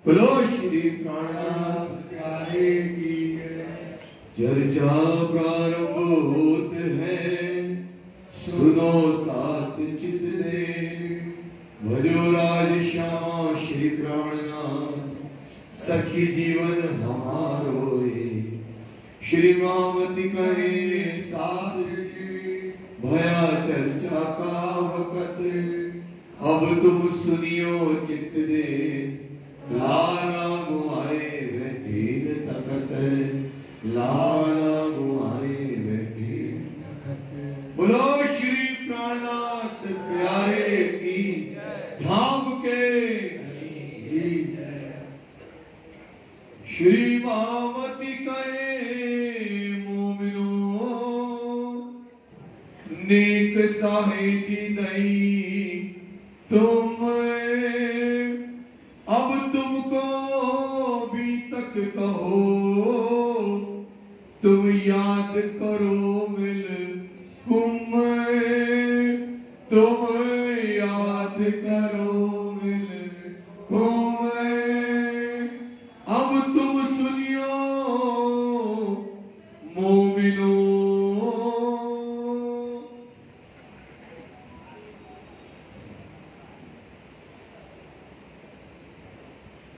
बोलो श्री प्राणनाथ प्यारे की चर्चा प्रारंभ होत है। सुनो सात चित दे भजो राज श्यामा श्री प्राणनाथ सखी जीवन हमारो श्री मामति कहे साथ भया चर्चा का वक़्त अब तुम सुनियो चित दे लाना गुआए बैठीन तखत लाना गुआए बैठीन तखत। बोलो श्री प्राणनाथ प्यारे की धाम के श्री मामति कहे मोमिनो नेक साहेदी नहीं तुम अब तुमको भी तक कहो तुम याद करो मिल कुम तुम याद करो मिल कुम अब तुम सुनियो मोमिनो।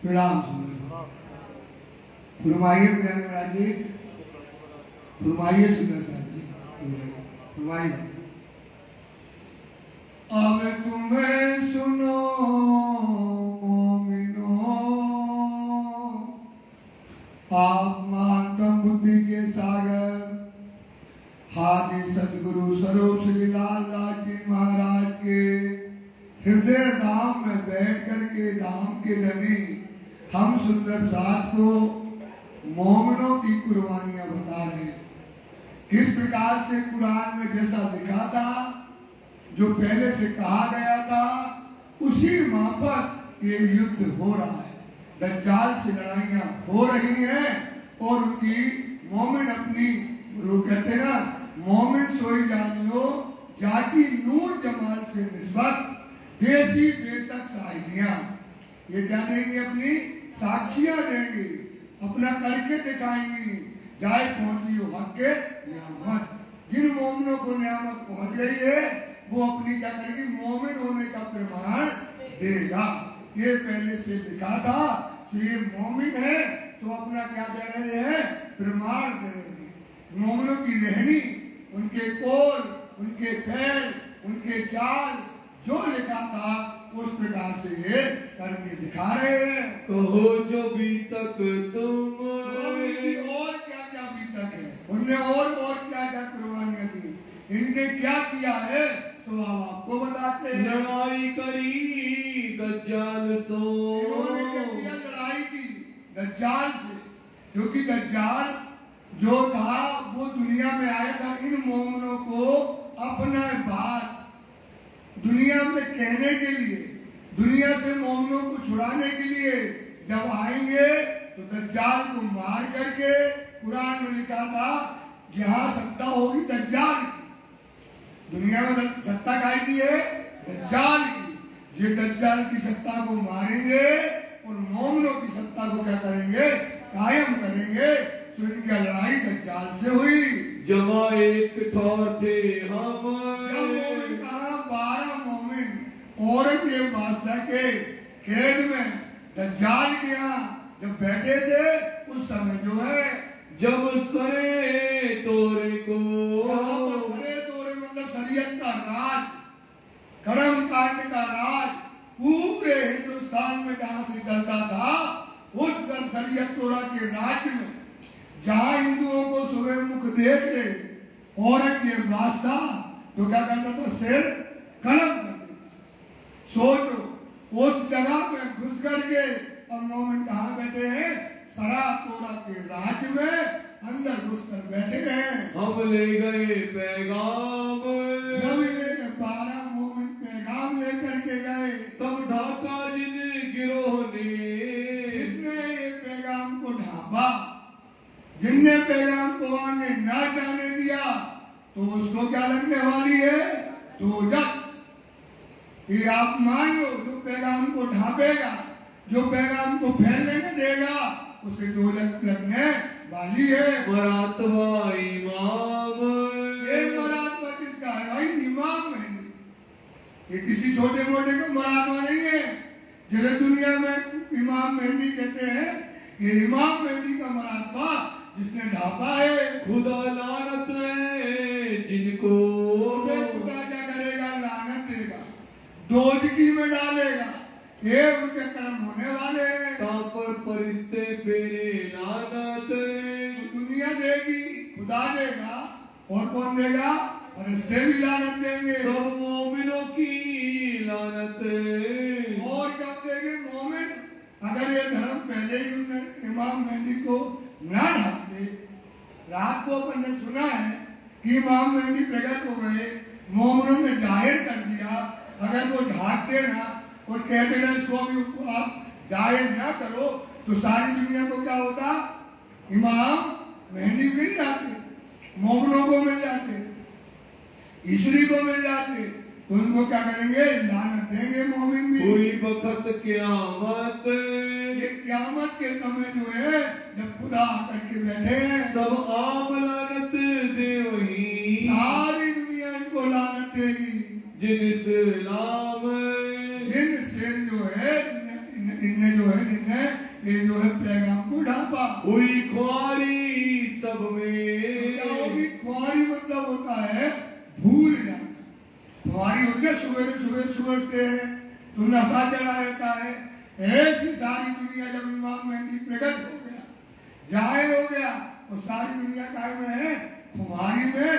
प्रणाम फरमाइए महाराज जी, फरमाइए सुंदर साहब जी, फरमाइए। अब तुम्हें सुनो मोमिनो आप महानतम बुद्धि के सागर हादी सदगुरु स्वरूप श्री लाल लाल जी महाराज के हृदय धाम में बैठ करके धाम के धनी हम सुंदर साथ को मोमिनों की कुर्बानियां बता रहे हैं। किस प्रकार से कुरान में जैसा लिखा था, जो पहले से कहा गया था, उसी माफक ये युद्ध हो रहा है। दज्जाल से लड़ाइयां हो रही हैं और उनकी मोमिन अपनी कहते ना मोमिन सोई जानियो जाकी नूर जमाल से निस्बत देसी बेशक साहिदियां। ये क्या देंगे? अपनी साक्षियां देंगी, अपना करके दिखाएंगी। जाए पहुंची हो हक के नियामत। जिन मोमिनों को नियामत पहुंच गई है वो अपनी क्या करेगी? मोमिन होने का प्रमाण देगा। ये पहले से लिखा था। तो ये मोमिन है तो अपना क्या दे रहे हैं? प्रमाण दे रहे हैं। मोमिनों की रहनी, उनके कोल, उनके पैर, उनके चाल जो लिखा था उस प्रकार से ये करके दिखा रहे हैं। कहो जो भी तक तुम और क्या क्या भी तक है, उनने और क्या क्या कुर्बानियां दी, इनने क्या किया है स्वभाव आपको बताते हैं। लड़ाई करी दज्जाल सो, इन्होंने क्या किया? लड़ाई की दज्जाल से, क्योंकि दज्जाल जो था वो दुनिया में आया था इन मोमिनों को अपना बात दुनिया में कहने के लिए, दुनिया से मोमिनों को छुड़ाने के लिए जब आएंगे तो दज्जाल को मार करके, कुरान में लिखा था जहां सत्ता होगी दज्जाल की, दुनिया में सत्ता काय की है? दज्जाल की। ये दज्जाल की सत्ता को मारेंगे और मोमिनों की सत्ता को क्या करेंगे? कायम करेंगे। तो इनकी लड़ाई दज्जाल से हुई। जमा एक ठौर थे हम, मोमिन कहा 12 मोमिन औरंगजेब बादशाह के कैद में दज्जाल के यहाँ जब बैठे थे उस समय जो है जब सरे तोरे को, सरे तोरे मतलब शरीयत का राज, कर्म कांड का राज पूरे हिंदुस्तान में जहां से चलता था उस शरीयत तोरा के राज्य में जहां हिंदुओं को सुबह मुख देख ले औरंगजेब बादशाह तो क्या करता था? सिर कलम कर देता। सोचो उस जगह में घुस करके अब मोमिन कहाँ बैठे हैं? सरा तोरा के राज्य में अंदर घुस कर बैठे हैं। हम ले गए पैगाम, जब ये 12 मोमिन पैगाम लेकर के गए तब ढाका जिन गिरोह ने, जिसने ये पैगाम को ढांपा, जिनने पैगाम को आगे ना जाने दिया तो उसको क्या लगने वाली है? दोजख। ये आप मान लो जो पैगाम को ढांपेगा जो पैगाम को फैलने देगा उसे दोजख लगने वाली है। मरातबा इमाम, ये मरातबा किसका है भाई? इमाम मेहंदी। ये किसी छोटे मोटे का मरातबा नहीं है। जैसे दुनिया में इमाम मेहंदी कहते हैं, ये इमाम मेहंदी का मरातबा जिसने ढापा है। खुदा लानत है जिनको, उसे खुदा क्या करेगा? लानत देगा, दोजखी में डालेगा। ये उनके कर्म होने वाले हैं। पर फरिश्ते फेरे लानत, दुनिया देगी, खुदा देगा, और कौन देगा? फरिश्ते भी लानत देंगे। सब मोमिनों की लानत। और कब देंगे? मोमिन अगर ये धर्म पहले ही उन्होंने इमाम मेहंदी को ना ढांपते। रात को अपन ने सुना है कि इमाम मेहंदी प्रकट हो गए, मोमिनों ने जाहिर कर दिया। अगर वो ढांकते ना और कहते ना इसको अभी आप जाहिर ना करो, तो सारी दुनिया को क्या होता? इमाम मेहंदी मिल जाते, मोमिनों को मिल जाते, ईश्वरी को मिल जाते, तो उनको क्या करेंगे? लानत देंगे मोमिन भी। हुई बखत क़यामत, ये क़यामत के समय जो है, जब खुदा आकर के बैठे हैं, सब आम लानत दे वही, सारी दुनिया इनको लानत देगी। जिन इस्लाम, जिन से जो है इनने जो है जिनने ये जो है पैगाम को ढांपा। हुई ख्वारी सब में, क्या होगी? ख्वारी मतलब होता है भूल जाना। ख्वारी होती है सुबह सुबह सुबहते हैं तो नशा चढ़ा रहता है। ऐसी सारी दुनिया जब इमाम मेहंदी प्रकट हो गया, जाहिर हो गया, और सारी दुनिया काय में है? खुमारी में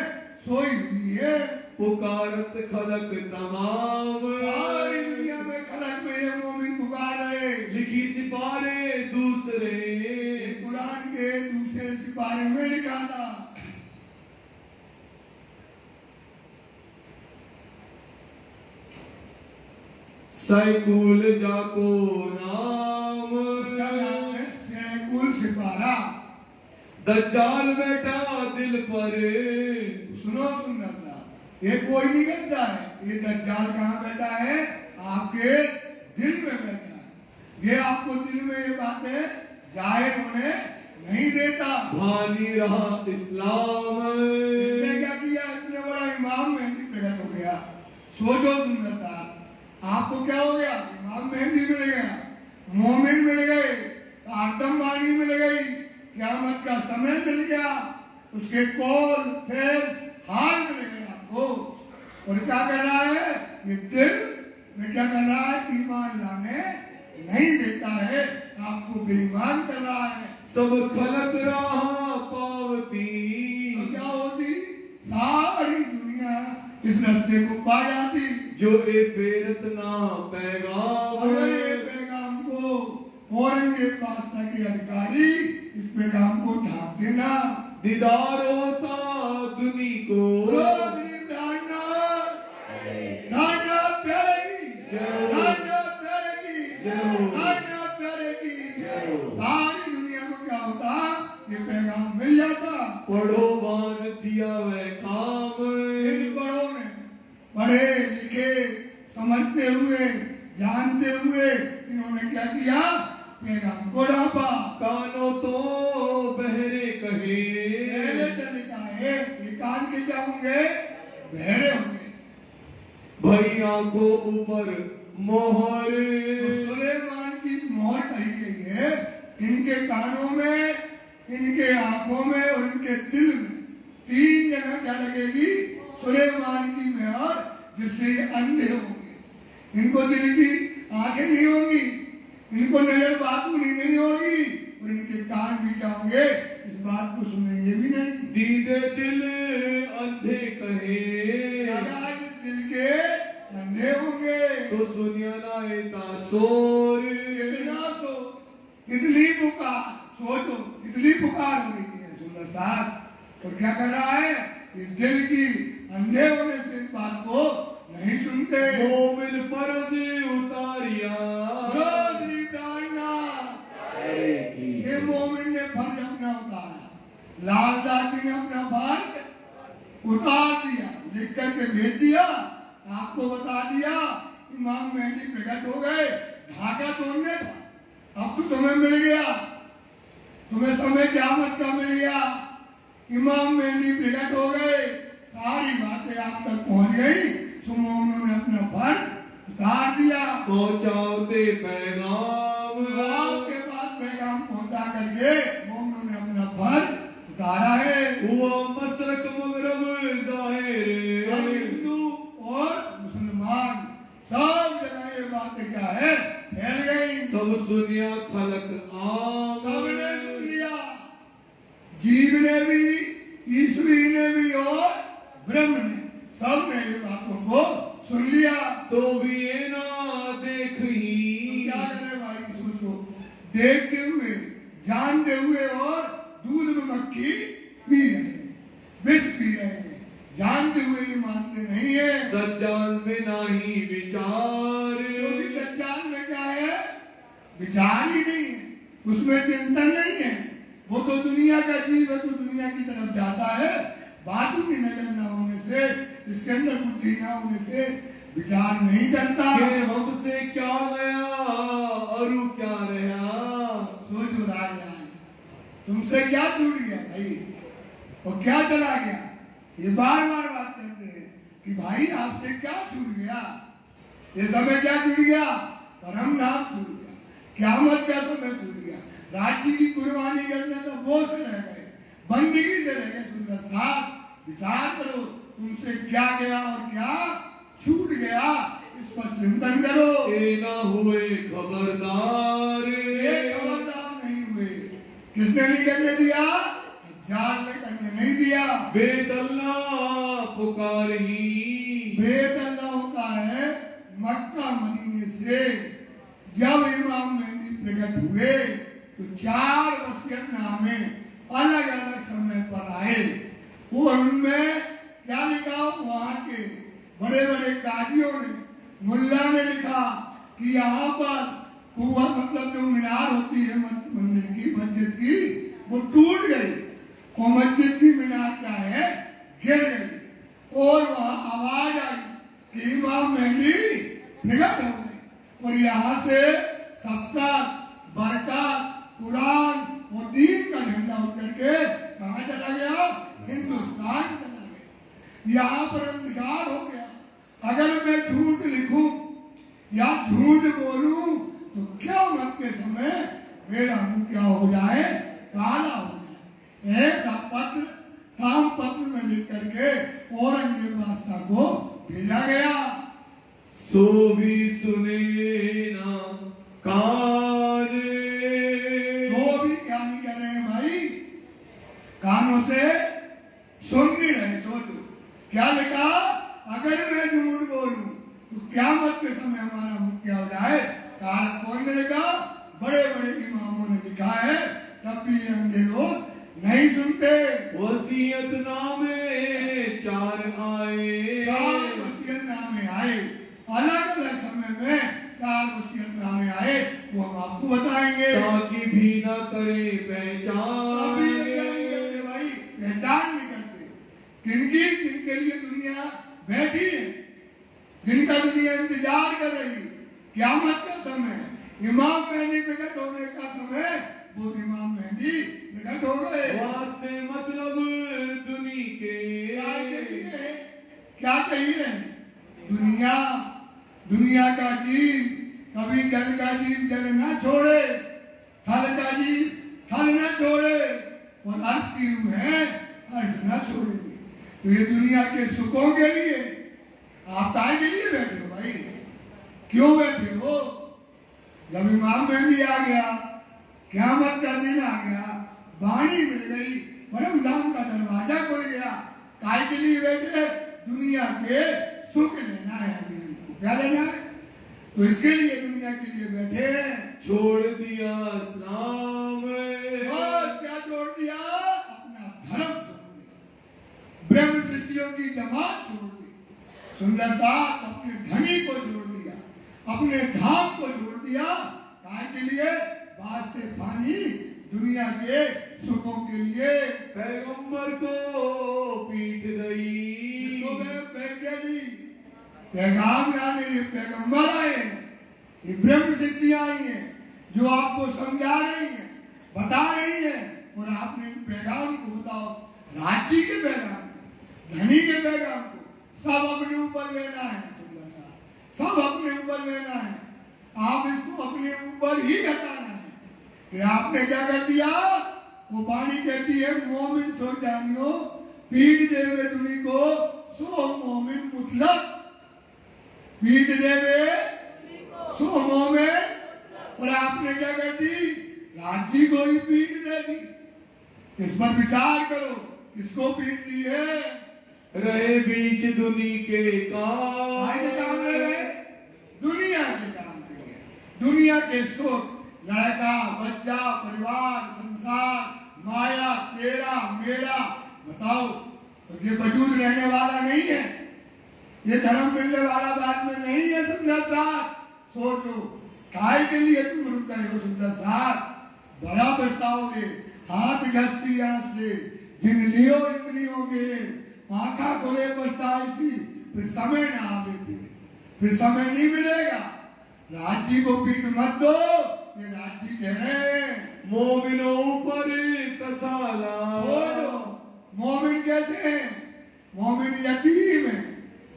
सोई हुई है। पुकारत खलक तमाम, सारी दुनिया में खलक में ये मोमिन पुकार रहे। लिखी सिपारे दूसरे, कुरान के दूसरे सिपारे में लिखा था। सैकुल जाको नाम, उसका नाम है सैकुल सिपारा। दज्जाल बैठा दिल पर, सुनो सुंदर सा, ये कोई नहीं करता है। ये दज्जाल कहाँ बैठा है? आपके दिल में बैठा है। ये आपको दिल में ये बातें जाहिर होने नहीं देता। भानी रहा इस्लाम, इसने क्या किया? इतने बड़ा इमाम मेहंदी प्रकट हो गया। सोचो सुंदर सा, आपको क्या हो गया? इमाम मेहंदी मिल गया, मोमिन मिल गए, आतमबानी मिल गई, क़यामत का समय मिल गया, उसके कौल फिर हाल मिल गया आपको। और क्या कर रहा है? ये दिल में क्या कर रहा है? ईमान लाने नहीं देता है, आपको बेईमान कर रहा है। सब खलक रहा पावती, तो क्या होती? सारी दुनिया इस रास्ते को पा जाती जो ए फेरत ना पैगाम, अगर ये पैगाम को औरंगजेब बादशाह के अधिकारी इस पैगाम को ढांप देना। दीदार होता दुनी को, सारी दुनिया को क्या होता? ये पैगाम मिल जाता। पढ़ो बान दिया वह काम, इन बड़ों ने पढ़े लिखे समझते हुए जानते हुए इन्होंने क्या किया? पैगाम को ढांपा। कानों तो बहरे कहे, पहले चले का है, ये कान के क्या होंगे? बहरे होंगे। भई आंखों ऊपर मोहर, तो सुलेमान की मोहर कही गई है इनके कानों में, इनके आंखों में और इनके दिल में। तीन जगह क्या लगेगी? सुलेमान की मोहर, जिससे ये अंधे होंगे। इनको दिल की आंखें नहीं होंगी, इनको नजर बातूनी नहीं होगी, और इनके कान भी क्या होंगे? इस बात को सुनेंगे भी नहीं। दीदे दिल अंधे कहे, अगर दिल के अंधे होंगे तो सुनिया लाए तासोर, कितना सो, कितनी पुकार, सोचो कितनी पुकार हो रही है सुंदर साहब। और क्या कर रहा है? ये दिल की अंधे होने से इस बात को नहीं सुनते। मोमिन फर्ज उतारिया, ये मोमिन ने फर्ज अपना उतारा, लाल दादी ने अपना फर्ज उतार दिया, लिख करके भेज दिया, आपको बता दिया। इमाम मेहंदी प्रकट हो गए। ढाका तोड़ने था, अब तो तुम्हें मिल गया, तुम्हें समय क़यामत का मिल गया। इमाम मेहदी प्रकट हो गए, सारी बातें आप तक पहुंच गई। सो मोमिनों ने अपना फर्ज उतार दिया। पहुंचाते पैगाम आपके पास पैगाम पहुंचा करके मोमिनों ने अपना फर्ज उतारा है। हुआ मशरक मगरब जाहिर अब हिंदू और मुसलमान सब जगह ये बातें क्या है फैल गई। सब सुनिया खलक आम सबने सुन लिया, जीव ने भी, ईश्वरी ने भी और ब्रह्म ने, सब ने ये बातों को सुन लिया। तो भी ये ना देख तो ही क्या करें भाई, सोचो, देखते हुए, जानते हुए और दूध में मक्खी पी रहे हैं, विष पी रहे हैं, जानते हुए ये मानते नहीं है। दज्जाल में नहीं विचार, क्योंकि दज्जाल में क्या है, विचार ही नहीं है, उसमें चिंतन नहीं है। वो तो दुनिया का जीव है, तो दुनिया की तरफ जाता है। बातों की नजर न होने से, इसके अंदर बुद्धि न होने से विचार नहीं करता। कि हमसे क्या गया और क्या रहा। सोचो राजा, तुमसे क्या छूट गया भाई, और क्या चला गया। ये बार बार बात करते हैं कि भाई आपसे क्या छूट गया। ये समय क्या छूट गया, परम नाम छूट गया, क़यामत का समय छूट गया, राज्य की कुर्बानी करने का बोझ से रह गए, बंदगी से रह गए। सुंदर साहब, विचार करो तुमसे क्या गया और क्या छूट गया, इस पर चिंतन करो। ये ना हुए खबरदार, ये खबरदार नहीं हुए। किसने नहीं करने दिया, दज्जाल ने करने नहीं दिया। बेदल्ला पुकार ही, बेदल्ला होता है मक्का मदीने से। जब इमाम मेहदी प्रकट हुए तो 4 वसीयतनामे अलग अलग समय पर आए, और उनमें क्या लिखा, वहां के बड़े बड़े कादियों ने, मुल्ला ने लिखा कि यहाँ पर कुआ, मतलब जो मीनार होती है मंदिर की, मस्जिद की, वो टूट गई और मस्जिद की मीनार क्या है, गिर गई। और वहां आवाज आई कि इमाम मेहदी प्रकट हो गए, और यहाँ से सबका बरकत, कुरान और दीन का झंडा उठ करके कहाँ चला गया, हिंदुस्तान चला गया। यहाँ पर अंधकार हो गया। अगर मैं झूठ लिखूं या झूठ बोलूं तो क़यामत के समय मेरा मुंह क्या हो जाए, काला हो जाए। एक पत्र, ताम पत्र में लिख करके औरंगजेब वास्ता को भेजा गया। सो भी सुने ना कान, तो भी क्या नहीं कर रहे हैं भाई, कानों से सुन नहीं रहे। सोचो क्या लिखा, अगर मैं झूठ बोलूं तो क़यामत के समय हमारा मुंह क्या हो जाए, काला। कौन ने लिखा, बड़े बड़े इमामों ने लिखा है, तब भी अंधे लोग नहीं सुनते। वसीयतनामे 4 आए, 4 वसीयतनामे आए, अलग अलग समय में 4 वसीयतनामे आए, वो हम आपको बताएंगे। ताकि भी न करे पहचान, अभी ये क्या नहीं करते भाई, पहचान नहीं करते। जिनके लिए दुनिया बैठी है, जिनका दुनिया इंतजार कर रही, क़यामत का समय, इमाम मेहदी प्रकट होने का समय, वो इमाम मेहदी प्रकट हो गए। वास्ते मतलब दुनी के क्या चाहिए, दुनिया, दुनिया का जीव कभी जल का जीव जल न छोड़े, थल का जीव थल न छोड़े, और अर्श की रूह है अर्श न छोड़ेगी। तो ये दुनिया के सुखों के लिए आप काय के लिए बैठे हो भाई, क्यों बैठे हो। जब इमाम मेहदी आ गया, क़यामत का दिन आ गया, वाणी मिल गई, परम धाम का दरवाजा खुल गया, काय के लिए बैठे, दुनिया के सुख लेना है, अभी हमको क्या लेना है, तो इसके लिए दुनिया के लिए बैठे हैं। छोड़ दिया इस्लाम, और क्या छोड़ दिया, अपना धर्म छोड़ दिया, ब्रह्म सृष्टियों की जमात छोड़ दी, सुंदरता अपने धनी को छोड़ दिया, अपने धाम को छोड़ दिया, काय के लिए, वास्ते फानी दुनिया के सुखों के लिए। पैगंबर को पीठ दई, पैगाम लाने ये पैगंबर आए हैं, ये ब्रह्म सिद्धियां आई हैं, जो आपको समझा रही है, बता रही है, और आपने इन पैगाम को बताओ, राज्य के पैगाम को, धनी के पैगाम को सब अपने ऊपर लेना है। सुंदर सा सब अपने ऊपर लेना है। आप इसको अपने ऊपर ही हटाना है। कि आपने क्या कर दिया? वो वाणी कहती है, मोमिन सो जानियो पीठ देवे तुमी को सो मोमिन मुतलक। पीठ देवे सो मोमिन। और आपने क्या कर दी? राज्य को ही पीठ दे दी। इस पर विचार करो, किसको पीठ दी है? रहे बीच दुनी के काम ले रहे, दुनिया के काम के लिए, दुनिया के सुख, लड़का बच्चा परिवार संसार माया तेरा मेरा। बताओ, तो ये वजूद रहने वाला नहीं है, ये धर्म मिलने वाला बाद में नहीं है। सुंदर साथ सोचो, काय के लिए तुम रुक गए हो? सुंदर साथ बड़ा पछताओगे। हाथ घसती आंख से जिन लियो इंद्रियों के, आंखा खोले पछताई थी, फिर समय ना आवे, फिर समय नहीं मिलेगा। राज्य को पीठ मत दो। ये राज्य कह रहे हैं मोमिनों पर कसाला। मोमिन कैसे हैं? मोमिन यतीम है,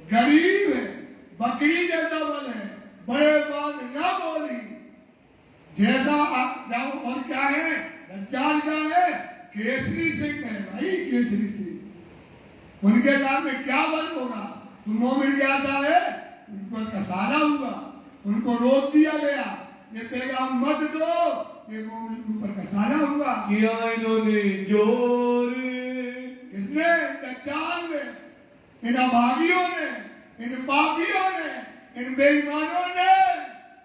गरीब है, बकरी जैसा बल है, बड़े बात न बोली जैसा आप जाओ। और क्या है? दज्जाल का है, केसरी सिंह है भाई, केसरी सिंह। उनके नाम में क्या बल होगा? तो मोमिन क्या है? उन पर कसारा हुआ, उनको रोक दिया गया, ये पैगाम मत दो। ये मोमिन के ऊपर कसारा हुआ। किया इन्होंने जोर। किसने? दज्जाल ने, इन अभागियों ने, इन पापियों ने, इन बेईमानों ने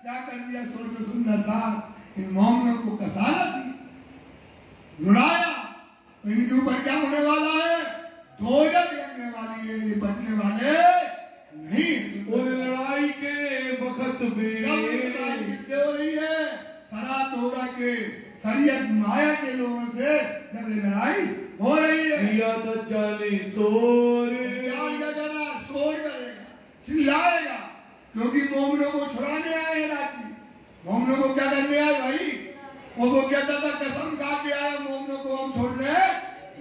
क्या कर दिया? सोचो सुंदर साथ, इन मोमिनों को कसारा दिया, रुलाया। तो इनके ऊपर क्या होने वाला है? दोजख लगने वाली है, ये बचने वाले नहीं। उन लड़ाई के वक्त में लड़ाई किससे हो रही है? सरा तोरा के शरीयत माया के लोगों से जब ये लड़ाई हो रही है। किया दज्जाली शोर। क्या करना? शोर करेगा, चिल्लाएगा, क्योंकि मोमिनों को छुड़ाने आए हैं राजी। मोमिनों को क्या करने आए भाई? वो कहता था कसम खा के आया, मोमिनों को हम छोड़ने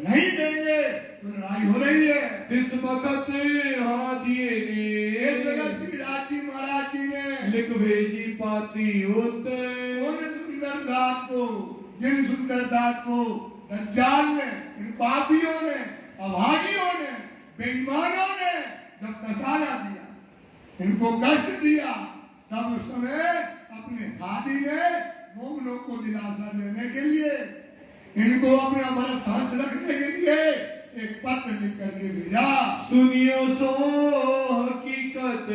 नहीं देंगे। तो लड़ाई हो रही है। इस वक्त हादिये ने एक जगह श्री राज जी महाराज जी ने लिख भेजी पाती होते। उन सुंदर साथ को, जिन सुंदर साथ को दज्जाल ने, इन पापियों ने, अभागियों ने, बेईमानों ने जब कसारा दिया, इनको कष्ट दिया, तब उस समय अपने हादी ने मोमिनों को दिलासा देने के लिए, इनको अपना बरस हंस रखने के लिए एक पत्र लिख करके भेजा। सुनियो सो हकीकत।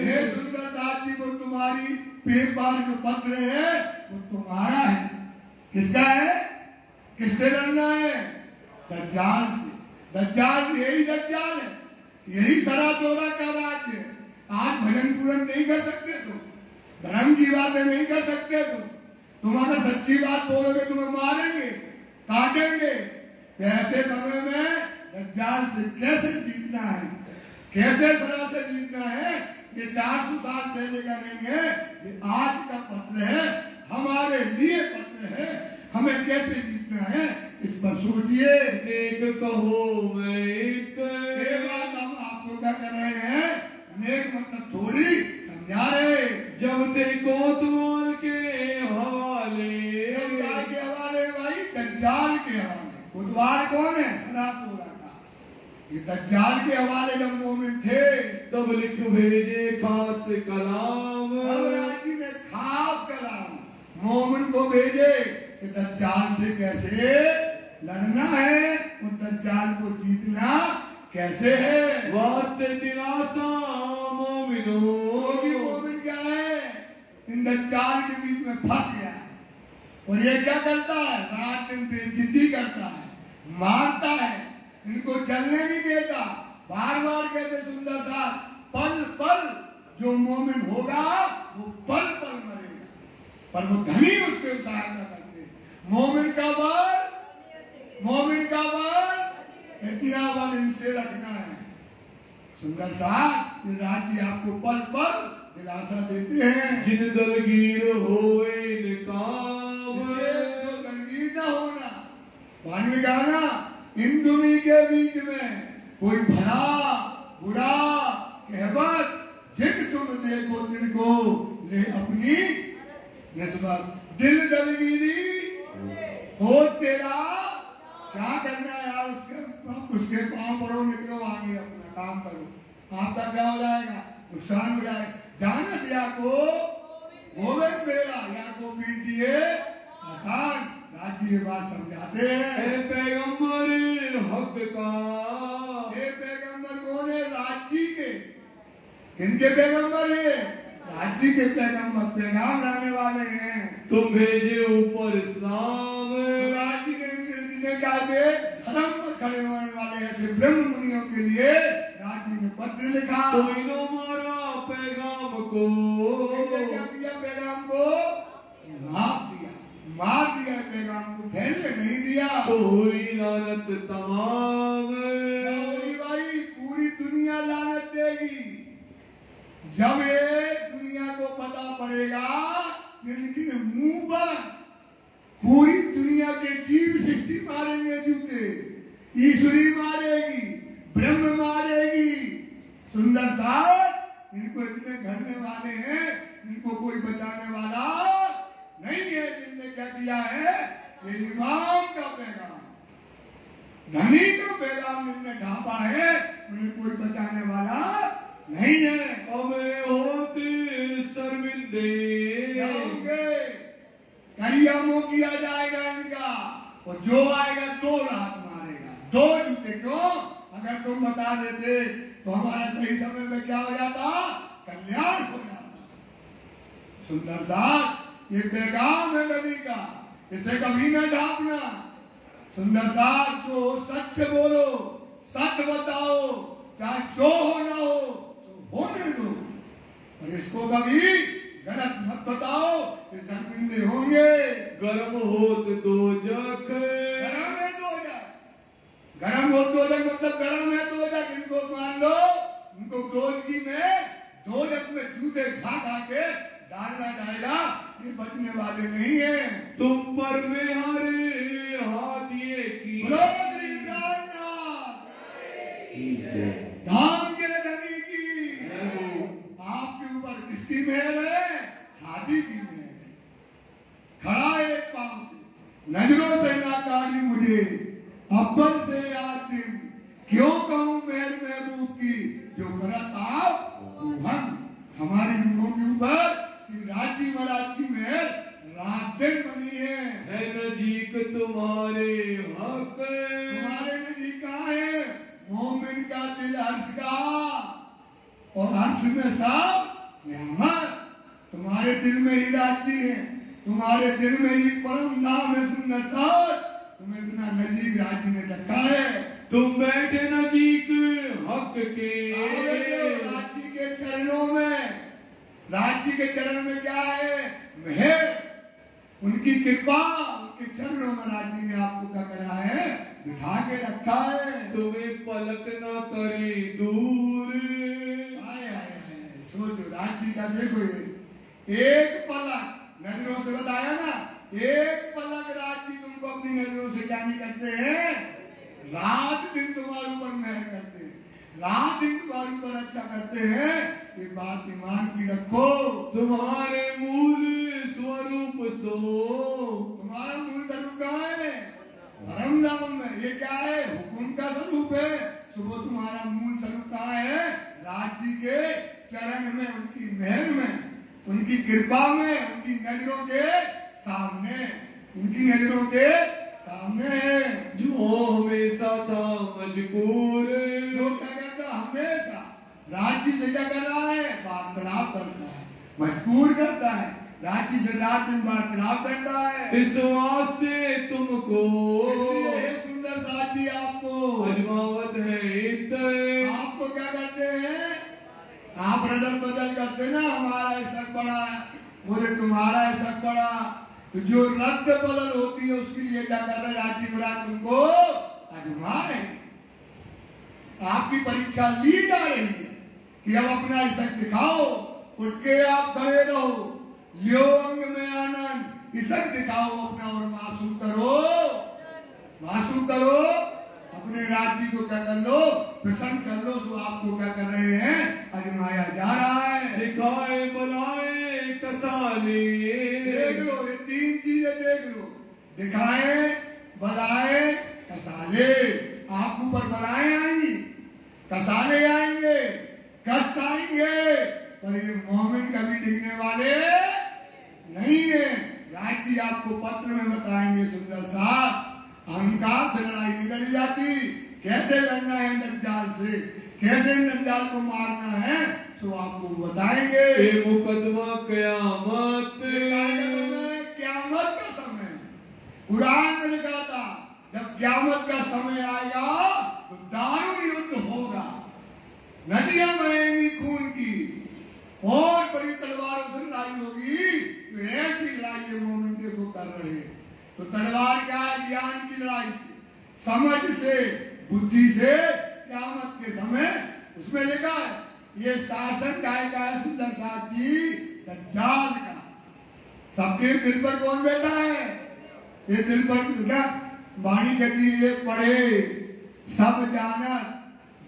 हे सुंदरदास जी, वो तुम्हारी पेपर जो पत्र है वो तुम्हारा है। किसका है? किससे लड़ना है? दज्जाल से। दज्जाल यही दज्जाल है, यही सरा तोरा का राज्य है। आज भजन पूजन नहीं कर सकते, तुम धर्म की बातें नहीं कर सकते, तुम अगर सच्ची बात बोलोगे तुम्हें मारेंगे, काटेंगे। ऐसे समय में दज्जाल से कैसे जीतना है, कैसे तरह से जीतना है? ये 400 साल पहले का नहीं है, ये आज का पत्र है, हमारे लिए पत्र है। हमें कैसे जीतना है इस पर सोचिए। नेक कहो मैं ये बात हम आपको क्या कर रहे हैं? नेक मतलब थोड़ी समझा रहे। जब थे कोतवाल के हवाले। के हवाले भाई, दज्जाल के हवाले। कोतवाल कौन है? सरातोरा का। ये दज्जाल के हवाले जब मोमिन थे, तब लिख भेजे खास कलाम। जी ने खास कलाम मोमिन को भेजे कि दज्जाल से कैसे लड़ना है, उस दज्जाल को जीतना कैसे है। वास्ते दिलासा मोमिनो। मोमिन क्या है? इन दज्जाल के बीच में फंस गया है, और ये क्या करता है? रात दिन बेइज्जती करता है, मारता है, इनको चलने नहीं देता। बार बार कहते सुंदर सा, पल पल जो मोमिन होगा वो पल पल मरेगा, पर वो धनी उसके उतार न करते। मोमिन का बल, मोमिन का बल, इतना बल इनसे रखना है। सुंदर साहब, ये राज्य आपको पल पल दिलासा देते हैं। जिन दलगीर होए काम। जो दलगीर न होना, पानी में कहा ना, इन दुनिया के बीच में कोई भला बुरा कहवत जिन तुम देखो तिनको ले अपनी निस्बत। दिल दलगीरी हो तेरा क्या करना है यार, उसके पांव पड़ो, निकलो आगे, अपना काम करो। आपका क्या हो जाएगा, नुकसान हो जाएगा। जानत या को गोविंद मेरा या को पीटिए आसान। राजी ये बात समझाते हैं। पैगंबर हक का, ये पैगंबर कौन है, राजी के। किनके पैगंबर है, राजी के पैगंबर, पैगाम लाने वाले हैं। तुम भेजे ऊपर इस्लाम। राजी ने क्या धर्म पर खड़े होने वाले ऐसे ब्रह्म मुनियों के लिए राजी ने पत्र लिखा। तो इनो मारा पैगाम को, क्या किया, पैगाम को मार दिया पैगाम को, फैलने नहीं दिया। तो हुई लानत तमाम। भाई पूरी दुनिया लानत देगी जब ये दुनिया को पता पड़ेगा इनके मुंह पर पूरी दुनिया के जीव सृष्टि मारेंगे जूते। ईश्वरी मारेगी, ब्रह्म मारेगी। सुंदर साहब, इनको इतने घरने वाले हैं, इनको कोई बचाने वाला नहीं है। जिनने क्या किया है, ये इमाम का पैगाम, धनी का पैगाम जिनने ढांपा है, उन्हें कोई बचाने वाला नहीं है। हमें होते शर्मिंदे जाओगे, करियामो किया जाएगा इनका, और जो आएगा दो लात मारेगा, दो जूते। क्यों, अगर तुम बता देते तो हमारा सही समय में क्या हो जाता, कल्याण हो जाता। सुंदर साहब, ये पैगाम है नबी का, इसे कभी न ढांपना। सुंदर साहब, जो सच बोलो, सच बताओ, चाहे जो हो ना हो होने दो, और इसको कभी गलत मत बताओ, ये शर्मिंदे होंगे। गर्म होत दोजख, गरम है दोजख, गरम हो दोजख मतलब गरम है दोजख। इनको मान लो, उनको दोजखी में, दोजख में जूते खा खा के डालना जाएगा, ये बचने वाले नहीं है। तुम पर में हरे हादिए की धाम के धनी की, आपके ऊपर किसकी मेहर है, हादी की मेहर है। खड़ा एक पांव से, नजरों से नाकारी मुझे, अब्बल से याद दिन, क्यों कहूं मेहर महबूब की, जो करत आप हम। हमारी रूहों के ऊपर श्री राजी महाराज की मेहर रात दिन बनी है। नजीक तुम्हारे हक, तुम्हारे नजीक कहाँ है, मोमिन का दिल अर्श का, और अर्श में सब नेमत। तुम्हारे दिल में ही राजी है, तुम्हारे दिल में ही परम नाम है सुन्नत। तुम्हें इतना नजीक राजी ने रखा है। तुम बैठे नजीक हक के, राजी के चरणों में। राजी के चरण में क्या है, मेहर, उनकी कृपा, उनके चरणों में राजी ने आपको क्या करा है, बिठा के रखा है। तुम्हें पलक न करे दूर। आए आए आए, सोचो राजी का, देखो ये एक पलक, नजरों से बताया ना, एक पलक राजी तुमको अपनी नजरों से क्या नहीं करते हैं, रात दिन तुम्हारे ऊपर मेहर करते हैं, रात दिन तुम्हारे ऊपर अच्छा करते हैं। ये बात ईमान की रखो। तुम्हारे मूल स्वरूप सो, तुम्हारा मूल स्वरूप कहाँ है, धर्म नाम में। ये क्या है, हुकुम का स्वरूप है। सुबह तुम्हारा मूल स्वरूप कहाँ है, राजी के चरण में, उनकी मेहर में, उनकी कृपा में, उनकी नजरों के सामने, उनकी नजरों के सामने है। जो हमेशा था मजबूर, जो क्या करता, हमेशा राजी से क्या कर रहा है, वार्तालाप करता है, मजबूर करता है। राजी से रात दिन वार्तालाप करता है। इस वास्ते तुमको सुंदर साथी आपको अजमावत है इत। आपको क्या करते हैं, आप रदल बदल करते ना, हमारा ऐसा बड़ा, बोले तुम्हारा ऐसा बड़ा। तो जो रद्द बदल होती है उसके लिए क्या कर रहे, राजी महाराज तुमको अजमा रहे। आपकी परीक्षा ली जा रही है कि अब अपना ऐसा दिखाओ, उठ के आप खड़े रहो, लियो अंग में आनंद, इज्जत दिखाओ अपना और मासूम करो अपने राज्य को क्या कर लो, प्रसन्न कर लो। तो आपको क्या कर रहे हैं, आजमाया जा रहा है। दिखाए बुलाए कसाले, देख लो ये तीन चीजें देख लो, दिखाए बलाए कसाले। आपके ऊपर बलाएं आएंगी, कसाले आएंगे, कष्ट आएंगे, पर ये मोमिन कभी डिगने वाले नहीं है। राज्य आपको पत्र में बताएंगे सुंदर साहब, अहंकार से लड़ाई नहीं लड़ी जाती, कैसे लड़ना है दज्जाल से, कैसे दज्जाल को मारना है, तो आपको बताएंगे। ये मुकदमा क़यामत, क़यामत का समय कुरान में लिखा था, जब क़यामत का समय आएगा तो दारुण युद्ध होगा, नदियां बहेंगी खून की और बड़ी तलवारों से लड़ाई होगी। तो ऐसी लड़ाई ये मोमिन देखो कर रहे हैं। तो तलवार क्या है, ज्ञान की लड़ाई से, समझ से, बुद्धि से। क़यामत के समय उसमें लिखा है ये शासन गायका है सुंदर साथ जी दज्जाल का। सबके दिल पर कौन बैठा है, ये दिल पर क्या वाणी कहती है, पढ़े सब जानत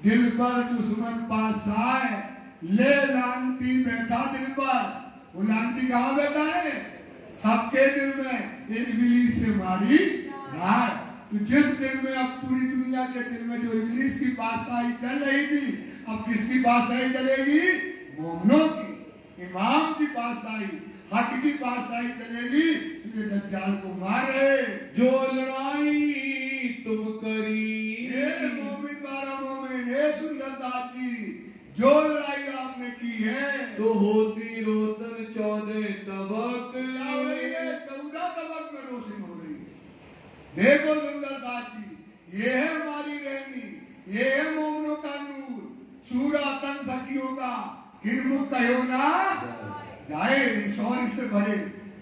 दिल पर दुश्मन पासाए, ले लांती बैठा दिल पर। वो लांती कहाँ बैठा है, सबके दिल में। इब्लीस से मारी राय, तो जिस दिल में अब पूरी दुनिया के दिल में जो इब्लीस की बादशाही चल रही थी, अब किसकी बादशाही चलेगी, मोमिनों की, इमाम की बादशाही, हक की बादशाही चलेगी। तो ये दज्जाल को मारे। जो लड़ाई तुम करी, ये मोमिन बारा मोमिन, ये सुंदरता जी जो लड़ाई आपने की है, तो होती रोशन 14 तबक, क्या हो रही है, 14 तबक में रोशन हो रही है। देखो सुंदरता जी, ये है हमारी रहनी, ये है मोमिनों का नूर, सूरा तन सखियों का किनमुख कहो ना जाए, शौर्य से भरे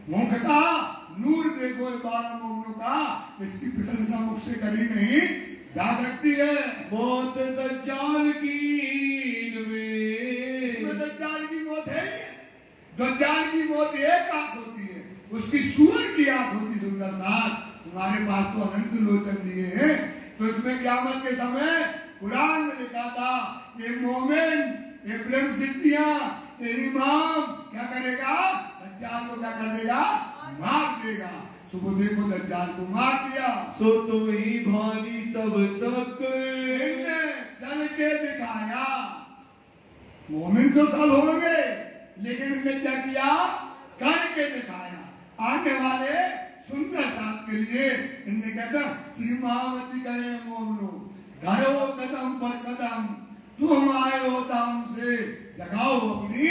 मुख का नूर। देखो 12 मोमिनों का, इसकी प्रशंसा मुख से करी नहीं जा सकती है। मौत दज्जाल की इसमें दज्जाल की मौत है ही है। दज्जाल की मौत एक आंख होती है, उसकी सूर की आंख होती। सुंदर साथ तुम्हारे पास तो अनंत लोचन दिए हैं। तो इसमें क़यामत के समय कुरान में लिखा था, ये मोमिन, ये ब्रह्म सिद्धियां, ये इमाम क्या करेगा, दज्जाल को क्या कर देगा, मार देगा। सुबह देखो दज्जाल को मार दिया। सो तुम ही भानी सब शक, इनने चल के दिखाया। मोमिन तो सब होंगे, लेकिन इनने क्या किया, करके दिखाया। आने वाले सुंदर साथ के लिए इनने कहता, श्री महावती करे मोमनो, धरो कदम पर कदम, तुम आए हो दाम से जगाओ अपनी।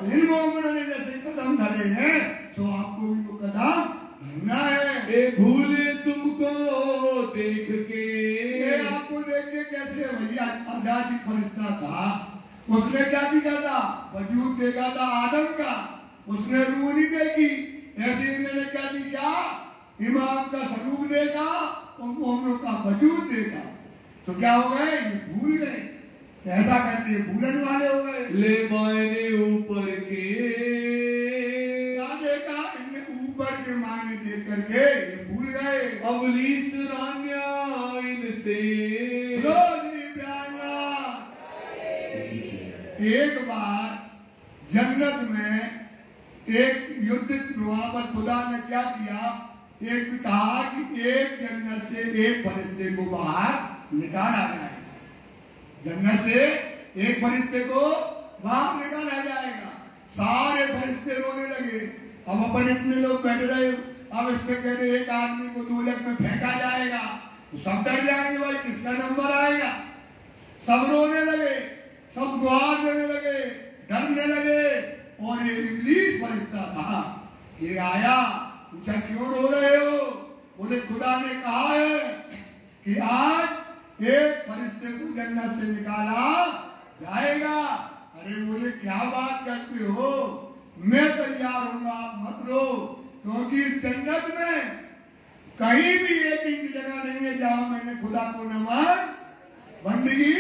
इन मोमनों ने जैसे कदम धरे हैं, तो आपको भी वो कदम धरना है। ए भूले तुमको देख के, आपको देख के कैसे भैया आजादी फरिश्ता था, उसने क्या किया था, वजूद देखा था आदम का, उसने रूह नहीं देखी। ऐसे इन्होंने क्या किया, इमाम का स्वरूप देखा और मोमिनों का वजूद देखा। तो क्या हो गए, ये भूल गए। ऐसा करके भूलने वाले हो गए। ले मायने ऊपर के, क्या देखा इनने, ऊपर के मायने देख करके ये भूल गए। अबलीस रान्या इनसे, एक बार जन्नत में एक युद्ध हुआ, पर खुदा ने क्या किया, एक कहा कि एक जन्नत से एक फरिश्ते को बाहर निकाला जाएगा। जन्नत से एक फरिश्ते को बाहर निकाला जाएगा। सारे फरिश्ते रोने लगे। अब अपन इतने लोग बैठ रहे, अब इसमें कह रहे एक आदमी को दोलक में फेंका जाएगा, तो सब डर जाएंगे, भाई किसका नंबर आएगा। सब रोने लगे, सब गुहार देने लगे, डरने लगे। और ये इब्लीस फरिश्ता था, ये आया, पूछा क्यों रो रहे हो। बोले खुदा ने कहा है कि आज एक फरिश्ते को जन्नत से निकाला जाएगा। अरे बोले क्या बात करते हो, मैं तैयार हूँ, आप मत रो, क्योंकि इस जन्नत में कहीं भी एक इंच जगह नहीं है जहां मैंने खुदा को नमन बंदगी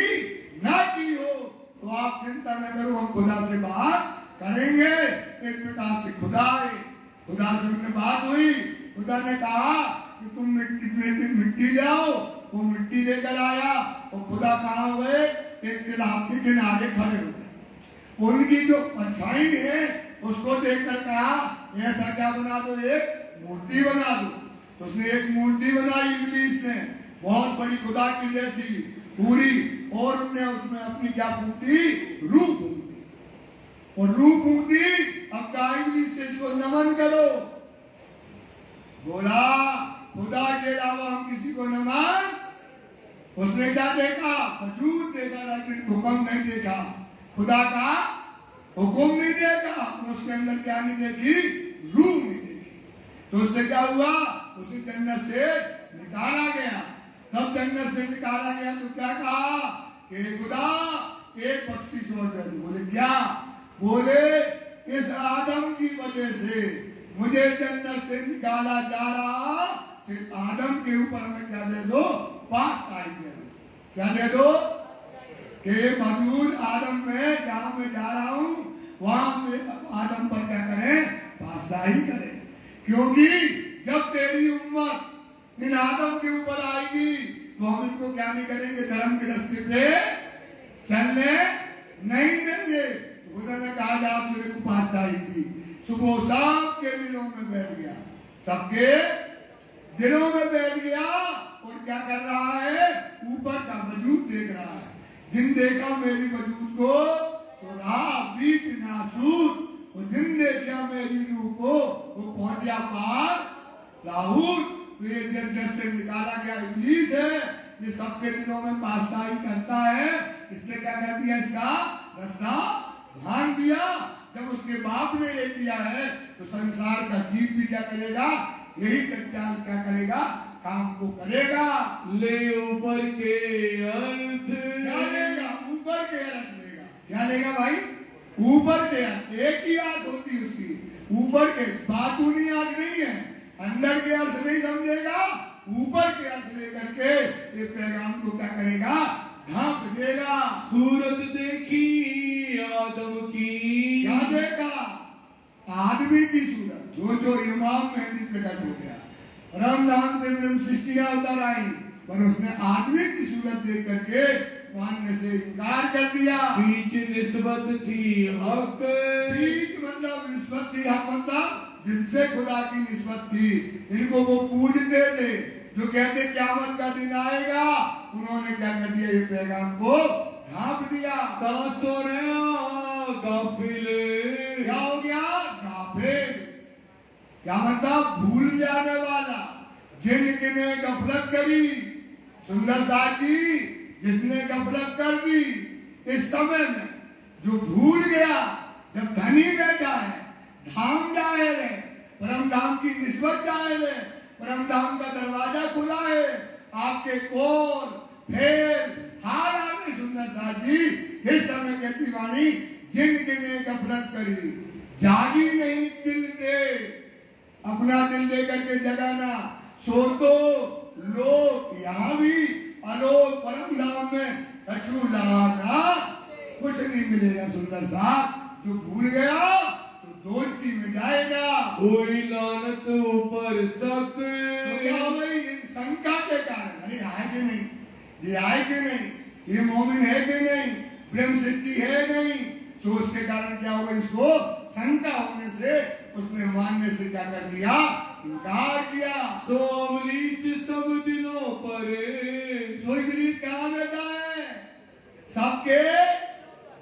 ना की हो। तो आप चिंता न करो, हम खुदा से बात करेंगे। एक प्रकार से खुदा है, खुदा से उनमें बात हुई। खुदा ने कहा कि तुम मिट्टी ले आओ। वो मिट्टी लेकर आया और खुदा कहाँ हुए? एक तालाब के किनारे खड़े हुए। उनकी जो परछाई है उसको देखकर कहा ऐसा क्या बना दो, एक मूर्ति बना दो। तो उसने एक मूर्ति बनाई इब्लीस ने, बहुत बड़ी खुदा की जैसी पूरी, और उनने उसमें अपनी क्या फूंकी? रूह फूंकी। और रूह फूंकी। अब कहा इब्लीस के इसको नमन करो। बोला खुदा के अलावा हम किसी को नमन। उसने क्या देखा? वजूद देखा, लेकिन हुक्म नहीं देखा। खुदा का हुक्म नहीं देखा। उसके अंदर क्या नहीं देखी? रूह नहीं देखी। तो उससे क्या हुआ? उसे जन्नत से निकाला गया। तब जन्नत से निकाला गया तो क्या कहा कि खुदा एक बख्शिश और दे दो। बोले क्या? बोले इस आदम की वजह से मुझे जन्नत से निकाला जा रहा, सिर्फ आदम के ऊपर हमें क्या दे दो? पासशाही दे दो। क्या दे दो? कि मौजूद आदम में जहां मैं जा रहा हूं वहां में आदम पर क्या करें? पासशाही करें। क्योंकि जब तेरी उम्मत इन आदम के ऊपर आएगी तो हम इनको क्या नहीं करेंगे? धर्म के रास्ते पे चलने नहीं देंगे। तो खुदा ने कहा जा आप मेरे को पासशाही दी। सुबह सबके दिलों में बैठ गया, सबके दिलों में बैठ गया। और क्या कर रहा है? ऊपर का वजूद देख रहा है। जिन देखा मेरी वजूद को तो रहा बीच नासूर, और जिन देखा मेरी रूह को वो पहुंचा पार लाहौर। तो ये जन्नत से निकाला गया इब्लीस है, ये सबके दिलों में पासशाही करता है। इसने क्या कर दिया? इसका रास्ता भांग दिया। जब उसके बाप ने ये किया है तो संसार का जीव भी क्या करेगा? यही दज्जाल क्या करेगा? काम को करेगा। ले ऊपर के अर्थ। क्या लेगा? ऊपर के अर्थ लेगा। क्या लेगा भाई? ऊपर के अर्थ। एक ही आंख होती है उसकी, ऊपर के। बातूनी आंख नहीं है, अंदर के अर्थ नहीं समझेगा, ऊपर के अर्थ लेकर के ये पैगाम को क्या करेगा? ढांप देगा। सूरत देखी आदम की। क्या देखा? आदमी की सूरत। जो इमाम मेहंदी प्रकट हो गया, रमजान से ब्रह्म सृष्टियां उतर आई, पर उसने आदमी की सूरत देख करके मानने से इनकार कर दिया। बीच निस्बत थी हक। बीच मतलब निस्बत थी हक, मतलब जिनसे खुदा की निस्बत थी। इनको वो पूजते थे, जो कहते क़यामत का दिन आएगा। उन्होंने क्या कर दिया? ये पैगाम को ढांप दिया। गाफिल। क्या हो गया? गाफिल। क्या मतलब? भूल जाने वाला। जिनने गफलत करी, सुंदर साथ जी, जिसने गफलत कर दी इस समय में, जो भूल गया, जब धनी बैठा है, धाम जाहिर है, परम धाम की निस्बत जाहिर है, परम धाम का दरवाजा खुला है, आपके कोर फेर हार आने। सुंदर साथ जी, इस समय के दीवानी जिनने गफलत करी, जागी नहीं दिल के, अपना दिल लेकर के जगाना। सो तो लोग यहाँ भी अलोक परम धाम में कछु लगाना कुछ नहीं मिलेगा। सुंदर साथ जो भूल गया तो दोस्ती में जाएगा। कोई लानत ऊपर सक। तो क्या हो गई? शंका के कारण, अरे आए कि नहीं, ये आए कि नहीं, ये मोमिन है कि नहीं, ब्रह्म सृष्टि है नहीं। तो उसके कारण क्या होगा? इसको शंका होने से उसने मानने से क्या कर दिया? इनकार किया। सो इब्लीस सब दिनों पर। सो इब्लीस कहाँ बैठा है? सबके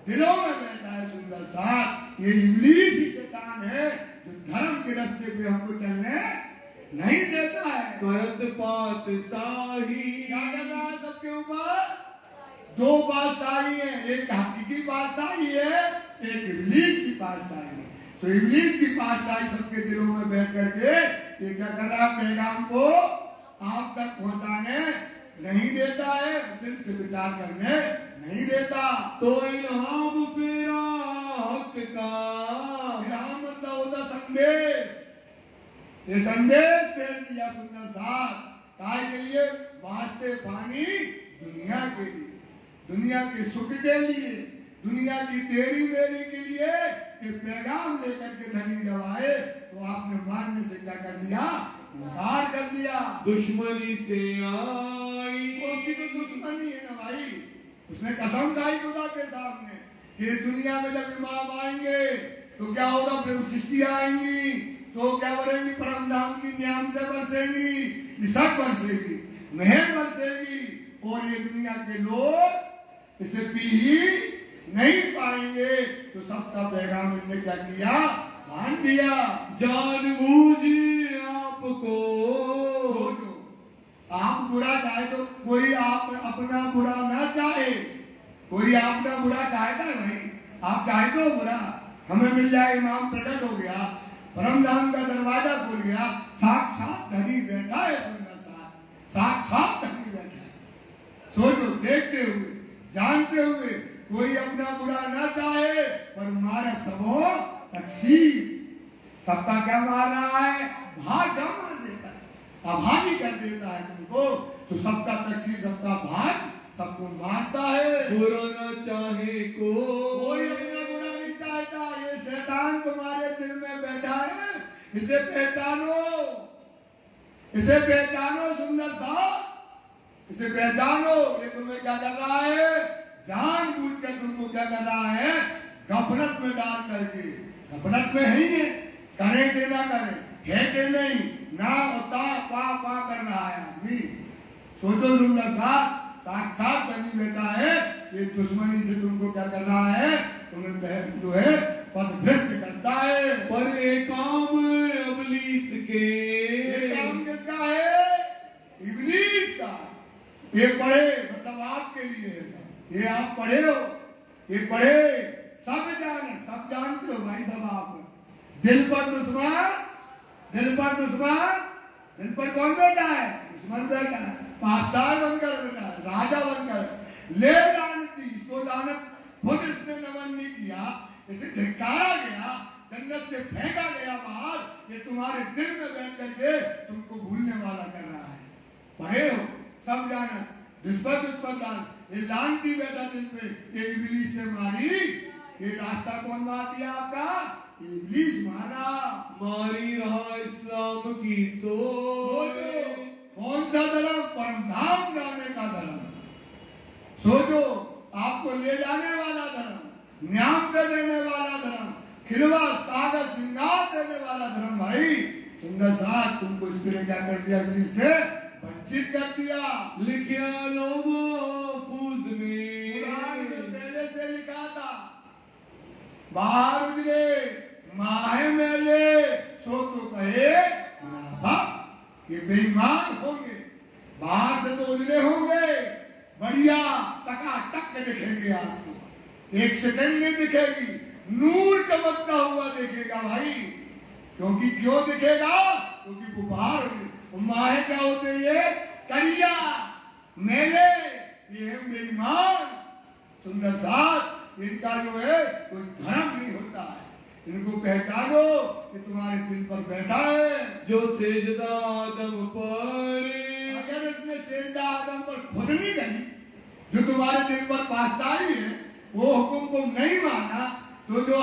दिलों में बैठा है। सुंदर साथ ये इब्लीस ही शैतान है जो धर्म के रास्ते पे हमको चलने नहीं देता है। करत पात साही। क्या कर रहा है? सबके ऊपर दो बादशाही है, एक हकीकी बादशाही है, एक इब्लीस की बादशाही है। तो इब्लीस की बादशाही सबके दिलों में बैठ करके ये क्या कर रहा? पैगाम को आप तक पहुंचाने नहीं देता है, दिल से विचार करने नहीं देता। तो इल्हाम फेरा हक का। इल्हाम मतलब होता संदेश। ये संदेश भेज दिया सुंदर साथ। काय के लिए? वास्ते पानी दुनिया के लिए, दुनिया के सुख के लिए, दुनिया की तेरी मेरी के लिए। ये पैगाम लेकर के धनी गवाए तो आपने मानने से क्या कर दिया? इनकार कर दिया। दुश्मनी से आई, उसकी तो दुश्मनी है ना भाई। उसने कसम खाई खुदा के सामने कि दुनिया में जब इमाम आएंगे तो क्या होगा? फिर सृष्टियां आएंगी तो क्या बनेगी? परम धाम की नियामतें बरसेंगी, सब बरसेगी, मेहर बरसेगी, और ये दुनिया के लोग इसे पी ही नहीं पाएंगे। तो सबका पैगाम इनने क्या किया? मान दिया। जानबूझ आपको, आप बुरा चाहे तो कोई आप अपना बुरा ना चाहे, कोई अपना बुरा चाहता है भाई, आप चाहे तो बुरा हमें मिल जाए। इमाम प्रकट हो गया, परमधाम का दरवाजा खुल गया, साक्षात धनी बैठा है, सुंदर साक्षात धनी बैठा है। सोचो, देखते हुए जानते हुए कोई अपना बुरा ना चाहे, पर मारे सबो तकसीर। सबका क्या मार रहा है? भाग क्या मार देता है, अभागी कर देता है तुमको। तो सबका तकसीर, सबका भाग सबको मारता है। बुरा ना चाहे कोई अपना बुरा नहीं चाहता। ये शैतान तुम्हारे दिल में बैठा है, इसे पहचानो, इसे पहचानो सुंदर सा, इसे पहचानो। ये तुम्हें क्या कर रहा है? जानबूझ कर तुमको क्या कर रहा है? गफलत में डाल करके। गफलत में है ही है, करे कि ना करे, है कि नहीं, ना होता पा कर रहा है आदमी। सोचो सुंदर सा, साक्षात धनी बेटा है, ये दुश्मनी से तुमको क्या कर रहा है? तुम्हें जो है पद भ्रष्ट करता है। पर एक काम इब्लीस के, ये काम किसका है? इब्लीस का। ये पढ़े मतलब आपके लिए है सब, ये आप पढ़े हो, ये पढ़े सब जाने, सब जानते हो भाई सब आप। दिल पर दुश्मन, दिल पर दुश्मन, दिल पर कौन बैठा है? दुश्मन बैठा है। पासदार बनकर बैठा है, राजा बनकर। ले लानती, इसको लानत खुद इसने नमन नहीं किया, इसे धिक्कारा गया, जन्नत से फेंका गया बाहर। ये तुम्हारे दिल में बैठ करके तुमको भूलने वाला कर रहा है। पढ़े हो, सब जाना, दुश्मन दान, ये लानती बैठा दिल पे, ये इब्लीस से मारी। ये रास्ता कौन मार दिया आपका? इब्लीस मारा। मारी रहा इस्लाम की सोच। कौन सा धर्म? परमधाम जाने का धर्म। सोचो, आपको ले जाने वाला धर्म, न्याम देने वाला धर्म, खिलवा सागर श्रृंगार देने वाला धर्म। भाई सुंदर साथ तुमको इसके लिए क्या कर दिया? इब्लीस ने वंचित कर दिया। लिखिया लो महफूज में, कुरान में पहले से लिखा था, बाहर उजले माहे मेले, सो तो कहे मुनाफा। ये बेईमान होंगे, बाहर से तो उजले होंगे, बढ़िया टकाटक के दिखेंगे आपको, एक सेकंड में दिखेगी, नूर चमकता हुआ दिखेगा भाई। क्योंकि क्यों दिखेगा? क्योंकि वो बाहर होंगे। माहे क्या होते हैं? करिया मेले, ये है बेईमान। सुंदर साथ इनका जो है कोई धर्म नहीं होता है। इनको पहचानो कि तुम्हारे दिल पर बैठा है। जो सेजदा आदम पर, अगर इसने सेजदा आदम पर खुद नहीं करी, जो तुम्हारे दिल पर पासदारी है, वो हुक्म को नहीं माना, तो जो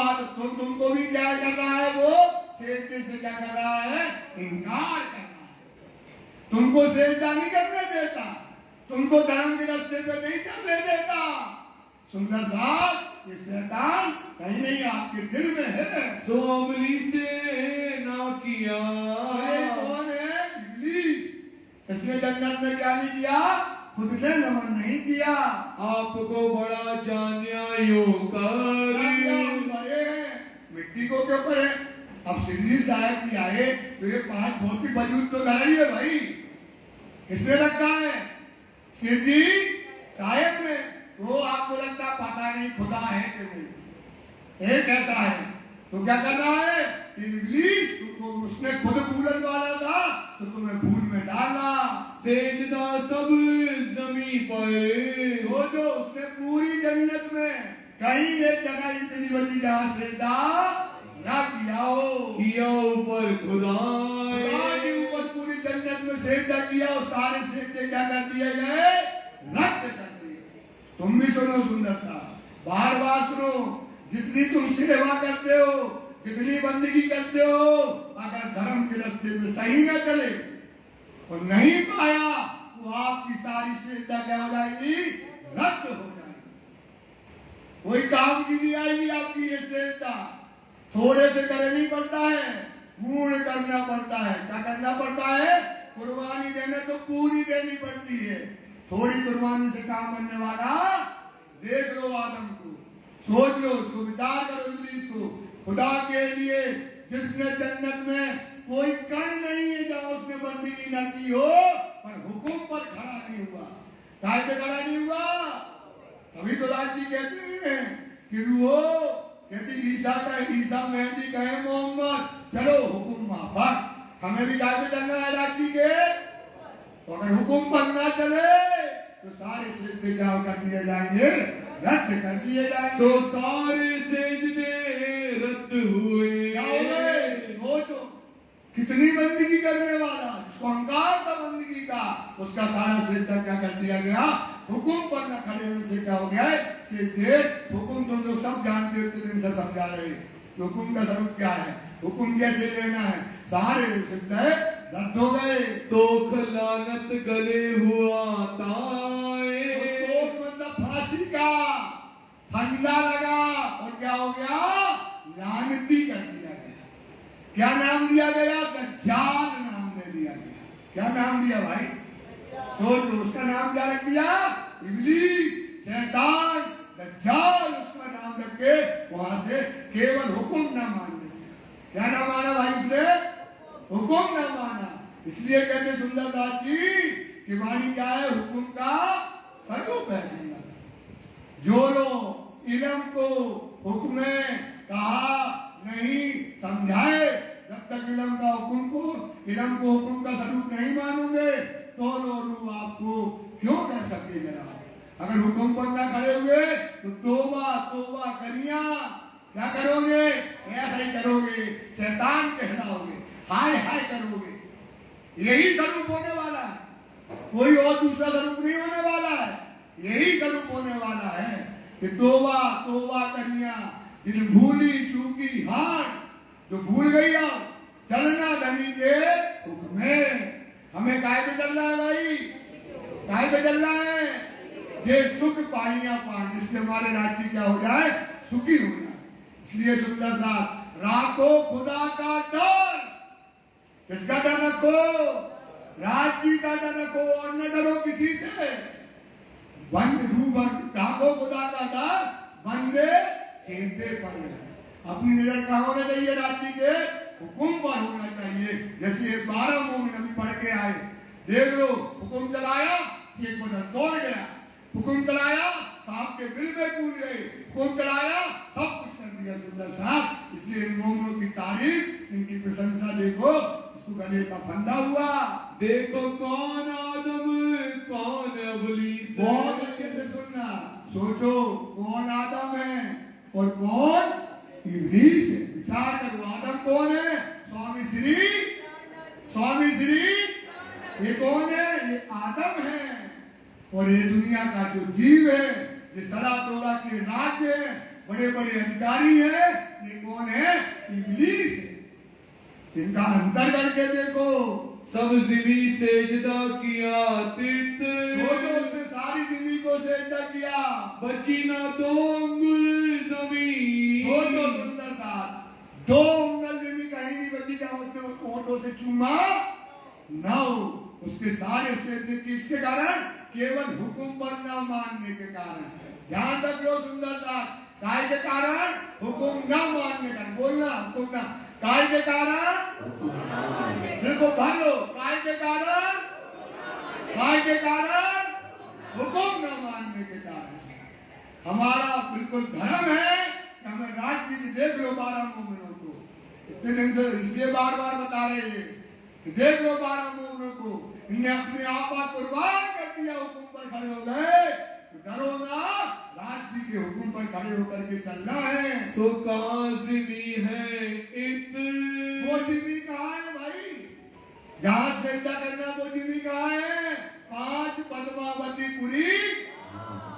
तुमको भी क्या कर रहा है? वो सेजदे से क्या कर रहा है? इनकार कर रहा है। तुमको सेजदा नहीं करने देता, तुमको धर्म के रास्ते पे नहीं चलने देता। सुंदर साहब, ये शैतान कहीं नहीं आपके दिल में है। सो अमली से ना किया। कौन है? इब्लीस। इसने जन्नत में क्या नहीं किया? खुद ने नमन नहीं किया। आपको बड़ा जानिया यूं कर, मिट्टी को क्यों करे? अब सिंधी साहब की आए तो ये 5 भौतिक वजूद तो लगा ही है भाई। किसने रखा है? सिंधी साहब ने। वो आपको लगता पता नहीं खुदा है कि नहीं, एक ऐसा है। तो क्या कर रहा है? इब्लीस तुमको, उसने खुद भूलन वाला था तो तुम्हें भूल में डाला। सेजदा सब जमी पर, जो उसने पूरी जन्नत में कहीं एक जगह इतनी बड़ी जहां सेजदा ना किया हो, किया ऊपर खुदा के ऊपर पूरी जन्नत में सेजदा किया, और सारे सेजदे क्या कर दिए गए? रद्द कर दिए। तुम भी सुनो सुंदर सा, बार बार सुनो। जितनी तुम सेवा करते हो, जितनी बंदगी करते हो, अगर धर्म के रास्ते में सही न चले और नहीं पाया तो आपकी सारी श्रद्धा क्या हो जाएगी? रद्द हो जाएगी, कोई काम की नहीं आएगी आपकी ये श्रद्धा। थोड़े से करनी पड़ता है, पूर्ण करना पड़ता है। क्या करना पड़ता है? कुर्बानी देने तो पूरी देनी पड़ती है। थोड़ी कुर्बानी से काम बनने वाला देख लो आदम को, सोच लो उसको, विचार करो इब्लीस को। खुदा के लिए जिसने जन्नत में कोई कण नहीं है जहां उसने बंदगी न की हो, पर हुक्म पर खड़ा नहीं हुआ। काय पे खड़ा नहीं हुआ? तभी तो राज जी कहते हैं कि रूहो कहती ईसा मेहंदी कहे मोहम्मद, चलो हुक्म माफक। हमें भी काय पे चलना है राज जी के? तो अगर हुक्म पर ना चले तो सारे सिजदे क्या कर दिए जाएंगे? रद्द कर दिए जाएंगे। सो सारे सिजदे रद्द हुए। क्या हो गए? सोचो, कितनी बंदगी करने वाला, जिसको अहंकार था बंदगी का, उसका सारा सिजदा क्या कर दिया गया? हुक्म पर न खड़े होने से क्या हो गया है? सिजदे। हुक्म तुम लोग सब जानते हो, दिन से समझा रहे। हुक्म का स्वरूप क्या है? हुक्म कैसे लेना है? सारे सिजदे रद्द हो गए। तो खलानत गले हुआ ताए। तो मतलब फांसी का फंदा लगा और क्या हो गया? लानती कर दिया गया। क्या नाम दिया गया? दज्जाल नाम दे दिया गया। क्या नाम दिया भाई? सोचो, उसका नाम क्या रख दिया? इब्लीस, शैतान, दज्जाल उसका नाम रख के वहां से केवल हुक्म ना मानने से। क्या ना माना भाई इसने? हुक्म ना माना। इसलिए कहते सुंदरदास जी कि वाणी क्या है? हुक्म का स्वरूप है सुंदर। जो लोग इल्म को हुक्म कहा नहीं समझाए, जब तक इल्म को हुक्म का स्वरूप नहीं मानोगे तो लोग आपको क्यों कर सकते मेरा? अगर हुक्म पर ना खड़े हुए तो तोबा तोबा करिया। क्या करोगे? ऐसा ही करोगे, शैतान कहलाओगे, हाय हाय करोगे। यही स्वरूप होने वाला है, कोई और दूसरा स्वरूप नहीं होने वाला है। यही स्वरूप होने वाला है कि तोबा तोबा करिया। जिन भूली चूकी हाथ, जो भूल गई हो, चलना धनी के हुक्म। हमें काय पे चलना है भाई? काय पे चलना है? ये सुख पाइया पान, जिससे हमारे राज्य क्या हो जाए? सुखी हो जाए। इसलिए सुंदर साहब, राखो खुदा का डर। किसका डर रखो? राज्य का डर रखो और न डरो किसी से। बंद रूप राखो खुदा का डर, बंदे सीधे पर है। अपनी नजर कहाँ होना चाहिए? राज्य के हुक्म पर होना चाहिए। जैसे 12 मोमिन अभी पढ़ के आए, देख लो, हुक्म चलाया, एक बदन तोड़ गया। हुक्म चलाया, सांप के बिल में कूद गए। हुक्म चलाया, सब कुछ कर दिया सुंदर साहब। इसलिए इन मोमिनों की तारीफ, इनकी प्रशंसा देखो, इसको गले का फंदा हुआ। देखो कौन आदम कौन इब्लीस। बहुत अच्छे से सुनना, सोचो कौन आदम है और कौन इब्लीस है। विचार करो, आदम कौन है? स्वामी श्री ये कौन है? ये आदम है। और ये दुनिया का जो जीव है, ये सरा तोरा के राज्य है, बड़े बड़े अधिकारी है, ये कौन है? इब्लीस है। इनका अंतर करके देखो। सब जिमी सेजदा किया तीर्थ। जो उसने सारी जिंदगी को सेजदा किया, बची ना 2 अंगुल जमीन। जो सुंदर था, 2 अंगुल जमीन कहीं नहीं बची जहां उसने होठों से चूमा ना हो। उसके सारे सेजदे किसके कारण? केवल हुक्म पर न मानने के कारण। ध्यान रख लो सुंदरता, काय के कारण? हुक्म न मानने का। बोलना हुक्म न, काय के कारण? देखो भर लो, काय के कारण? काय के कारण? हुक्म न मानने के कारण। हमारा बिल्कुल धर्म है कि हमें राज्य की, देख लो 12 मोमिनों को, इतने दिन से इसलिए बार बार बता रहे हैं कि देख लो 12 मोमिनों को, इन्हें अपने आप कुर्बान कर दिया, हुक्म पर खड़े हो गए। तो डरो ना, राज्य के हुक्म पर खड़े होकर के चलना है। सो काज़िमी है इत। वो जिमी कहाँ है भाई? जहां सजदा करना वो जिमी कहाँ है? 5 पद्मावतीपुरी,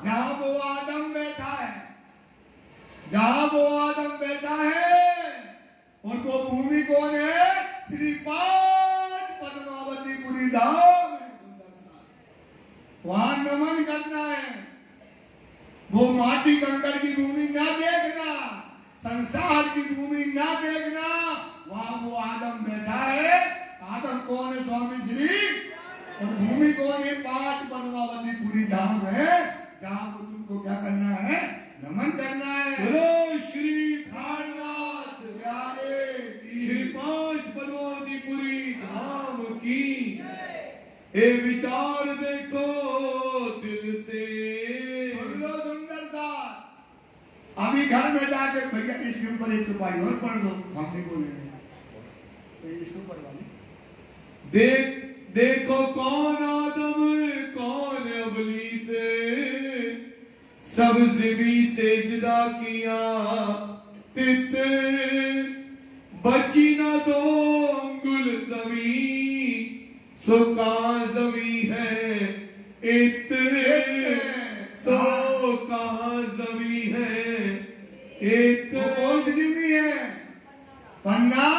जहां वो आदम बैठा है, जहां वो आदम बैठा है, वहां नमन करना है। वो माटी कंकड़ की भूमि ना देखना, संसार की भूमि ना देखना। वहां वो आदम बैठा है। आदम कौन है? स्वामी श्री। और भूमि कौन है? 5 पद्मावती पूरी धाम है, जहां को तुमको क्या करना है? नमन करना है। बोलो श्री प्राणनाथ प्यारे की। श्री 5 पद्मावतीपुरी धाम की। ए विचार देखो दिल से। सुन लो सुंदर सा। अभी घर में जाके भैया इसके ऊपर एक रुपये और पढ़ दो, हम नहीं बोलेंगे। इसके ऊपर वाली देखो कौन आदम कौन अबलीस, सब ज़िमी से जुदा किया तित, बची ना 2 अंगुल जमीन, सो कहाँ जमी है इत, सो कहाँ जमी है इत। वो कौन सी भूमि है? पन्ना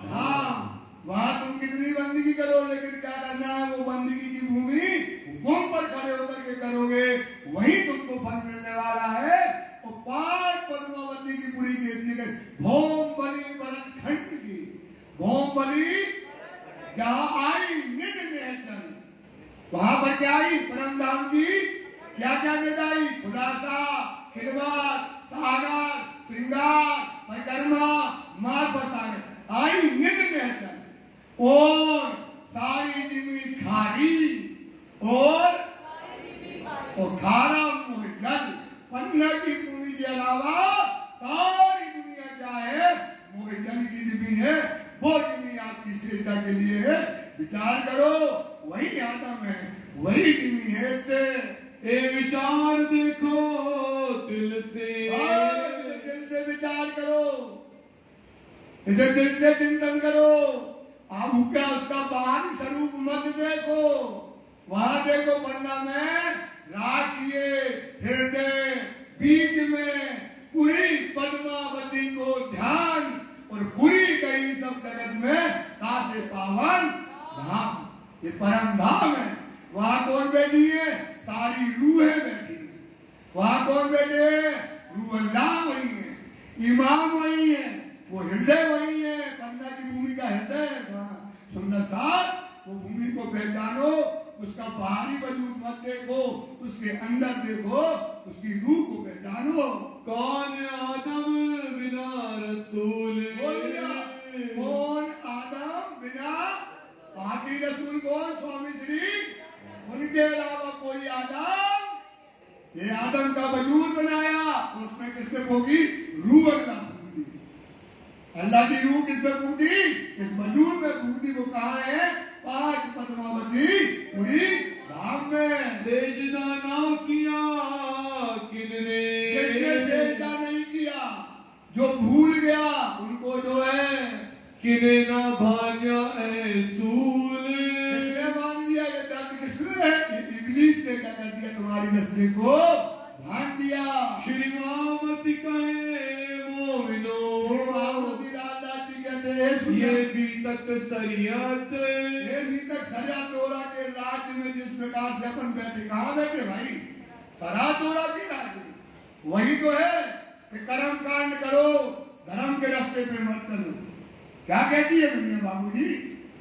धाम। वहां तुम कितनी बंदगी करो, लेकिन क्या करना है? वो बंदगी की भूमि हुकुम पर खड़े होकर के करोगे, वही तुमको फल मिलने वाला है। और 5 पद्मावती की पूरी केसरी कर भौम बलि भरत खंड की। भौम बलि जहां आई निज निहचन, वहां पर क्या आई? परम धाम की क्या क्या निदाई? खुलासा, खिदमत, सागर, श्रृंगार, परिक्रमा, मार्ग सागर आई निज निहचन। और सारी जिंदगी खारी और खारा मुँह जल। पन्ना की भूमि के अलावा सारी दुनिया क्या है? मुँह जल की जिंदगी है। वो जिंदगी आपकी श्रेष्ठता के लिए है। विचार करो, वही आदम है, वही जिंदगी है। ए विचार देखो दिल से। दिल से विचार करो, इसे दिल से चिंतन करो। आप क्या उसका बाहरी स्वरूप मत देखो। वहां देखो पन्ना में राखिए हृदय बीच में पूरी पद्मावती को ध्यान, और पूरी कई सब जगत में कासे पावन धाम। ये परम धाम है। वहां कौन बैठी है? सारी रूहें बैठी है। वहां कौन बैठे हैं? रूह अल्लाह वही है, इमाम वही है, वो हृदय वही है। पन्ना की भूमि का हृदय है। सुंदर सा वो भूमि को पहचानो, उसका बाहरी वजूद मत देखो, उसके अंदर देखो, उसकी रूह को पहचानो। कौन आदम बिना रसूल। कौन आदम बिना? आखिरी रसूल कौन? स्वामी श्री। उनके अलावा कोई आदम, ये आदम का वजूद बनाया, उसमें किसने फूकी? रूह अल्लाह फूकी। अल्लाह की रूह किसमें फूकी? इस वजूद में फूकी। वो कहाँ है? 5 पद्मावती पूरी धाम में। सेजदा ना किया किनने। जिसने सेजदा नहीं किया, जो भूल गया, उनको जो है किने ना भान्या ऐसूल। किसने मान दिया? ये दर्द किसने है? इब्लीस ने क्या कर दिया? तुम्हारी नस्ल को भान दिया। श्री मामती कहे मोमिनो। मामती लाला जी कहते हैं ये भी तक शरीयत। ये भी तक सजा तोरा के राज्य में जिस प्रकार से अपन बैठे, कहाँ बैठे भाई? सरा तोरा के राज्य में। वही तो है कि कर्म कांड करो, धर्म के रास्ते पे मत चलो। क्या कहती है दुनिया बाबूजी?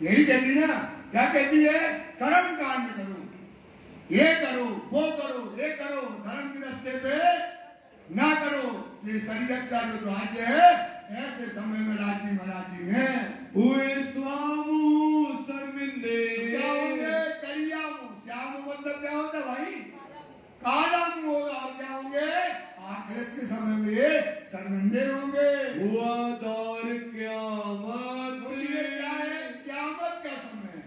यही कहती ना। क्या कहती है? कर्म कांड करो, ये करो, वो करो, ये करो, धर्म के रास्ते पे ना करो। ये शरीयत का जो राज्य है, ऐसे समय में राजी महाराजी में हुए स्वामु शर्मिंदे। क्या होंगे? करिया मुंह। श्याम मतलब क्या होता है भाई? काला मुंह होगा। और क्या होंगे? आखिरत के समय में ये शर्मिंदे होंगे। हुआ दौर क़यामत। ये क्या है? क़यामत का समय है।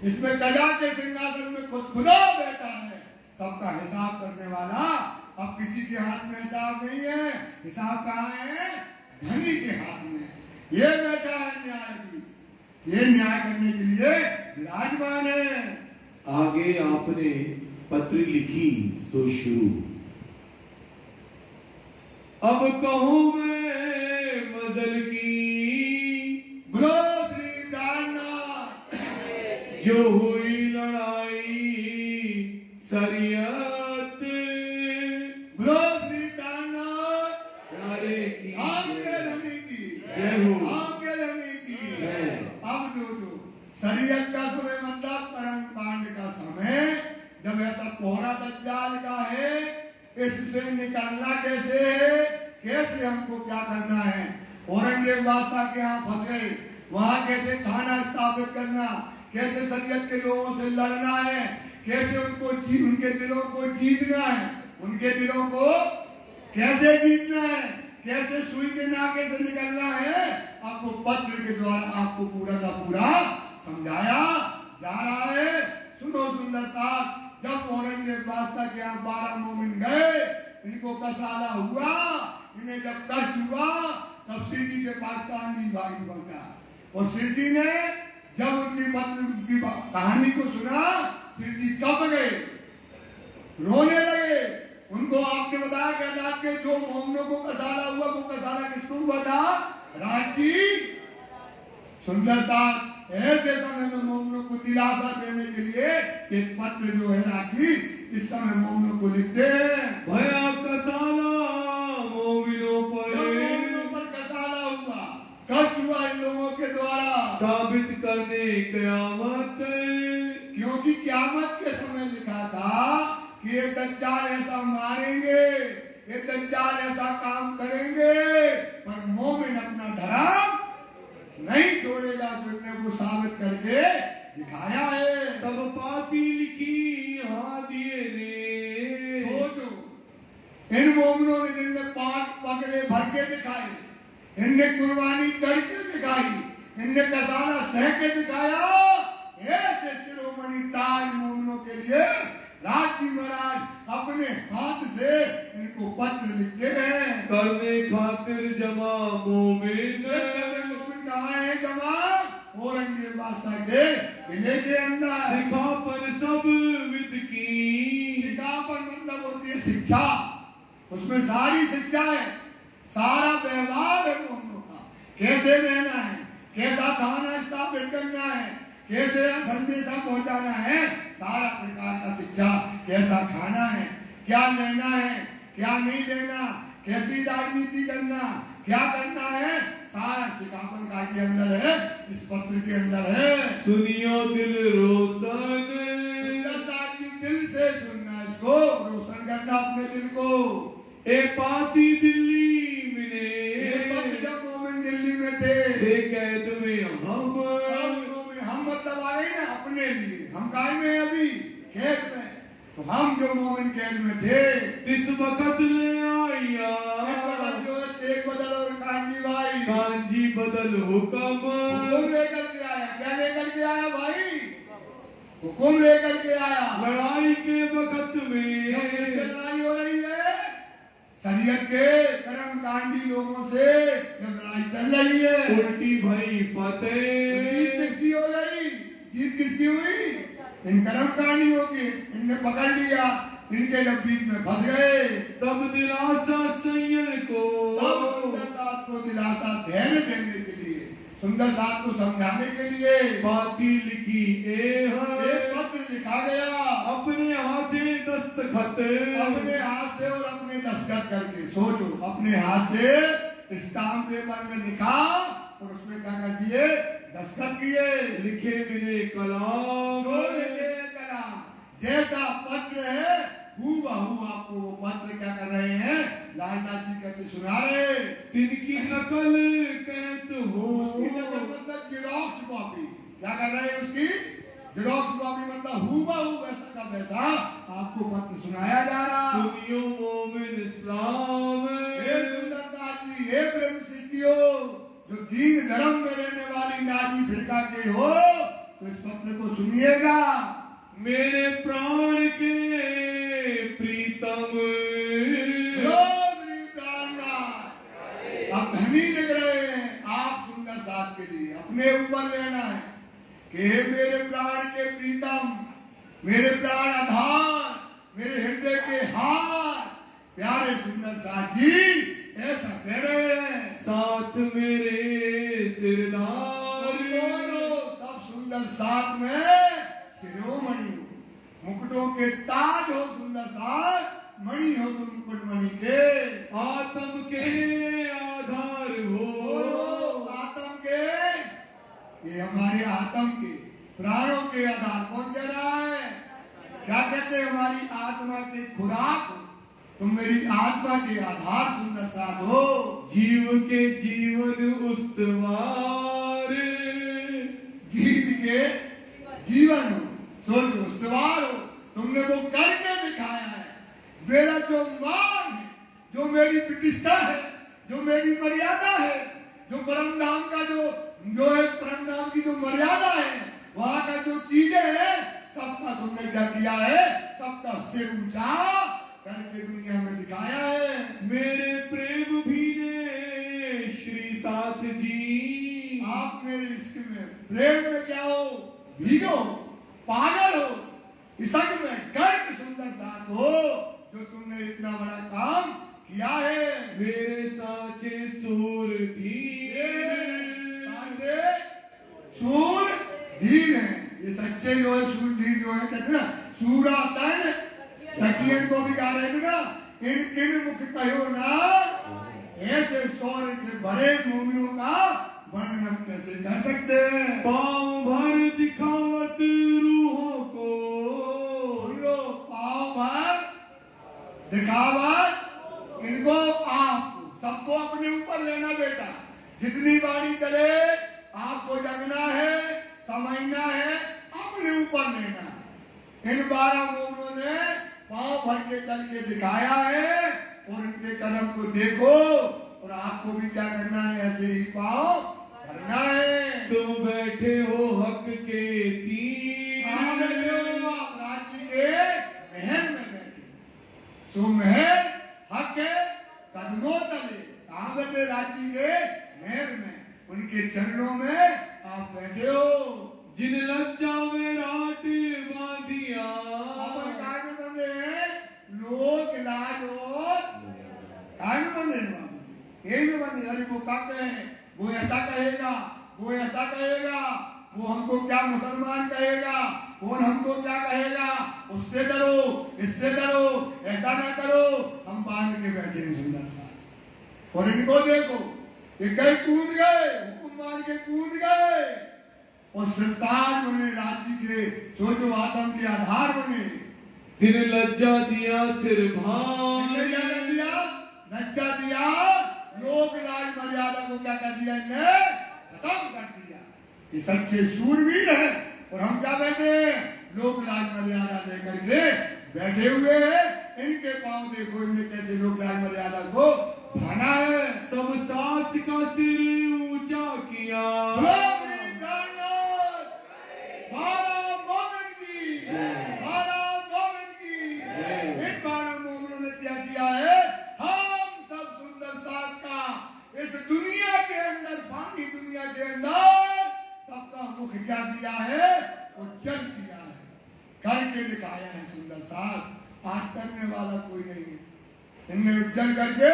इसमें कजा के सिंहासन में खुद खुदा बैठा है, सबका हिसाब करने वाला। अब किसी के हाथ में हिसाब नहीं है। हिसाब कहाँ है? धनी के हाथ में। ये बैठा है न्यायाधीश, ये न्याय करने के लिए विराजमान है। आगे आपने पत्र लिखी सो शुरू। अब कहूँ मैं मजल की। बोलो श्री प्राणनाथ। जो हुई लड़ाई शरीयत बोलो श्री कायनात प्यारे की आपके रहने की जय हो। आपके रहने की जय। अब जो शरीयत का समय मतलब कर्म कांड का समय, जब ऐसा कोहरा दज्जाल का है, इससे निकलना कैसे है, कैसे हमको क्या करना है। औरंगजेब बादशाह के यहाँ फंस गए, वहां कैसे थाना स्थापित करना, कैसे शरीयत के लोगों से लड़ना है, कैसे उनके दिलों को जीतना है, उनके दिलों को कैसे जीतना है, कैसे सुई के नाके से निकलना है, आपको पत्र के द्वारा आपको पूरा का पूरा समझाया जा रहा है। सुनो सुंदरता, जब औरंगजेब बादशाह के यहाँ 12 मोमिन गए, इनको कसाला हुआ, इन्हें जब कष्ट हुआ, तब सिर जी के पास कांडी भाई पहुंचा, और सिर जी ने जब उनकी कहानी को सुना, सिर जी कब गए, रोने लगे। उनको आपने बताया कि रात के जो मोमनों को कसाला हुआ, वो कसाला किसको हुआ था, राज की सुंदरता। ऐसे समय में मोमनों को दिलासा देने के लिए एक पत्र जो है राखी, इस समय मोमनों को लिखते हैं, भया कसाला मोमिनों पर कसाला हुआ, कष्ट हुआ इन लोगों के द्वारा, साबित कर दे कयामत। क्योंकि क्यामत के समय लिखा था कि ये दज्जाल ऐसा मारेंगे, ये दज्जाल ऐसा काम करेंगे, पर मोमिन अपना धर्म नहीं छोड़ेगा। उसने वो साबित करके दिखाया है। तब पाती लिखी हादिये ने, सोचो इन मोमिनों ने जिनने पाक पकड़े भर के दिखाए, इनने कुर्बानी करके दिखाई, इनने कसाला सह के दिखाया। ऐसे शिरोमणि ताज मोमिनों के लिए राज जी महाराज अपने हाथ से इनको पत्र लिखते हैं, करने खातिर जमा मोमिन। मोमिन कहाँ है जमा, औरंगजेब बादशाह के किले के अंदर। सिखापन सब विद की, सिखापन मतलब होती है शिक्षा, उसमें सारी शिक्षा है, सारा व्यवहार है मोमिनों का, कैसे रहना है, कैसा थाना स्थापित करना है, कैसे संदेशा पहुंचाना है, सारा प्रकार का शिक्षा, कैसा खाना है, क्या लेना है, क्या नहीं लेना, कैसी राजनीति करना, क्या करना है, सारा सिखापन का के अंदर है, इस पत्र के अंदर है। सुनियो दिल रोशन, दिल से सुनना, इसको रोशन करना अपने दिल को। ए पाती दिल्ली मिले, जब मोमिन दिल्ली में थे, कैद में हम मतलब आ गए ना अपने लिए, हम काय में अभी खेत में, तो हम जो मोमिन कैद में थे, इस वक्त ले आया जो है शेख बदल और कांजी भाई, कांजी बदल हुक्म लेकर के आया। क्या लेकर के आया भाई, हुक्म लेकर के आया। लड़ाई के वक्त में लड़ाई हो रही है, शरीयत के कर्म कांडी लोगों से जब लड़ाई चल रही है, उल्टी भाई फतेह। जीत किसकी हो गई, जीत किसकी हुई, इन कर्म कांडियों की। इनने पकड़ लिया, इनके जब बीच में फंस गए, तब दिलासा सैयद को, तब सुंदरदास को दिलासा धैर्य देने के लिए, सुंदरदास को समझाने के लिए पाती लिखी एक पत्र लिखा गया, अपने हाथे दस्तखत, अपने हाथ से और अपने दस्तखत करके। सोचो, अपने हाथ से स्टाम्प पेपर में लिखा और उसमें क्या कर दिए, दस्तखत किए। लिखे बिने कलाम, लिखे कलाम, जैसा पत्र है हूबहू आपको वो पत्र क्या कर रहे हैं, लालदास जी कहते सुना रहे। तिनकी नकल कहत हो, उसकी नकल मतलब जेरोक्स कॉपी, क्या कर रहे हैं उसकी जेरोक्स कॉपी, मतलब हूबहू वैसा का वैसा आपको पत्र सुनाया जा रहा। सुनियो मोमिन इस्लाम, हे सुंदरदास जी, हे प्रेम सिद्धियो, जो दीन धर्म में रहने वाली नाजी फिरका के हो, तो इस पत्र को सुनिएगा। मेरे प्राण के प्रीतम, अब धनी लिख रहे हैं आप सुंदर साथ के लिए, अपने ऊपर लेना है कि हे मेरे प्राण के प्रीतम, मेरे प्राण आधार, मेरे हृदय के हार, प्यारे सुंदर साथ जी ऐसा कह रहे हैं। साथ मेरे सिरदार, सब सुंदर साथ में शिरोमणि, मुकुट मुकुटों के ताज हो सुंदर साज, मणि हो तुम मुकुट मणि के, आत्म के आधार हो। आत्म के, ये हमारे आत्म के प्राणों के आधार। कौन कह रहा है? क्या कहते हैं? हमारी आत्मा की खुराक हो, तुम मेरी आत्मा के आधार सुंदर साथ हो। जीव के जीवन उस्तवार, जीव के जीवन हो, सोच उस्तवार हो, तुमने वो करके दिखाया है। मेरा जो मान है, जो मेरी प्रतिष्ठा है, जो मेरी मर्यादा है, जो परम धाम का जो है, परम धाम की जो मर्यादा है, वहां का जो चीजें हैं, सबका तुमने क्या किया है? सबका सिर ऊंचा करके दुनिया में दिखाया है। मेरे प्रेम भी ने श्री साथ जी, आप मेरे इश्क में, प्रेम में क्या हो? भीगो, पागल हो, इश्क में गर्क सुंदर साथ हो, जो तुमने इतना बड़ा काम किया है। मेरे साचे सूर धीर, साचे सूर धीर है। ये सच्चे जो है सूर धीर जो है, कहते ना सूरा तन सखियन को भी गा रहे थे ना, इन मुख कहो ना, ऐसे शौर्य से भरे मोमिनों का वर्णन हम कैसे कर सकते हैं? पाँव भर दिखावत रूहों को, लो पाँव भर दिखावत, इनको आप सबको अपने ऊपर लेना बेटा। जितनी बाणी चले आपको जगना है, समझना है, अपने ऊपर लेना। इन 12 मोमिनों ने पाँव भर के चल के दिखाया है, और इनके कदम को देखो, और आपको भी क्या करना है? ऐसे ही पाँव भरना है। तुम बैठे हो हक के तीर, आप राज्य के महल में बैठे, सो महल हक के कदमों तले, कहाँ बैठे? राज्य के महल में, उनके चरणों में आप बैठे हो। जिन लज्जा में राट बांधिया, काट में बंधे हैं लोग, लाज और काट में बंधे हैं, ये में बंधे। अरे वो कहते हैं, वो ऐसा कहेगा, वो ऐसा कहेगा, वो हमको क्या मुसलमान कहेगा, कौन हमको क्या कहेगा, उससे डरो, इससे डरो, ऐसा ना करो। हम बांध के बैठे हैं सुंदर सा, और इनको देखो, ये गए कूद गए, हुक्म मान के कूद गए, और सरताज बने राज्य के, सोचो आत्म के आधार बने। तिन लज्जा दिया सिर भान, क्या कर दिया? लज्जा दिया, लोक लाज मर्यादा को क्या कर दिया? इन्हें खत्म कर दिया। ये सच्चे सूरवीर है, और हम क्या बैठे हैं? लोक लाज मर्यादा देकर के बैठे हुए हैं। इनके पांव देखो, इनने कैसे लोक लाज मर्यादा को भाना है। सब साथ का सिर ऊंचा किया, क्या किया है? उज्जल किया है, करके दिखाया है सुंदर साथ। आज करने वाला कोई नहीं है। इनने उज्जल करके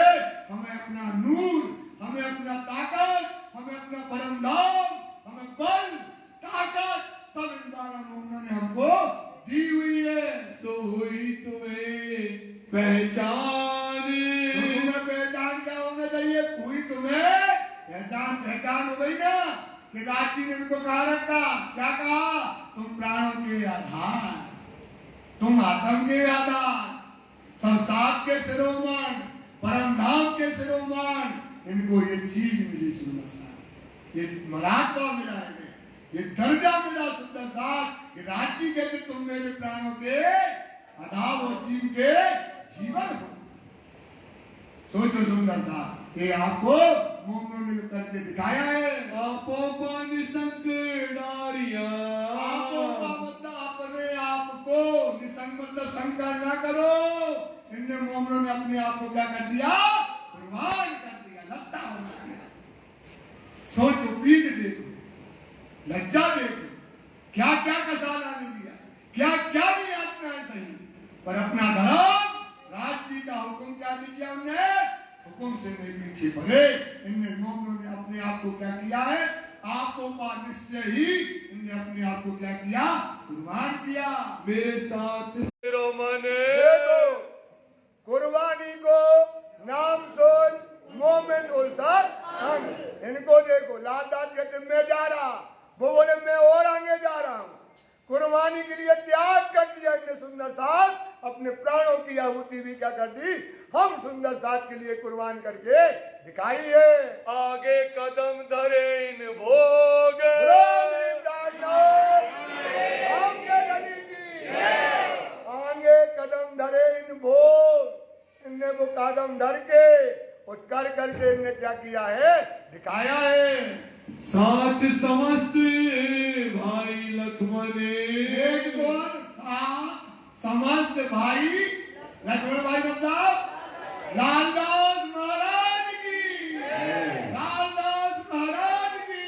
हमें अपना नूर, हमें अपना ताकत, हमें अपना परम धाम, हमें बल, ताकत सब इन 12 मोमिनों ने हमको दी हुई है। सो हुई तुम्हें पहचान, तो तुम्हें पहचान क्या होना चाहिए? हुई तुम्हें पहचान। पहचान हो गई ना, कि राजी ने उनको कहा रखा, क्या कहा? तुम प्राणों के आधार, तुम आत्म के आधार, संसार के शिरोमण, परम धाम के शिरोमण। इनको ये चीज मिली सुंदर साथ, ये मराठा मिला है, ये दर्जा मिला सुंदर साथ, कि राजी कहते तुम मेरे प्राणों के आधार और जीव के जीवन हो। सोचो सुंदर साथ, ये आपको मोमिनों ने करके दिखाया है। आपो पानी संकट डारिया, आपो का मतलब अपने आप को, निसंग मतलब शंका ना करो। इनने मोमिनों ने अपने आप को क्या कर दिया? कुर्बान कर दिया, लत्ता बना दिया। सोचो, पीठ देखो, लज्जा देखो, क्या क्या कसाना नहीं दिया, क्या क्या नहीं आत्माएं सही, पर अपना धर्म, राज्य का हुक्म क्या दिया उन्हें? हुक्म से नहीं पीछे पड़े। इनने मोमिनों ने अपने आप को क्या किया है? आपको निश्चय ही इनने अपने आप को क्या किया? कुर्बान किया। मेरे साथ रोमने देखो कुर्बानी को नाम सुन मोमिन उलसर इनको देखो लादात के दिन में जा रहा, वो बोले मैं और आगे जा रहा हूँ। कुर्बानी के लिए त्याग कर दिया इतने सुंदर साथ, अपने प्राणों की आहुति भी क्या कर दी, हम सुंदर साथ के लिए कुर्बान करके दिखाई है। आगे कदम धरे इन भोग आगे कदम धरे इन भोग, इनने वो कदम धर के उस कर करके इनने क्या किया है, दिखाया है। साथ समस्त भाई लक्ष्मण एक बोल साथ समस्त भाई लक्ष्मण भाई मतलब लालदास महाराज की, लालदास महाराज की।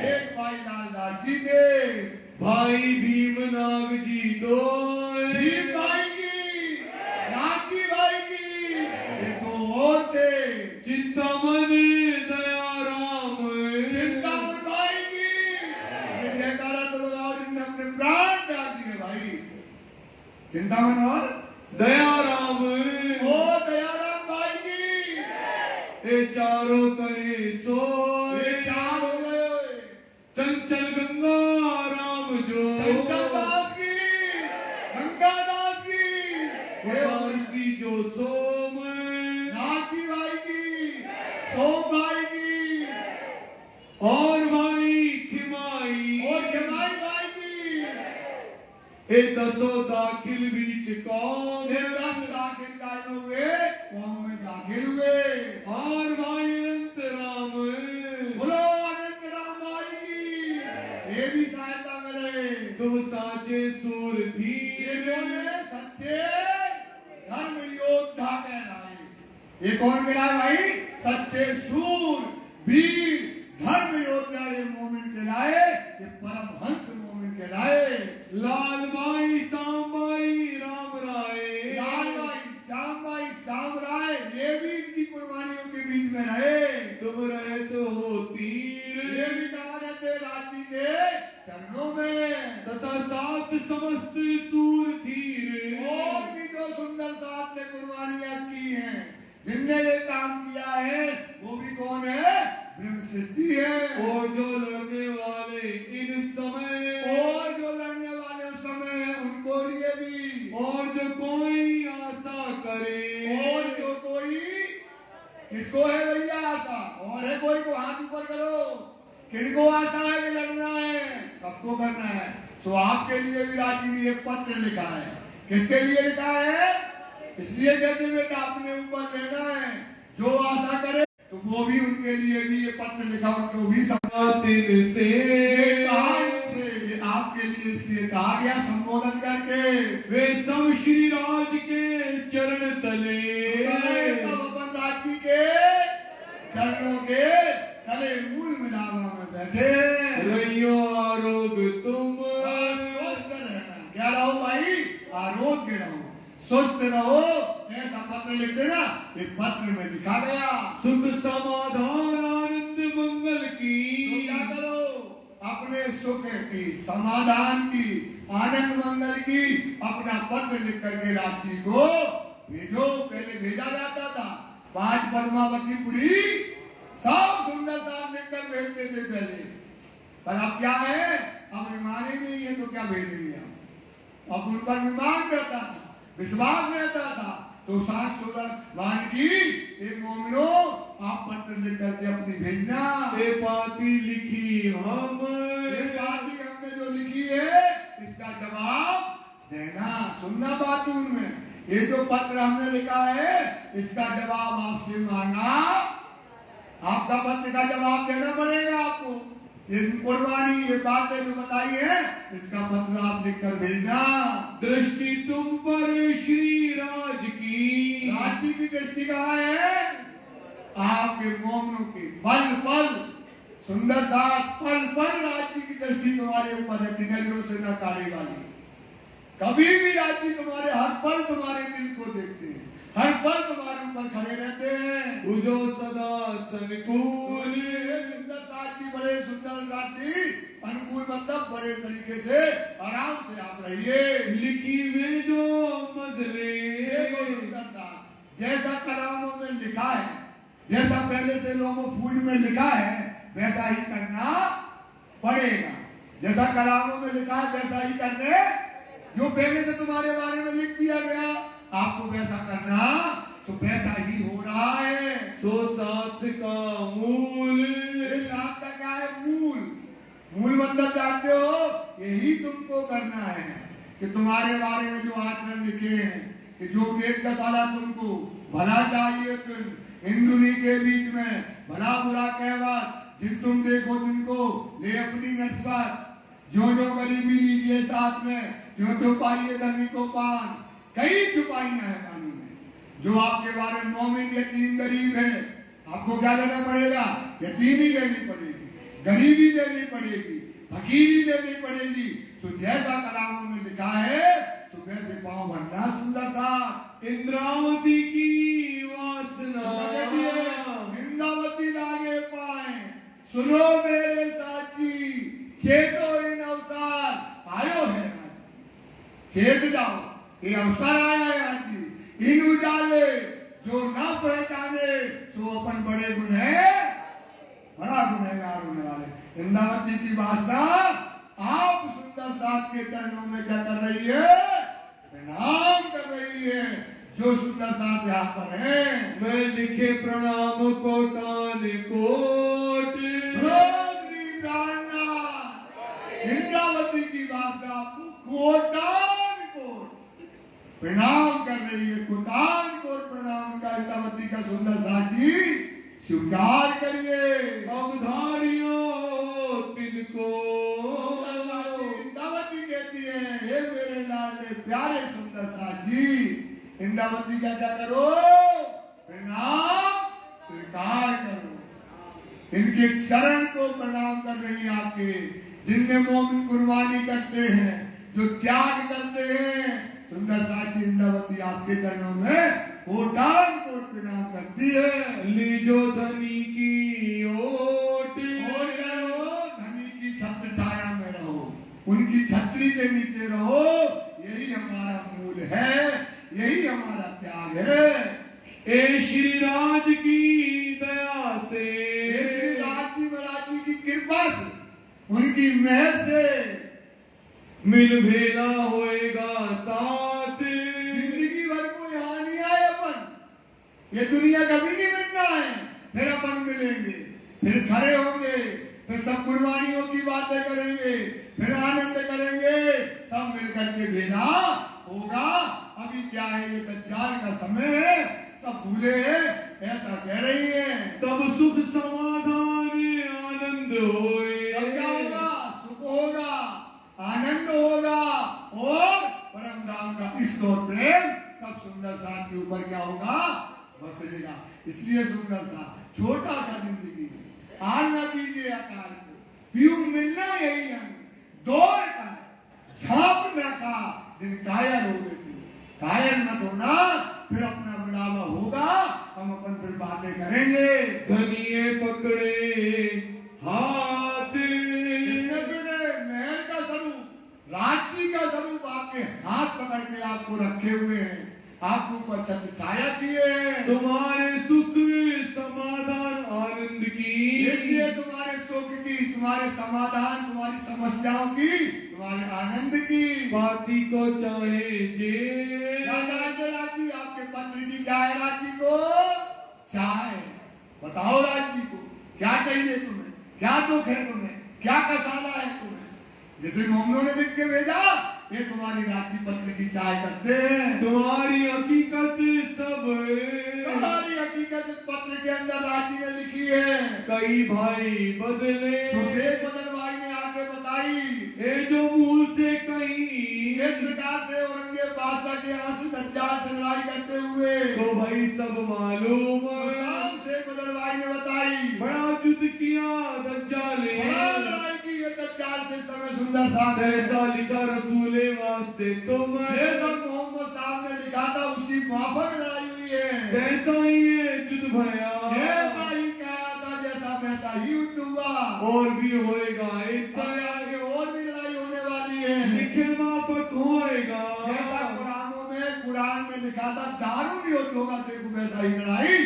एक भाई लालदास जी के, भाई भीमनाग जी दो, भीम भाई की, नाथजी भाई की, ये दो और थे। चिंतामन दयाराम, चिंतामन भाई की, ये जयकारा तो लगाओ जिनने अपने प्राण त्याग दिए भाई। चिंतामन और दयाराम, ओ दयाराम भाई की, ये चारों करे सो, ये चार हो गए। चंचल गंगा राम जो, चंचल दास की, गंगा दास की, वारसी जो सोम, नाथजी भाई की, सोम भाई की, और भाई खिमाई, और जमाई भाई की। ये दसों दाखिल बीच कौम, ये 10 दाखिल दाखिल हुए, कौम में दाखिल हुए। और भाई अनंत राम, बोलो अनंत राम भाई की, ये भी सहायता करे। तुम साचे सूर थी, ये कौन है, सच्चे धर्म योद्धा कहलाए। ये कौन कहलाए भाई, सच्चे सूर वीर धर्म योद्धा ये मोमिन कहलाए, ये परमहंस मोमिन कहलाए। लाल भाई श्याम भाई राम राय, लाल भाई श्याम भाई श्याम राय, ये भी इनकी कुर्बानियों के बीच में रहे। तुम रहते हो तीर, ये भी कहा रहते रांची के चरणों में। तथा सात समस्त सूर धीर, और भी जो सुंदर साथ ने कुर्बानियां की हैं, जिनने ये काम किया है, वो भी कौन है, ब्रह्म सृष्टि है। और जो लड़ने वाले इन समय, और जो लड़ने वाले उस समय है, उनको लिए भी। और जो कोई आशा करे, और जो कोई, किसको है भैया आशा, और है कोई को हाथ ऊपर करो, किनको आशा है कि लड़ना है, सबको करना है। तो आपके लिए भी राजी ने एक पत्र लिखा है। किसके लिए लिखा है, इसलिए कहते बेटा अपने ऊपर लेना है, जो आशा करे तो वो भी उनके लिए भी ये पत्र लिखा, उनको भी दिन से ये कहा इनसे, ये आपके लिए इसलिए कहा गया संबोधन करके। वे सब श्री राज के चरण तले, बबन दास जी के चरणों के तले मूल मिलावा में बैठे। रहियो आरोग्य तुम, स्वस्थ रहना, क्या रहो भाई, आरोग्य रहो, स्वस्थ रहो। ऐसा पत्र लिख देना, ये पत्र में लिखा गया। सुख समाधान आनंद मंगल की, तो क्या करो, अपने सुख की, समाधान की, आनंद मंगल की अपना पत्र लिख करके रांची को भेजो। पहले भेजा जाता था 5 पद्मावतीपुरी, सब सुंदर साथ लिखकर भेजते थे पहले, पर अब क्या है, अब ईमान ही नहीं है तो क्या भेजेंगे हम। अब उन पर ईमान रहता था, विश्वास रहता था, तो 7 मान की एक मोमिनो आप पत्र लिख करके अपनी भेजना। ये पाती लिखी हम, ये पाती हमने जो लिखी है, इसका जवाब देना, सुनना बात उनमें। ये जो पत्र हमने लिखा है, इसका जवाब आपसे मांगा, आपका पत्र का जवाब देना पड़ेगा आपको। ये कुर्बानी, ये बातें जो बताई है, इसका पत्र आप लिखकर भेजना। दृष्टि तुम पर श्री राज की, राज्य की दृष्टि कहाँ है, आपके मोमनों की पल पल सुंदर साथ, पल पल राज्य की दृष्टि तुम्हारे ऊपर है, किनेलों से न काली वाली। कभी भी राज्य तुम्हारे हर पल तुम्हारे दिल को देखते हैं, हर पल तुम्हारे ऊपर खड़े रहते हैं। उजो सदा संकुल सुंदर साथी, बड़े सुंदर साथी, अनुकूल मतलब बड़े तरीके से आराम से आप रहिए। लिखी में जो मजले देखो सुंदरता, जैसा कलामों में लिखा है, जैसा पहले से लोगों फूल में लिखा है, वैसा ही करना पड़ेगा। जैसा कलामों में लिखा है वैसा ही करने, जो पहले से तुम्हारे बारे में लिख दिया गया आपको वैसा करना, तो वैसा ही हो रहा है। सो सात का मूल, इस सात का क्या है? मूल। मूल मतलब जानते हो, यही तुमको करना है कि तुम्हारे बारे में जो आचरण लिखे हैं, कि जो गेट का ताला तुमको भला चाहिए, तुम इन दुनिया के बीच में भला बुरा कहवात, जिन तुम देखो जिनको ले अपनी नस्बत, जो जो गरीबी लीजिए साथ में, जो तो पाइए धनी को पान, कई छुपाइयां है पानी में। जो आपके बारे में मोमिन यतीम गरीब है, आपको क्या लेना पड़ेगा? यतीमी लेनी पड़ेगी, गरीबी लेनी पड़ेगी, फकीरी लेनी पड़ेगी। तो जैसा कलामों में लिखा है तो वैसे पाँव भरना। सुंदर सा इंद्रावती की वासना, इंद्रावती लागे पाए, सुनो मेरे साथी, चेतो इन अवतार आयो है, चेत जाओ, ये अवसर आया है आज। इन उजाले जो ना पहचाने सो अपन बड़े बड़ा गुनहगार होने वाले। इंद्रावती की वासना आप सुंदर साथ के चरणों में क्या कर रही है? प्रणाम कर रही है। जो सुंदर साथ यहाँ पर है, मैं लिखे प्रणाम कोटान कोट, इंद्रावती की वासना आपको कोटान कोट प्रणाम कर रही है। कोटान कोट प्रणाम का इंद्रावती का सुंदर साथी स्वीकार करिए। अवधारियों तिनको, इंद्रावती कहती है, हे मेरे लाडले प्यारे सुंदर साथी, इंद्रावती का क्या करो? प्रणाम स्वीकार करो। इनके चरण को प्रणाम कर रही है आपके, जिनमें मोमिन कुर्बानी करते हैं, जो त्याग करते हैं। सुंदर साथी इंद्रावती आपके चरणों में कोटान कोट प्रणाम करती है। लीजो धनी की ओट, और करो, धनी की छत्र छाया में रहो, उनकी छतरी के नीचे रहो। यही हमारा मूल है, यही हमारा त्याग है। ए श्री राज की दया से, श्री राज जी महाराज जी की कृपा से, उनकी मेहर से मिल भेला होएगा साथ। जिंदगी भर को यहाँ नहीं आए अपन, ये दुनिया कभी नहीं मिटना है। फिर अपन मिलेंगे, फिर खड़े होंगे, फिर सब कुर्बानियों की बातें करेंगे, फिर आनंद करेंगे, सब मिलकर के भेला होगा। अभी क्या है, ये दज्जाल का समय है, सब भूले हैं, ऐसा कह रही है। तब सुख समाधान आनंद होए, तब क्या होगा? सुख होगा, आनंद होगा, और परम धाम का इश्क और प्रेम सब सुंदर साथ के ऊपर क्या होगा? बसेगा। इसलिए सुंदर सा छोटा सा जिंदगी है, आन न दीजिए अकाल को, पीऊ मिलना यही है, दौड़ कर झाँप न का दिन कायल हो गए। कायल मत होना, फिर अपना बुलावा होगा, हम अपन फिर बातें करेंगे। धनिये पकड़े हाथ, महल का स्वरूप, राज्य का स्वरूप आपके हाथ पकड़ के आपको रखे हुए हैं, आपको ऊपर छत्र छाया किए हैं। तुम्हारे सुख समाधान आनंद की, देखिए तुम्हारे सुख की, तुम्हारे समाधान, तुम्हारी समस्याओं की, तुम्हारे आनंद की। पाती को चाहे जे, राज्य आपके पत्र की क्या है? राज्य को चाहे, बताओ राज्य को क्या चाहिए तुम्हें, क्या दुख है तुम्हें, क्या कसाला है तुम्हें? जैसे मोमनों ने लिख के भेजा, ये तुम्हारी राज्य पत्र की चाय करते हैं। तुम्हारी हकीकत सब, तुम्हारी हकीकत इस पत्र के अंदर राज्य ने लिखी है। कई भाई बदले, सुशेख बदल भाई ने आके बताई, ए जो मूल से कहीं, इस प्रकार से औरंगजेब बादशाह के यहाँ से दज्जाल से लड़ाई करते हुए, तो भाई सब मालूम, शेख बदल भाई ने बताई, बड़ा युद्ध किया दज्जाल ने, बड़ा लड़ाई की है दज्जाल से इस समय सुंदर साथ है। जैसा लिखा रसूले वास्ते तुम, जैसा मोहम्मद साहब ने लिखा था उसी माफक लाई हुई है। जैसा ही ये युद्ध भया, जैसा ही कहा था जैसा वैसा ही युद्ध हुआ, और भी होएगा इतना, आगे और भी लड़ाई होने वाली है। लिखे माफक होएगा। जैसा कुरान में लिखा था दारुण युद्ध होगा, देखो वैसा ही लड़ाई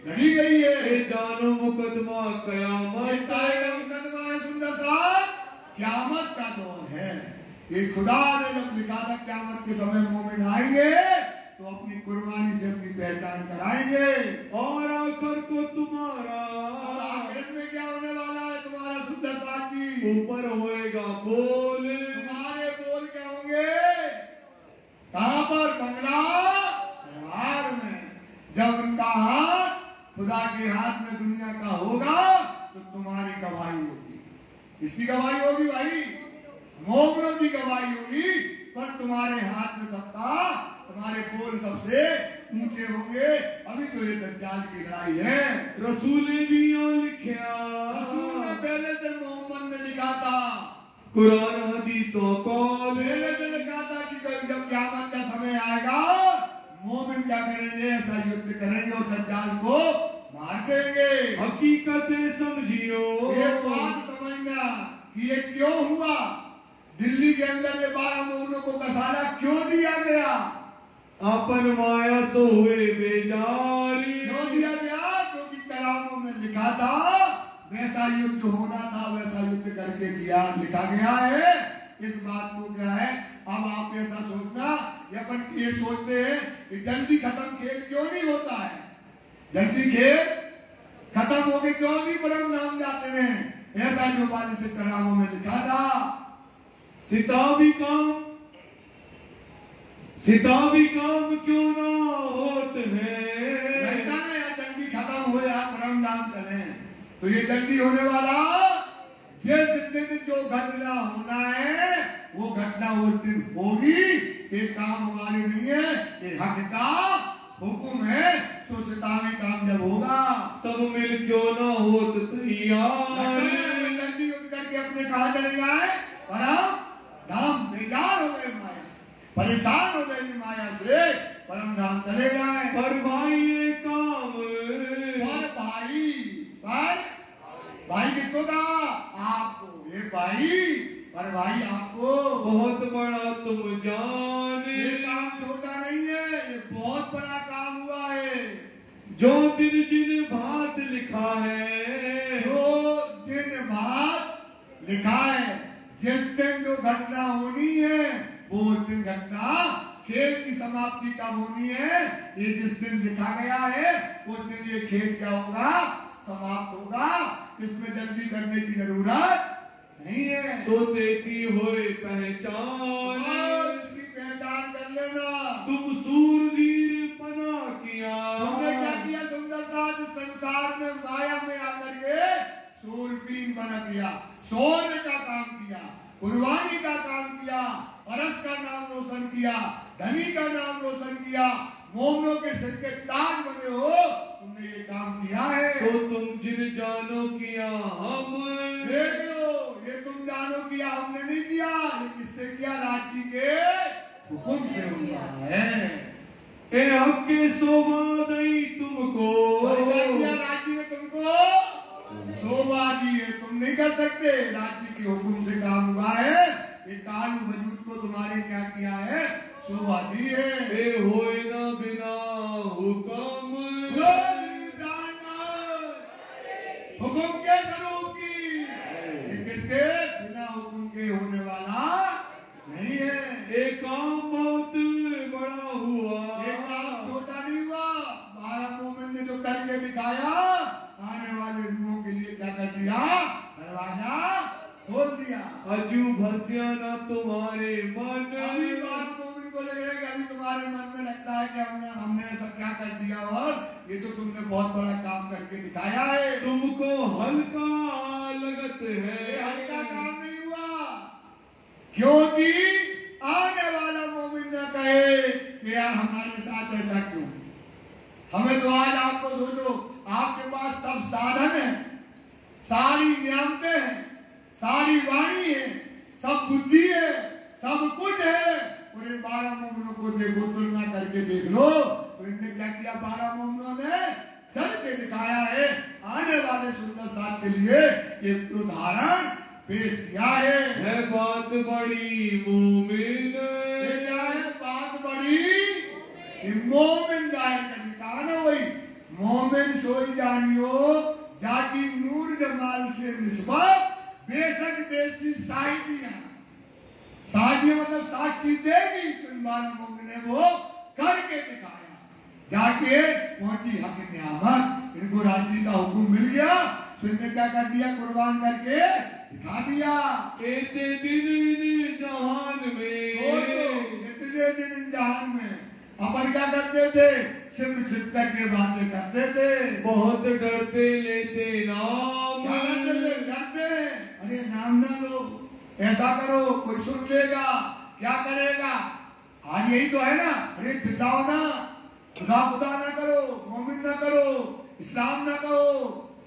लड़ी गई है। ये जानो मुकदमा कयामत, मुकदमा है सुंदर साहब, क्यामत का दौर है। ये खुदा ने जब लिखा था क्यामत के समय मोमिन आएंगे तो अपनी कुर्बानी से अपनी पहचान कराएंगे। और आखिर को तुम्हारा, और आखिर में क्या होने वाला है तुम्हारा सुंदर साहब जी? ऊपर होएगा बोल, तुम्हारे बोल क्या होंगे? कहां पर? बंगला दरबार में। जब उनका हाथ खुदा के हाथ में दुनिया का होगा तो तुम्हारी गवाही होगी। किसकी गवाही होगी भाई? मोमिनों की गवाही होगी। पर तुम्हारे हाथ में सबका, तुम्हारे बोल सबसे ऊंचे होंगे। अभी तो ये दज्जाल की लड़ाई है। रसूले भी यहाँ लिखा, रसूल ने पहले से मोहम्मद ने लिखा था, कुरान हदीसों कौल, पहले से लिखा था कि जब क़यामत का समय आएगा मोमिन क्या करेंगे? ऐसा युद्ध करेंगे और दज्जाल को मार देंगे। हकीकतें समझियो, ये बात समझना कि ये क्यों हुआ। दिल्ली के अंदर ये 12 मोमिनों को कसाला क्यों दिया गया? अपन माया तो हुए बेजारी, क्यों दिया गया? क्योंकि कलामों में लिखा था वैसा युद्ध होना था, वैसा युद्ध करके दिया लिखा गया है। इस बात को क्या है, अब आप ऐसा सोचना, अपन ये सोचते हैं कि जल्दी खत्म खेल क्यों नहीं होता है? जल्दी खेल खत्म हो गए क्यों नहीं परम नाम जाते हैं? ऐसा जो बात से कलामों में लिखा था। सिताबी काम क्यों ना होते हैं? लगता है यार जल्दी खत्म हो या परम नाम चले, तो ये जल्दी होने वाला जिस दिन जो घटना होना है वो घटना उस दिन होगी। ये काम हमारे नहीं है, ये हक का हुक्म है। तो सिताबी काम जब होगा सब मिल क्यों ना होत तैयार, जल्दी उठ करके अपने कहा चले जाए। परम धाम बेजार हो गए माया से, परेशान हो गए माया से, परम धाम चले जाए। पर भाई ये काम, पर भाई किसको कहा? आपको। ये भाई पर भाई आपको बहुत बड़ा तुम जाने, ये काम छोटा नहीं है, ये बहुत बड़ा काम हुआ है। जो दिन जिन भात लिखा है, जो जिन बात लिखा है, जिस दिन जो घटना होनी है वो उस दिन घटना, खेल की समाप्ति कब होनी है? ये जिस दिन लिखा गया है उस दिन ये खेल क्या होगा? समाप्त होगा। इसमें जल्दी करने की जरूरत नहीं है। तो देती होए पहचान, और इसकी पहचान कर लेना। तुम सूरवीर पना किया, तुमने क्या किया? सुंदर साथ संसार में माया में आकर के सूरबीन बना किया, सोने का काम किया, कुर्बानी का काम किया, परस का नाम रोशन किया, धनी का नाम रोशन किया, मोमनों के सिर के ताज बने हो। तुमने ये काम किया है। तो तुम जिन जानो किया हम, देख लो, ये तुम जानो किया, हमने नहीं किया। ये किससे किया? राज्य के हुक्म से हुआ है। ए हक के शोभा दई तुमको, क्या किया? राज्य ने तुमको शोभा दी है, तुम नहीं कर सकते। राज्य के हुक्म से काम हुआ है। ये कालू वजूद को तुम्हारे क्या किया है? शोभा दी है। ए होए ना बिना हुक्म, हुक्म के स्वरूप की, ये किसके? बिना हुक्म के होने वाला नहीं है। एक काम बहुत बड़ा हुआ, ये काम छोटा नहीं हुआ। 12 मोमिन ने जो करके दिखाया, आने वाले रूहों के लिए क्या कर दिया? दरवाजा खोल दिया। अजू भस्या ना तुम्हारे मन, अभी 12 मोमिन को लग रहा है कि अभी तुम्हारे मन में लगता है कि हमने ऐसा क्या कर दिया, और ये तो तुमने बहुत बड़ा काम करके दिखाया है। तुमको हल्का लगत है। ये हल्का काम नहीं हुआ, क्योंकि आने वाला मोमिन न कहे कि यार हमारे साथ ऐसा क्यों। हमें तो आज आपको सोचो, आपके पास सब साधन है, सारी नियामतें हैं, सारी वाणी है, सब बुद्धि है, सब कुछ है। और ये 12 मोमिनों को देखो, तुलना करके देख लो तो इनने क्या किया। 12 मोमिनों ने चल के दिखाया है आने वाले सुंदर साल के लिए एक उदाहरण पेश किया है। बात बड़ी मोमिन, ये क्या है? बात बड़ी ये मोमिन जाहिर कर कहा ना, वही मोमिन सोई जानियो जाकी नूर जमाल से निस्बत बेशक देसी साहिदियां, साहिदियां मतलब साक्षी देगी। तो इन 12 मोमिन ने वो करके दिखाया, जाके पहुंची हक नियामत, इनको राजी का हुक्म मिल गया। तो इनने क्या कर दिया? कुर्बान करके दिखा दिया। कहते दिन जहान में, इतने दिन जहान में अपन क्या करते थे? छिप छिप करके बातें करते थे, बहुत डरते लेते नाम। क्या करते थे? डरते, अरे नाम ना लो, ऐसा करो कोई सुन लेगा, क्या करेगा। आज यही तो है ना, अरे चिल्लाओ ना, खुदा खुदा ना करो, मोमिन ना करो, इस्लाम ना कहो,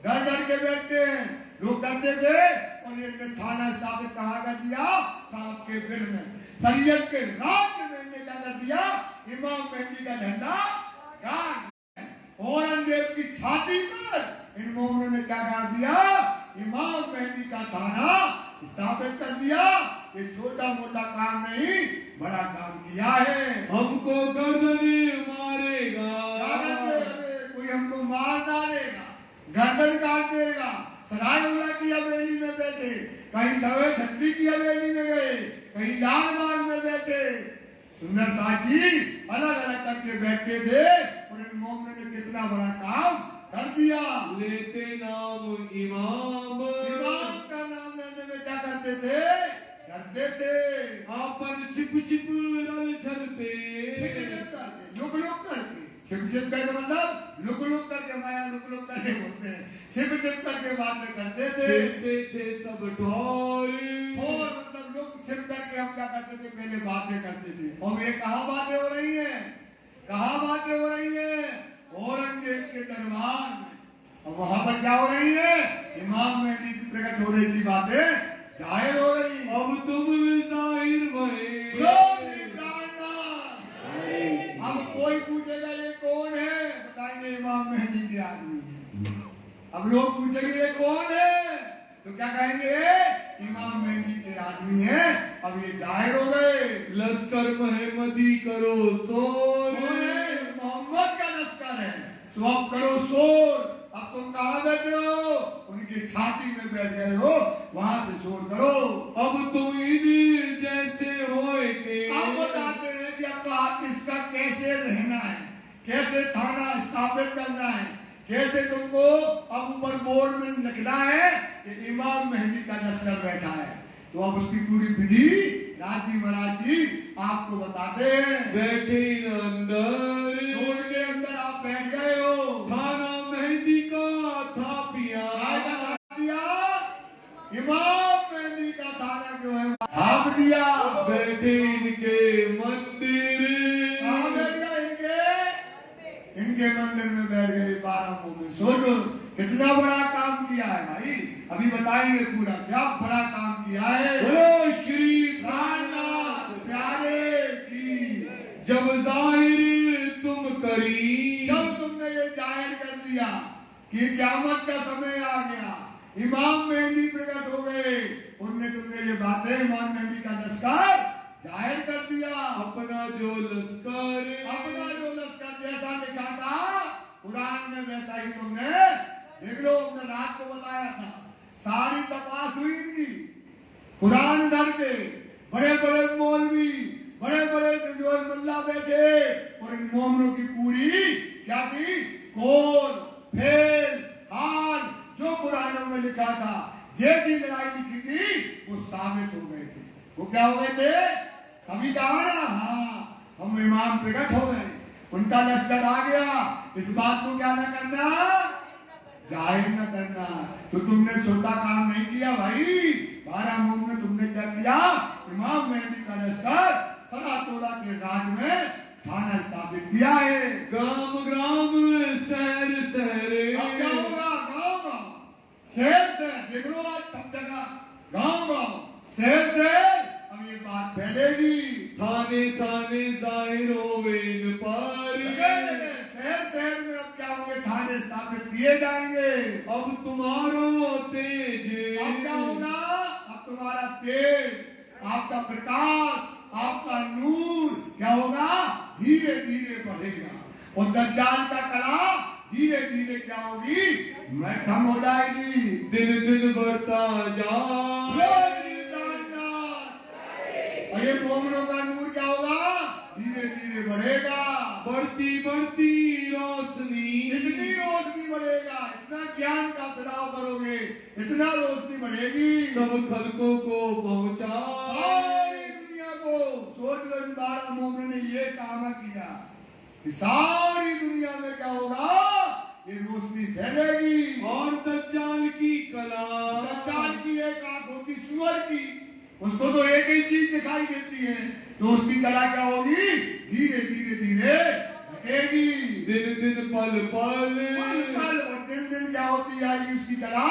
डर डर के बैठते हैं लोग, करते थे। और ये थाना स्थापित कहाँ कर दिया? सांप के बिल में, शरीयत के राज्य में इन्हें क्या कर दिया? इमाम मेहदी का झंडा गाड़। औरंगजेब की छाती पर इन मोमिनों ने क्या कर दिया? इमाम मेहदी का थाना स्थापित कर दिया। ये छोटा मोटा काम नहीं, बड़ा काम किया है। हमको गर्दन मारेगा, कोई हमको मार डालेगा, गर्दन काट देगा। सरायउल्ला की हवेली में बैठे, कहीं सवे छत्री की हवेली में गए, कहीं लालबाग में बैठे, सुंदर साथी अलग अलग करके बैठते थे। और इन मोमिनों ने कितना बड़ा काम कर दिया। लेते नाम इमाम, इमाम का नाम लेने में क्या करते थे? डरते थे। आपन छिप छिप रल चलते, छिप छिप करके, लुक लुक करके, छिप छिप करके मतलब लुक लुक करके, माया लुक लुक करके बोलते हैं, छिप छिप करके बातें करते थे। कहते थे सब ठोर, और मतलब लोग छिप करके हम क्या करते थे? पहले बातें करते थे। और ये कहाँ बातें हो रही हैं? कहाँ बातें हो रही हैं? औरंगजेब के दरबार में। और वहां पर क्या हो रही है? इमाम मेहदी की प्रकट हो रही थी, बातें जाहिर हो रही। अब तुम जाहिर भये, अब कोई पूछेगा ये कौन है? बताएंगे इमाम मेहदी के आदमी है। अब लोग पूछेंगे ये कौन है? तो क्या कहेंगे? इमाम मेहदी के आदमी है। अब ये जाहिर हो गए। लश्कर महमदी करो शोर, मोहम्मद का लश्कर है, तो अब करो शोर। अब तुम कहाँ बैठे हो? उनकी छाती में बैठ गए हो, वहां से शोर करो। अब तुम इन जैसे होए के, आप बताते हैं कि अब इसका कैसे रहना है, कैसे थाना स्थापित करना है, कैसे तुमको अब ऊपर बोर्ड में लिखना है कि इमाम मेहदी का लश्कर बैठा है। तो अब उसकी पूरी विधि राजी मराजी आपको बताते हैं। बैठे न अंदर, रोड के अंदर आप बैठ गए हो, थाना मेहदी का था पिया, इमाम मेहदी का थाना जो है ढांप दिया। बैठे इनके मंदिर, कहाँ बैठ गए? इनके मंदिर में बैठ गए 12 मोमिन। सोचो कितना बड़ा काम किया है भाई। अभी बताएंगे पूरा क्या बड़ा काम किया है। बोलो श्री प्राणनाथ प्यारे की। जब जाहिर तुम करी, जब तुमने ये जाहिर कर दिया कि क़यामत का समय आ गया, इमाम मेहदी प्रकट हो गए, उनने तुमने ये बातें इमाम मेहदी का लश्कर जाहिर कर दिया। अपना जो लश्कर, जैसा लिखा था कुरान में वैसा ही तुमने देख लो। हमने रात को बताया था, सारी तपास हुई इनकी। कुरान धर के बड़े बड़े मौलवी, बड़े बड़े जो मुल्ला बैठे और इन मोमिनों की पूरी क्या थी? कौल फेल हाल जो कुरानों में लिखा था, जैसी लड़ाई लिखी थी वो साबित हो गए थे। वो क्या हो गए थे? कभी कहा ना, हाँ हम इमाम प्रकट हो गए, उनका लश्कर आ गया। इस बात को क्या न करना? जाहिर न करना। तो तुमने छोटा काम नहीं किया भाई। 12 मोमिन में तुमने क्या किया? इमाम मेहदी का लश्कर सलातोला के राज में थाना स्थापित किया है। ग्राम ग्राम शहर शहर, अब क्या होगा? गांव गांव शहर शहर, देख लो आज सब जगह गांव गांव शहर शहर होवे इन पार। शहर शहर में अब क्या होंगे, थाने स्थापित किए जाएंगे। अब तुम्हारो तेज, अब क्या होगा, अब तुम्हारा तेज, आपका प्रकाश, आपका नूर क्या होगा, धीरे धीरे बढ़ेगा। और दज्जाल का कला धीरे धीरे क्या होगी, खत्म हो जाएगी। दिन दिन बढ़ता जा। और ये मोमनों का नूर क्या होगा, धीरे धीरे बढ़ेगा। बढ़ती बढ़ती रोशनी, इतनी रोशनी बढ़ेगा, इतना ज्ञान का फैलाव करोगे, इतना रोशनी बढ़ेगी, सब खलकों को पहुंचा। सारी दुनिया को। सोच लो, इन 12 मोमनों ने ये काम किया कि सारी दुनिया में क्या होगा, ये रोशनी फैलेगी। और दज्जाल की कला, दज्जाल की एक आंख होती सुअर की, उसको तो एक ही चीज दिखाई देती है, तो उसकी कला क्या होगी, धीरे धीरे धीरे घटेगी। दिन दिन पल पल, और दिन दिन क्या होती जाएगी, उसकी कला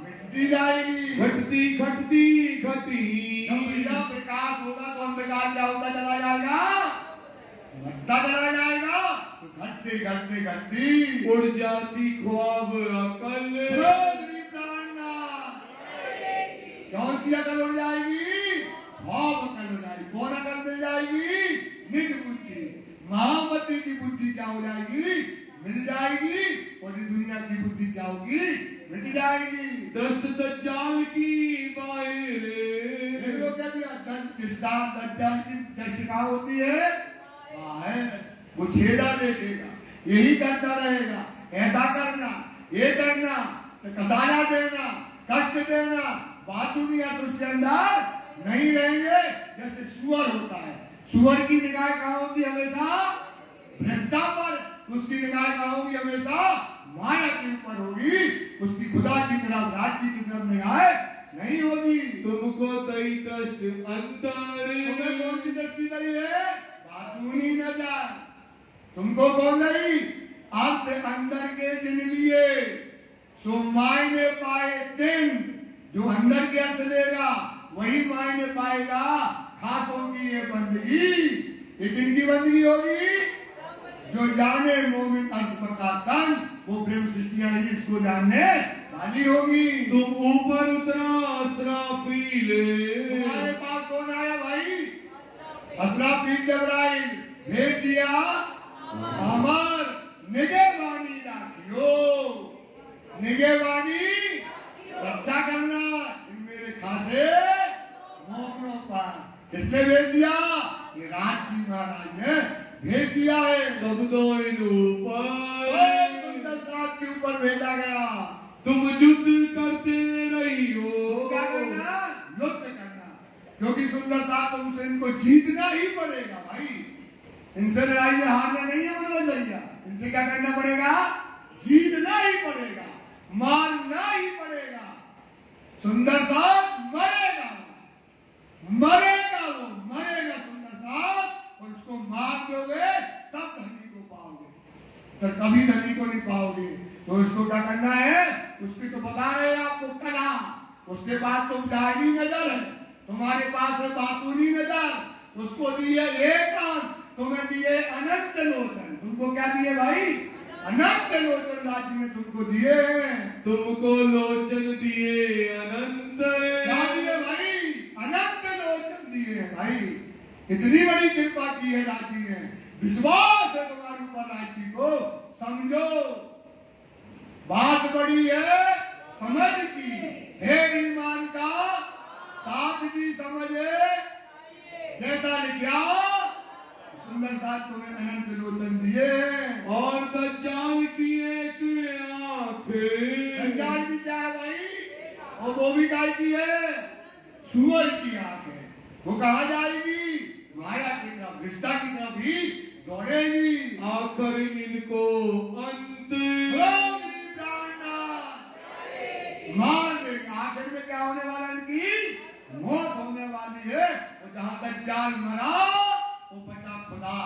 मिटती जाएगी। घटती घटती घटी। जब भैया प्रकाश होगा तो अंधकार क्या होता चला जाएगा, घटता चला जाएगा। तो घटते घटते घटती उड़ जासी ख्वाब अकल। कौन सी अकल हो जाएगी, ख्वाब अकल हो जाएगी। कौन अकल मिल जाएगी, निज बुद्धि, महामती की बुद्धि क्या हो जाएगी, मिल जाएगी। और ये दुनिया की बुद्धि क्या होगी, मिट जाएगी। दस्त दज्जाल की बाहर, लोग क्या दिया, दज्जाल की दृष्टि कहाँ होती है, बाहर। वो छेदा देखेगा, यही करता रहेगा, ऐसा करना, ये करना, तो कसाया देना, कष्ट देना, बात दुनिया तो उसके अंदर नहीं रहेंगे। जैसे सुअर होता है, सुअर की निगाह कहाँ होती है, हमेशा भ्रष्टा पर, उसकी निगाह कहाँ होगी, हमेशा माया के ऊपर होगी। उसकी खुदा की तरफ, राज्य की तरफ निगाह नहीं होगी। तुमको दई दृष्ट अंतर, तुम्हें कौन सी दृष्टि दी है, बातूनी नजर। तुमको कौन दी, आप से अंदर के जिन लिए सो मायने पाए दिन। जो अंदर के अर्थ देगा वही मायने पाएगा। खासों की ये बंदगी, ये किनकी बंदगी होगी, जो जाने मोमिन अर्श का तन, वो प्रेम सृष्टियां इसको जानने वाली होगी। तुम ऊपर उतरा असराफील, तुम्हारे पास कौन आया भाई, असराफील जबराइल भेज दिया। अमर निगहबानी राखियो, निगहबानी रक्षा करना इन मेरे खासे मोमनों पर। किसने भेज दिया, ये राज जी महाराज ने भेज दिया है। शब्दों इन ऊपर, सुंदर के ऊपर भेजा गया। तुम युद्ध करते रही हो, क्या करना, युद्ध करना, क्योंकि सुंदरता तुमसे इनको जीतना ही पड़ेगा भाई। इनसे लड़ाई में हारना नहीं है मनोज भैया, इनसे क्या करना पड़ेगा, जीतना ही पड़ेगा, मारना ही पड़ेगा। सुंदर साथ मरेगा, मरेगा, वो मरेगा सुंदर साथ। और उसको मार दोगे तब धनी को पाओगे, तो कभी धनी को नहीं पाओगे। तो उसको क्या करना है, उसकी तो बता रहे हैं आपको कला। उसके बाद तो जाहिरी नजर है, तुम्हारे पास है बातूनी नजर। उसको दिए एक कान, तुम्हें दिए अनंत लोचन। तुमको क्या दिए भाई, अनंत लोचन राज्य में तुमको दिए हैं। तुमको लोचन दिए अनंत, क्या दिए भाई, अनंत लोचन दिए हैं भाई। इतनी बड़ी कृपा की है राज्य ने, विश्वास है तुम्हारे ऊपर राज्य को। समझो बात बड़ी है समझ की, हे ईमान का सादगी समझे। जैसा लिखा सुंदर साथ तुम्हें अनंत लोचन दिए हैं। और दज्जाल की एक आंख, दज्जाल की क्या है भाई, और वो भी गाय की है, सुअर की आंख है। वो कहा जाएगी, माया की तरफ, रिश्ता की तरफ ही दौड़ेगी। आखिर इनको अंत मार देगा। आखिर में क्या होने वाला, इनकी मौत होने वाली है। और जहां दज्जाल मरा वो बचा खुदा।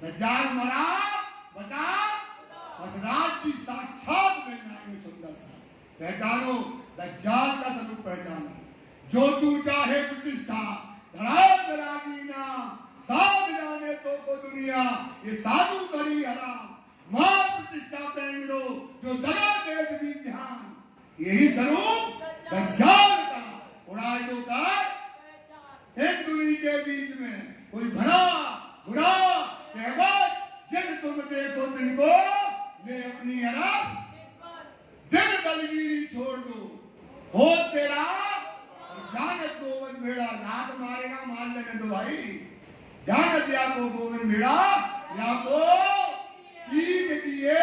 दज्जाल मरा बचा, बस राज्य साक्षात मिल जाएंगे। सुंदर सा पहचानो, दज्जाल का स्वरूप पहचानो। जो तू चाहे प्रतिष्ठा, धरा विरागीना, साथ जाने तो दुनिया ये साधु करी हराम मां प्रतिष्ठा पेंगलो जो दगा तेज भी ध्यान यही स्वरूप दज्जाल का उड़ाए दो का एक दुनिया के बीच में कोई भला बुरा कहवत जब तुम देखो तिनको ले अपनी हराम दिल दलगीरी छोड़ दो हो तेरा जानत गोविंद भेड़ा लात मारेगा मार लेने दो भाई जानत या को गोविंद भेड़ा या को पीठ दिए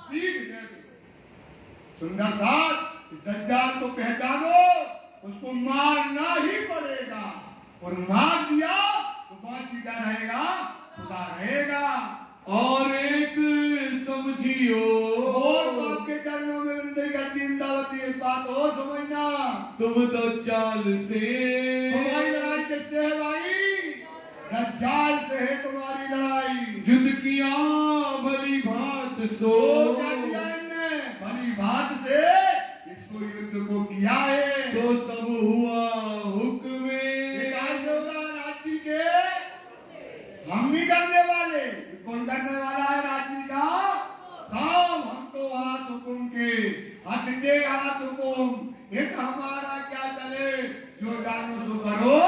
पीठ दे दो सुंदर साथ इस दज्जाल को पहचानो उसको मारना ही पड़ेगा और मार दिया तो बाकी क्या रहेगा खुदा रहेगा और एक समझियो और बाप के चरणों में बंदे करती इंदावती इस बात और समझना तुम दज्जाल से तुम्हारी लड़ाई किससे है भाई दज्जाल से है तुम्हारी लड़ाई युद्ध किया भली भांत सो तो क्या किया इनने भली भांत से इसको युद्ध को किया है तो सब हुआ हुक्म राज्य के हम नहीं करने वाले कौन करने वाला है राज्य का सब हम तो हाथ हुकुम के हटके हाथ हुकुम एक हमारा क्या चले जो जानो सो करो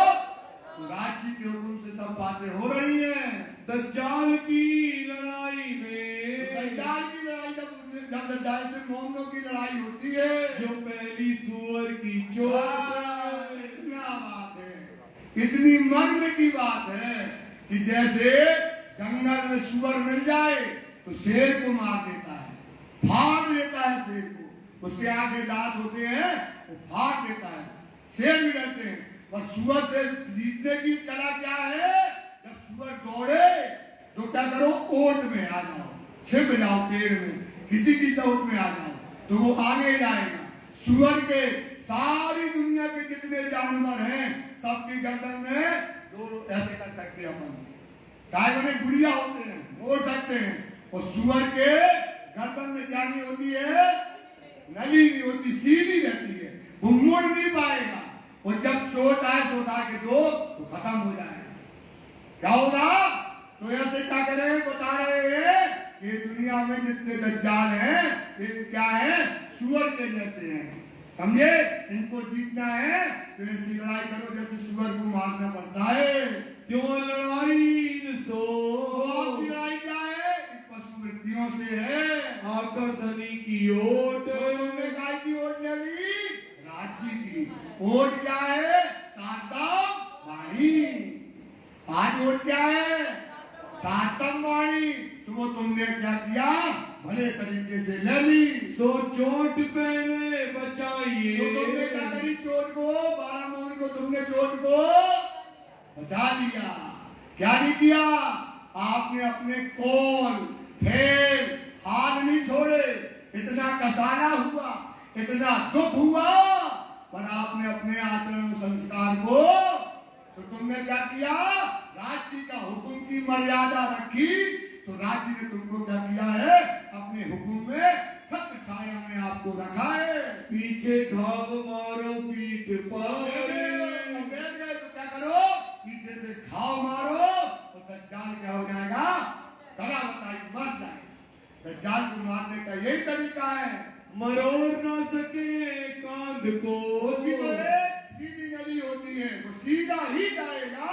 तो राज्य के हुकुम से सब बातें हो रही हैं दज्जाल की लड़ाई में दज्जाल की लड़ाई जब दज्जाल से मोमनों की लड़ाई होती है जो पहली सुअर की चोट इतना बात है इतनी मर्म की बात है कि जैसे जंगल में सुअर मिल जाए तो शेर को मार देता है फाड़ देता है शेर को उसके आगे दांत होते हैं वो फाड़ देता है शेर भी रहते हैं और सुअर से जीतने की कला क्या है जब सुअर दौड़े तो क्या करो ओट में आ जाओ छिप जाओ पेड़ में किसी की ओट में आ जाओ तो वो आगे ही लाएगा सुअर के सारी दुनिया के जितने जानवर हैं सबकी गर्दन में दो ऐसे कर सकते अपन गाय बने गुड़िया होते हैं मोड़ सकते हैं और सुअर के गर्दन में क्या नहीं होती है नली नहीं होती सीधी रहती है वो मुड़ नहीं पाएगा और जब चोट आए तो उठा के दो तो खत्म हो जाएगा क्या होगा तो ऐसे क्या करें बता रहे हैं कि दुनिया में जितने दज्जाल हैं ये क्या है सुअर के जैसे हैं समझे इनको जीतना है तो ऐसी लड़ाई करो जैसे सुअर को मारना पड़ता है क्यों लड़ाई सो आपकी लड़ाई क्या है पशु वृत्तियों से है आकर धनी की ओट तुमने गाय की ओट ले ली राज्य की ओट क्या है तातम वाणी आज ओट क्या है तातम वाणी तो तुमने क्या किया भले तरीके से ले ली सो चोट पहले बचाइए तो तुमने क्या करी चोट को 12 मोहन को तुमने चोट को बचा लिया क्या नहीं किया आपने अपने कौल फेल हाथ नहीं छोड़े इतना कसाना हुआ इतना दुख हुआ पर आपने अपने आचरण संस्कार को तो तुमने क्या किया राज्य का हुक्म की मर्यादा रखी तो राज्य ने तुमको क्या किया है अपने हुक्म में सत्य छाया में आपको रखा है पीछे घाव मारो पीठ पर तो क्या करो पीछे से घाव मारो तो दज्जाल क्या हो जाएगा गला बताई मर जाएगा दज्जाल को मारने का यही तरीका है मरोड़ ना सके कांध को उसकी तो एक सीधी नदी होती है वो सीधा ही जाएगा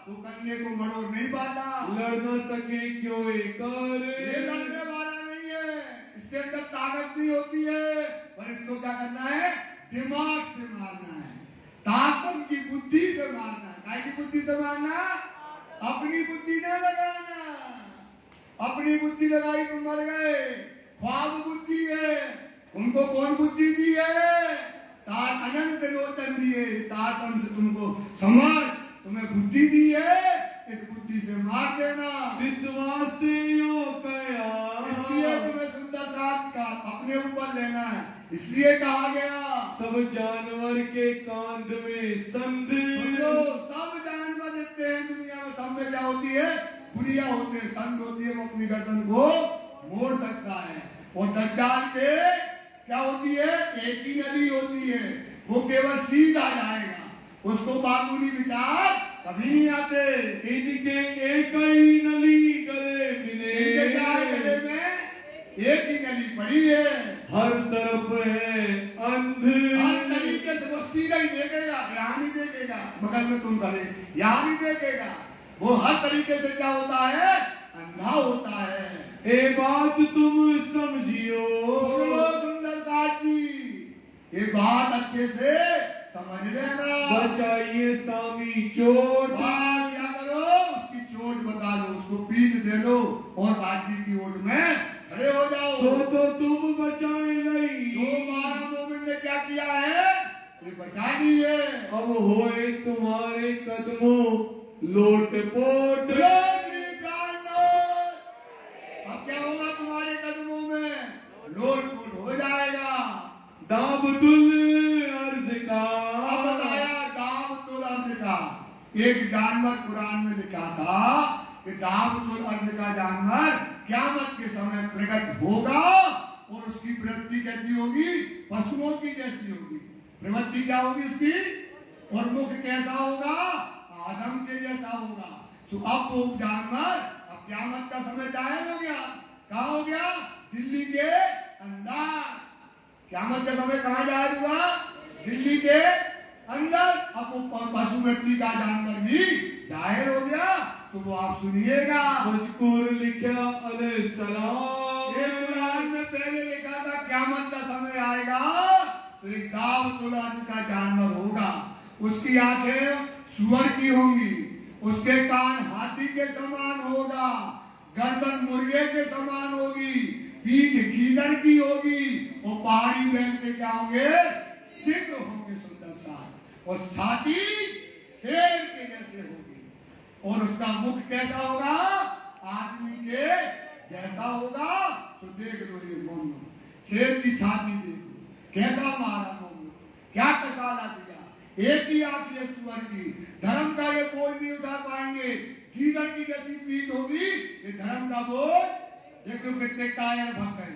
वो कन्या को मरोड़ नहीं पाता लड़ ना सके क्यों कर ये लड़ने वाला नहीं है इसके अंदर ताकत नहीं होती है पर इसको क्या करना है दिमाग से मारना है ताकत की बुद्धि से मारना है काय की बुद्धि से मारना अपनी बुद्धि न लगाना अपनी बुद्धि लगाई तुम मर गए ख्वाब बुद्धि है उनको कौन बुद्धि दी है तार अनंत लोचन दिए तारतम से तुमको समझ तुम्हें बुद्धि दी है इस बुद्धि से मार देना विश्वास से यो कया इसलिए तुम्हें सुंदरता का अपने ऊपर लेना है इसलिए कहा गया सब जानवर के कांध में संध सब जानवर जितने हैं दुनिया में सब में क्या होती है गुड़िया होती है संध होती है वो अपनी गर्दन को मोड़ सकता है और दज्जाल के क्या होती है एक ही नदी होती है वो केवल सीधा जाएगा उसको बातूनी विचार कभी नहीं आते। इनके एक ही नली गले मिले, इनके क्या है गले में? एक ही नली पड़ी है, हर तरफ है अंध। हर तरीके से वो सीधा ही देखेगा, यहाँ नहीं देखेगा, बगल में तुम खड़े यहाँ नहीं देखेगा। वो हर तरीके से क्या होता है? अंधा होता है। ए बात तुम समझियो, सुंदरदास जी ये बात अच्छे से समझ लेना। बचाइए स्वामी चोट। बात क्या करो, उसकी चोट बता दो, उसको पीठ दे दो और राज्य की ओट में खड़े हो जाओ। सो तो तुम बचाए नहीं, जो 12 मोमिन ने क्या किया है ये बचा दिए। अब होए तुम्हारे कदमों लोट पोट। अब क्या होगा तुम्हारे कदमों में? लोट पोट हो जाएगा। दाबतुल अर्ज का, अब बताया दाबतुल अर्ज का। एक जानवर कुरान में लिखा था कि दाबतुल अर्ज का जानवर क़यामत के समय प्रकट होगा और उसकी प्रवृत्ति कैसी होगी? पशुओं की जैसी होगी। प्रवृत्ति क्या होगी उसकी? और मुख कैसा होगा? आदम के जैसा होगा। तो अब वो जानवर अब क़यामत का समय जाहिर हो गया। कहाँ हो गया? दिल्ली के अंदर। क़यामत का समय कहाँ जाहिर हुआ? दिल्ली के अंदर। अब वो पशु व्यक्ति का जानवर भी जाहिर हो गया। तो वो आप सुनिएगा। मजकूर लिखा अलैहिस्सलाम, ये कुरान में पहले लिखा था क़यामत का समय आएगा तो एक दाबतुल अर्ज का जानवर होगा। उसकी आंखें सुअर की होंगी, उसके कान हाथी के समान होगा, गर्दन मुर्गे के समान होगी, पीठ गीदड़ की होगी और पहाड़ी बैल के क्या होंगे? सिंह होंगे सुंदर साथ, और छाती शेर के जैसे होगी। और उसका मुख कैसा होगा? आदमी के जैसा होगा। तो देख लो ये मोमो, शेर की छाती देखो कैसा मारा मोमो, क्या कसाला दिया। एक ही आंख है सुअर की, धर्म का ये बोझ नहीं उठा पाएंगे। गीदड़ की जैसी पीठ होगी, ये धर्म का बोझ देख लो कितने कायर भग गए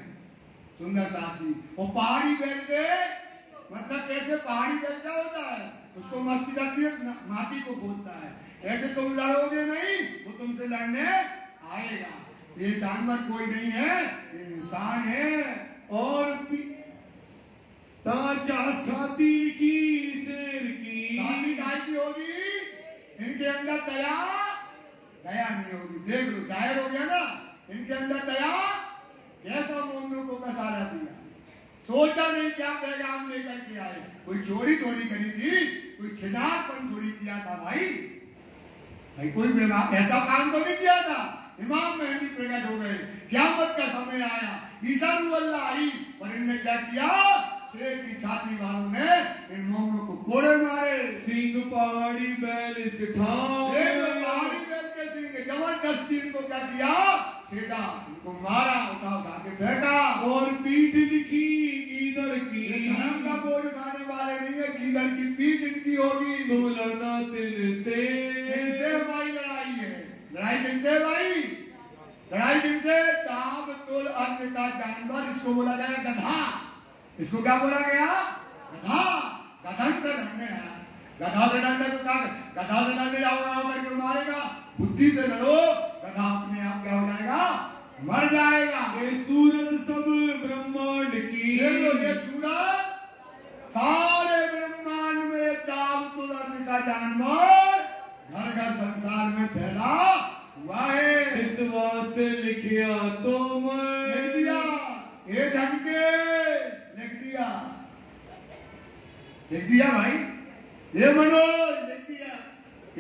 सुंदर साथी। और पहाड़ी बैल के मतलब कैसे? पहाड़ी बैल क्या होता है? उसको मस्ती लगती है, माटी को खोदता है। ऐसे तुम लड़ोगे नहीं, वो तुमसे लड़ने आएगा। ये जानवर कोई नहीं है, ये इंसान है। और छाती की शेर की, छाती गाय की होगी, इनके अंदर दया दया नहीं होगी। देख लो जाहिर हो गया ना, इनके अंदर दया। कैसा मोमिनों को कसाला दिया, सोचा नहीं क्या पैगाम लेकर के आए। कोई चोरी थोड़ी करी थी, कोई छिनारपन थोड़ी किया था भाई। भाई कोई ऐसा काम तो नहीं किया था। इमाम मेहदी प्रकट हो गए, क़यामत का समय आया, ईसा रुअल्लाह आई और इनने क्या किया? शेर की छाती वालों ने इन मोमिनों को कोड़े मारे। सिंह पहाड़ी बैल पहाड़ी बैल के सिंह जबरदस्ती इनको क्या किया? सीधा इनको मारा, उठा के फेंका। और पीठ लिखी गीदड़ की, धर्म का बोझ उठाने वाले नहीं है, गीदड़ की पीठ इनकी होगी। तुम लड़ना तिन से भाई लड़ाई है। लड़ाई किनसे भाई? लड़ाई किनसे? दाबतुल अर्ज का जानवर, इसको बोला गया गधा। इसको क्या बोला गया? गधा। गधा से लड़ने है। गधा से लड़ने को क्या? गधा से लड़ने जाओगे करके मारेगा। बुद्धि से लड़ो, गधा अपने आप क्या हो जाएगा? मर जाएगा। ये सूरत सब ब्रह्मांड की, ये सूरत सारे ब्रह्मांड में दाबतुल अर्ज का जानवर घर घर संसार में फैला हुआ है। इस वास्ते लिखिया तो लिख दिया ये ढंग के लिख दिया भाई, ये मनोज लिख दिया।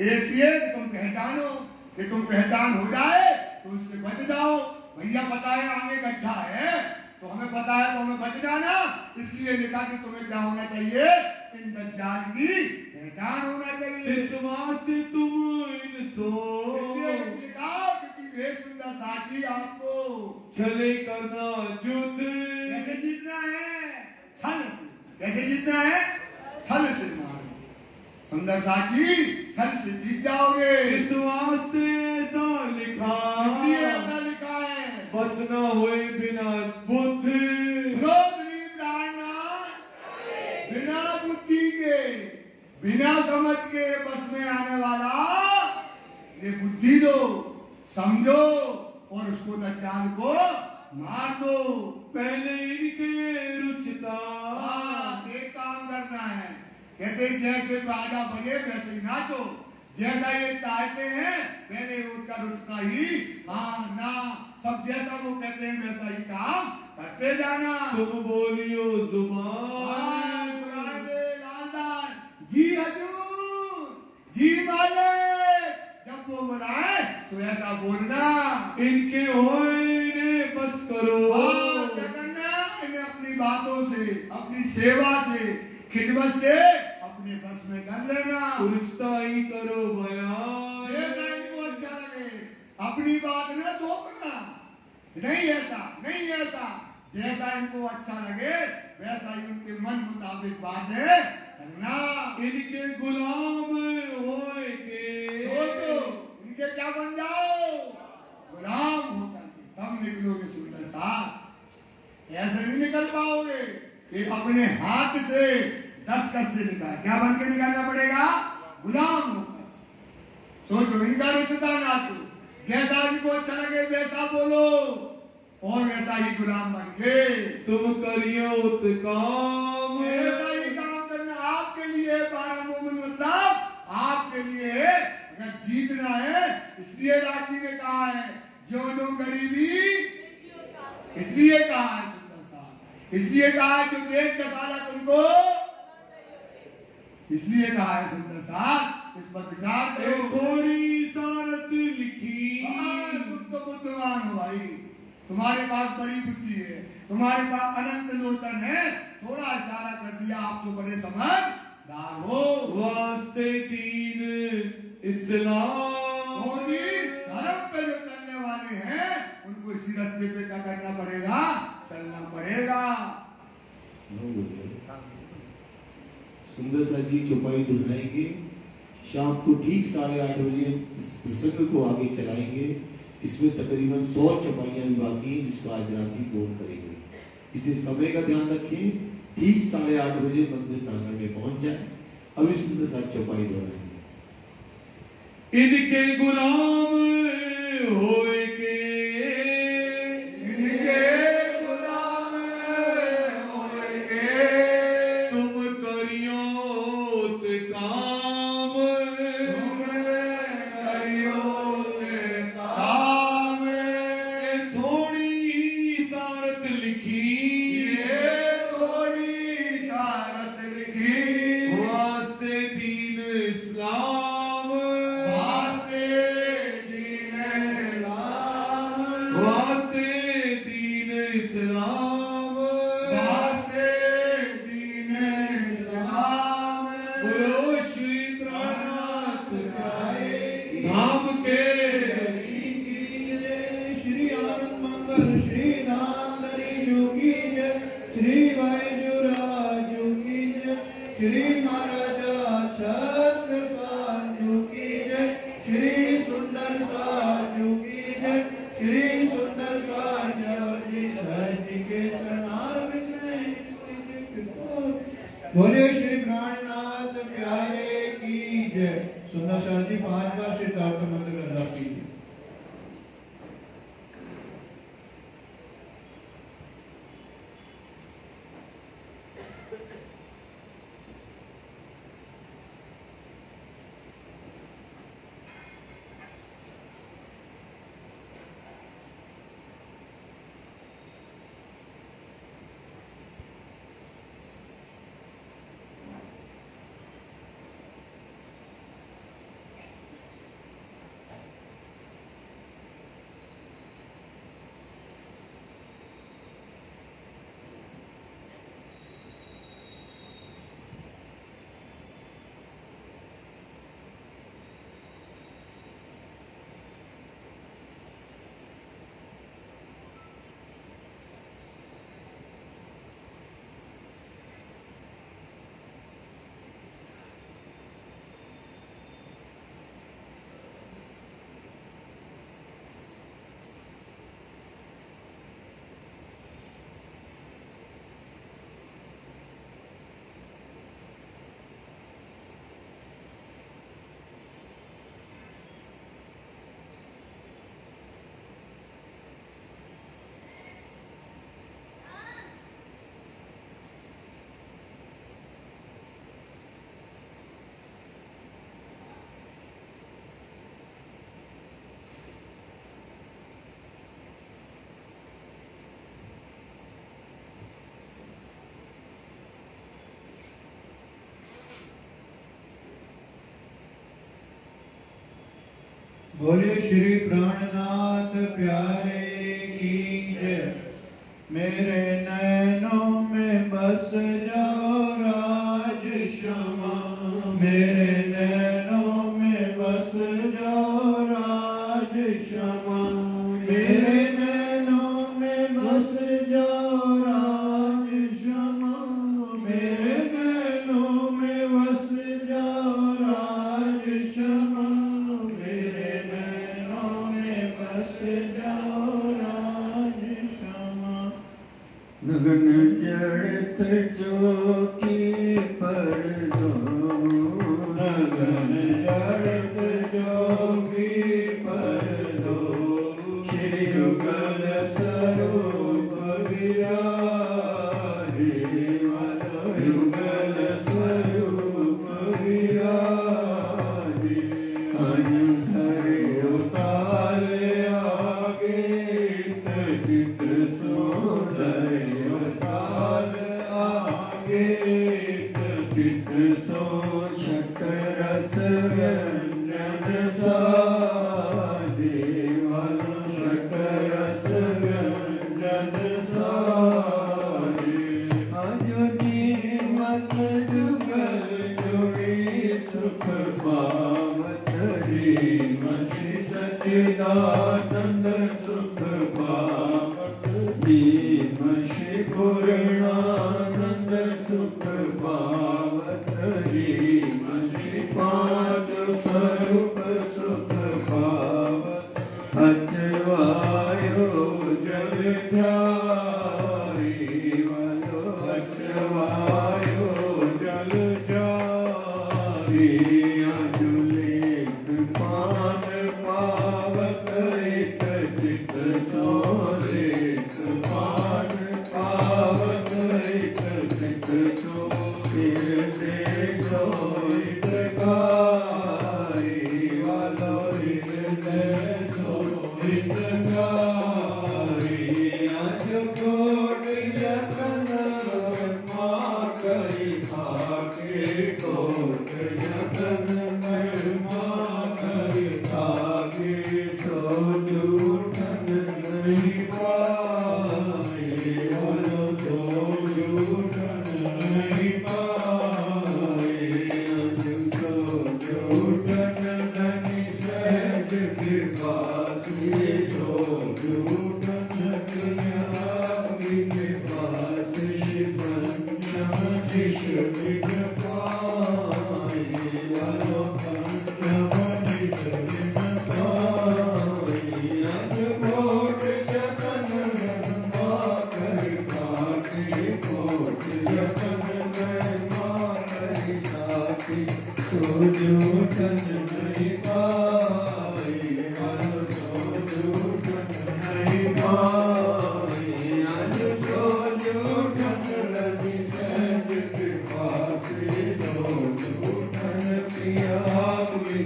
इसलिए तुम पहचानो, कि तुम पहचान हो जाए तो उससे बच जाओ। भैया पता है आगे गड्ढा है, तो हमें पता है तो हमें बच जाना। इसलिए लिखा कि तुम्हें क्या होना चाहिए? इन दज्जाल की पहचान होना चाहिए। इस वास्ते तुम इनसो क्योंकि सुंदर साथी आपको छले करना युद्ध। कैसे जीतना है? छल से। कैसे जीतना है? छल से मारो सुंदर साथी, छल से जीत जाओगे। इस वास्ते ऐसा लिखा, ऐसा लिखा है, बस न होए बिना बुद्धि। बिना बुद्धि के, बिना समझ के बस में आने वाला समझो और उसको दज्जाल को मार दो। पहले इनके रुचता एक काम करना है, कहते जैसे राजा बने वैसे ही नाचो, जैसा ये चाहते हैं पहले उनका रुचता ही ना सब जैसा वो कहते हैं वैसा ही काम करते जाना। तुम बोलियो जुबान जी हजूर, जी मालिक, जब वो बुलाए तो ऐसा बोलना। इनके होए बस करो। क्या करना, इन्हें अपनी बातों से, अपनी सेवा से, खिदमत से अपने बस में कर लेना। रिश्ता ही करो बयान, इनको अच्छा लगे, अपनी बात न थोपना, नहीं ऐसा जैसा इनको अच्छा लगे वैसा ही उनके मन मुताबिक बात है करना। इनके गुलाम होए के तो इनके क्या बन जाओ, गुलाम होकर के तब निकलोगे सुंदर साथ। ऐसे नहीं निकल पाओगे, ये अपने हाथ से दस्तखत से निकाल, क्या बन के निकालना पड़ेगा, गुलाम होकर। सोचो इनका रिश्ता नाचो, जैसा इनको अच्छा लगे वैसा बोलो और वैसा ही गुलाम बन के तुम करियो काम। ऐसा ही काम करना आपके लिए। बारह मोमिन मतलब आपके लिए अगर जीतना है, इसलिए राजी ने कहा है जो गरीबी, इसलिए कहा है सुंदर साहब, इसलिए कहा है जो देश का सारा तुमको, इसलिए कहा है सुंदर साहब इस पर विचार करो। थोड़ी इशारत लिखी। तुम तो बुद्धिमान हो भाई, तुम्हारे पास बड़ी बुद्धि है, तुम्हारे पास अनंत लोचन है, थोड़ा इशारा कर दिया, आप तो बड़े समझदार हो। वास्ते दीन इस्लाम, धर्म पे जो चलने वाले हैं उनको इसी रास्ते पे क्या करना पड़ेगा, चलना पड़ेगा। सुंदर सा जी चौपाई दोहराएंगे, शाम को ठीक 8:30 बजे इस प्रसंग को आगे चलाएंगे। इसमें तकरीबन 100 चौपाइयां भी बाकी हैं जिसको आज रात ही पूर्ण करेंगे, इसलिए समय का ध्यान रखें। ठीक 8:30 बजे मंदिर प्रांगण में पहुंच जाए। अब इस सुंदर सा चौपाई दोहराएंगे। इनके गुलाम होए के, इनके गुलाम होए के तुम करियो काम। तुम करियो काम। थोड़ी इशारत लिखी, ये थोड़ी इशारत लिखी। वास्ते दीन इस्लाम, वास्ते दीन इस्लाम, वास्ते दीन इस्लाम, वास्ते दीन इस्लाम। बोलो श्री प्राणनाथ धाम के श्री आनंद मंगल श्री धाम धरी जोगी जय, श्री वायुराज जोगी जय, श्री महाराजा छत्रसाल जोगी जय, श्री सुंदर साल जोगी जय, श्री सुंदर साल जी सहज के चरणारविंद बोले श्री प्राणनाथ प्यारे की जय। सुंदर साल जी 5 बार श्री तारक मंत्र अदा कीजिए। बोले श्री प्राणनाथ प्यारे की जय। मेरे नैनों में बस जाओ राज श्यामा, मेरे नैनों में बस जाओ राज श्यामा, मेरे नैनों में बस जाओ राज श्यामा, मेरे नैनों में बस जाओ राज श्यामा, मेरे नैनों में बस जाओ राज श्यामा। गगन जड़त चौकी पर दो, गगन जड़त चौकी पर दो, श्री युगल स्वरूप विराजे, युगल स्वरूप विराजे। हरि उतार आगे चित सोदय, उतार आगे चित सो शतरस व्यंजन साजे, शतरस व्यंजन साजे। अयोधी मत जुगल जुड़ी सुख पावत रे, मषि सच्चिदानंद सुख पावत, मषि पूर्णानंद सुख पावत रे, मषि पांच स्वरूप सुख पावत। अचवायो जल जारी वलो, अचवायो जल जारी। अजुलेख पान पावत एक चित सोलेख पान पावत एक चित सो फिर दे सोइत हितकारी वालो, हृदय सो हितकारी। अज कोट यतन मां कई खाके, कोट यतन मां कई खाके। सो जूठन नहीं पाए, बोलो सो जूठन नहीं पाए, सो जूठन नहीं सहज कृपा से, सो जूठन की कृपा से। पंचम दिश विघ पाए, बोलो पंचम दिश विघ पाए। अज कोट यतन मां कई खाके, कोट यतन मां कई खाके। सो जूठन नहीं पाए, बोलो सो जूठन नहीं पाए। अज सो जूठन लगी सहज कृपा से, सो जूठन प्रिया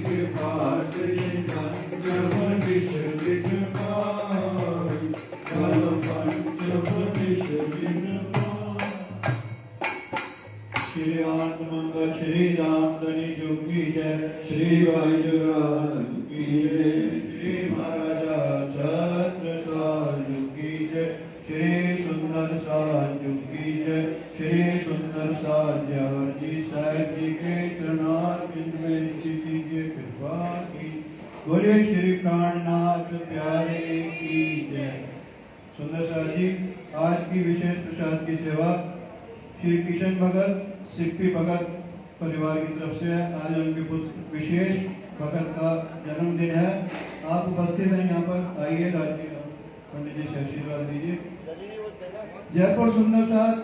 कृपा से। पंचम दिश विघ पाए, बोलो पंचम दिश विघ पाए। श्री आनंद मंगल श्री रामधनी जो की जय, श्री भाई जुगाल की जय, श्री महाराजा छत्र साल की जय, श्री सुंदर साल की जय, श्री सुंदर साल जवर जी साहेब जी के चरणारविंद में नीचे कीजिए कृपा की। बोलिए श्री प्राणनाथ प्यारे की जय। सुंदर साहब जी आज की विशेष प्रसाद की सेवा श्री किशन भगत सिप्पी भगत परिवार की तरफ से है। आज उनके पुत्र विशेष भगत का जन्मदिन है। आप उपस्थित हैं यहाँ पर, आइए राज्य पंडित जी से आशीर्वाद दीजिए। जयपुर सुंदर साथ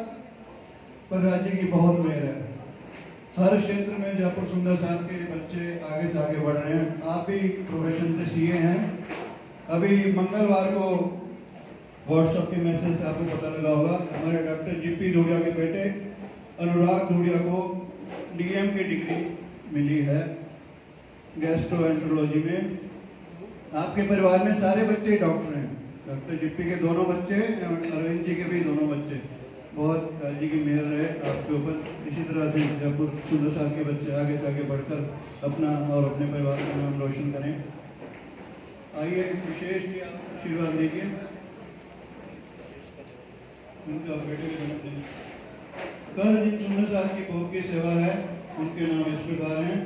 पर राज्य की बहुत मेहर है। हर क्षेत्र में जयपुर सुंदर साथ के बच्चे आगे से आगे बढ़ रहे हैं। आप भी प्रोफेशन से सीए हैं। अभी मंगलवार को व्हाट्सएप के मैसेज से आपको पता लगा होगा, हमारे डॉक्टर जीपी धूड़िया के बेटे अनुराग धूड़िया को डीएम की डिग्री मिली है गैस्ट्रोएंटरोलॉजी में। आपके परिवार में सारे बच्चे डॉक्टर हैं। डॉक्टर जीपी के दोनों बच्चे, अरविंद जी के भी दोनों बच्चे। बहुत जी की मेहर रहे आपके ऊपर। इसी तरह से जयपुर सुंदर साथ के बच्चे आगे से आगे बढ़कर अपना और अपने परिवार का नाम रोशन करें। आइए विशेष आशीर्वाद देखिए उनका बेटे के जन्मदिन। कल जिन सुंदर साहब की भोग की सेवा है उनके नाम इस प्रकार हैं: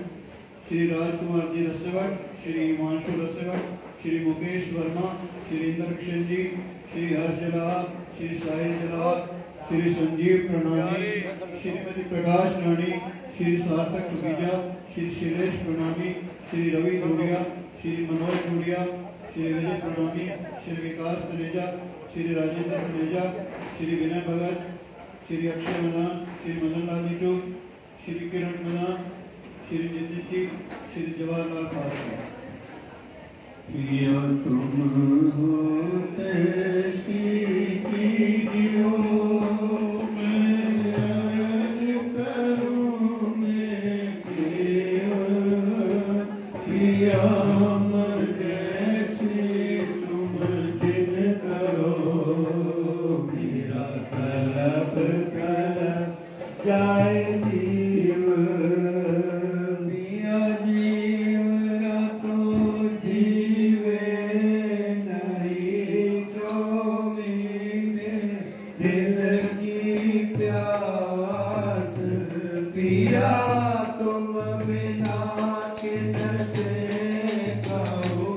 श्री राजकुमार जी रसेवट, श्री हिमांशु रसेवट, श्री मुकेश वर्मा, श्री इंद्र किशन जी, श्री हर्ष जलाद, श्री साहिल जलाद, श्री संजीव प्रणामी, श्रीमती प्रकाश रानी, श्री सार्थक सुगीजा, श्री शिलेश प्रणामी, श्री रवि धूड़िया, श्री मनोज धूड़िया, श्री विजय प्रणामी, श्री विकास तनेजा, श्री राजेंद्र तनेजा, श्री विनय भगत, श्री अक्षय मदान, श्री मदन लाल निचुक, श्री किरण मदान, श्री नितिन जी, श्री जवाहरलाल पासवान। प्रिया तुम हो तैसी कीजियो, मैं अर्ज करूं मैं प्रिया। प्रिया हम जैसे तुम जिन करो, मेरा तलब तलब जाए जीव। प्रिया जीव ना तो जीवे नहीं, जो मेरे दिल की प्यास। पिया तुम बिना किन से कहो,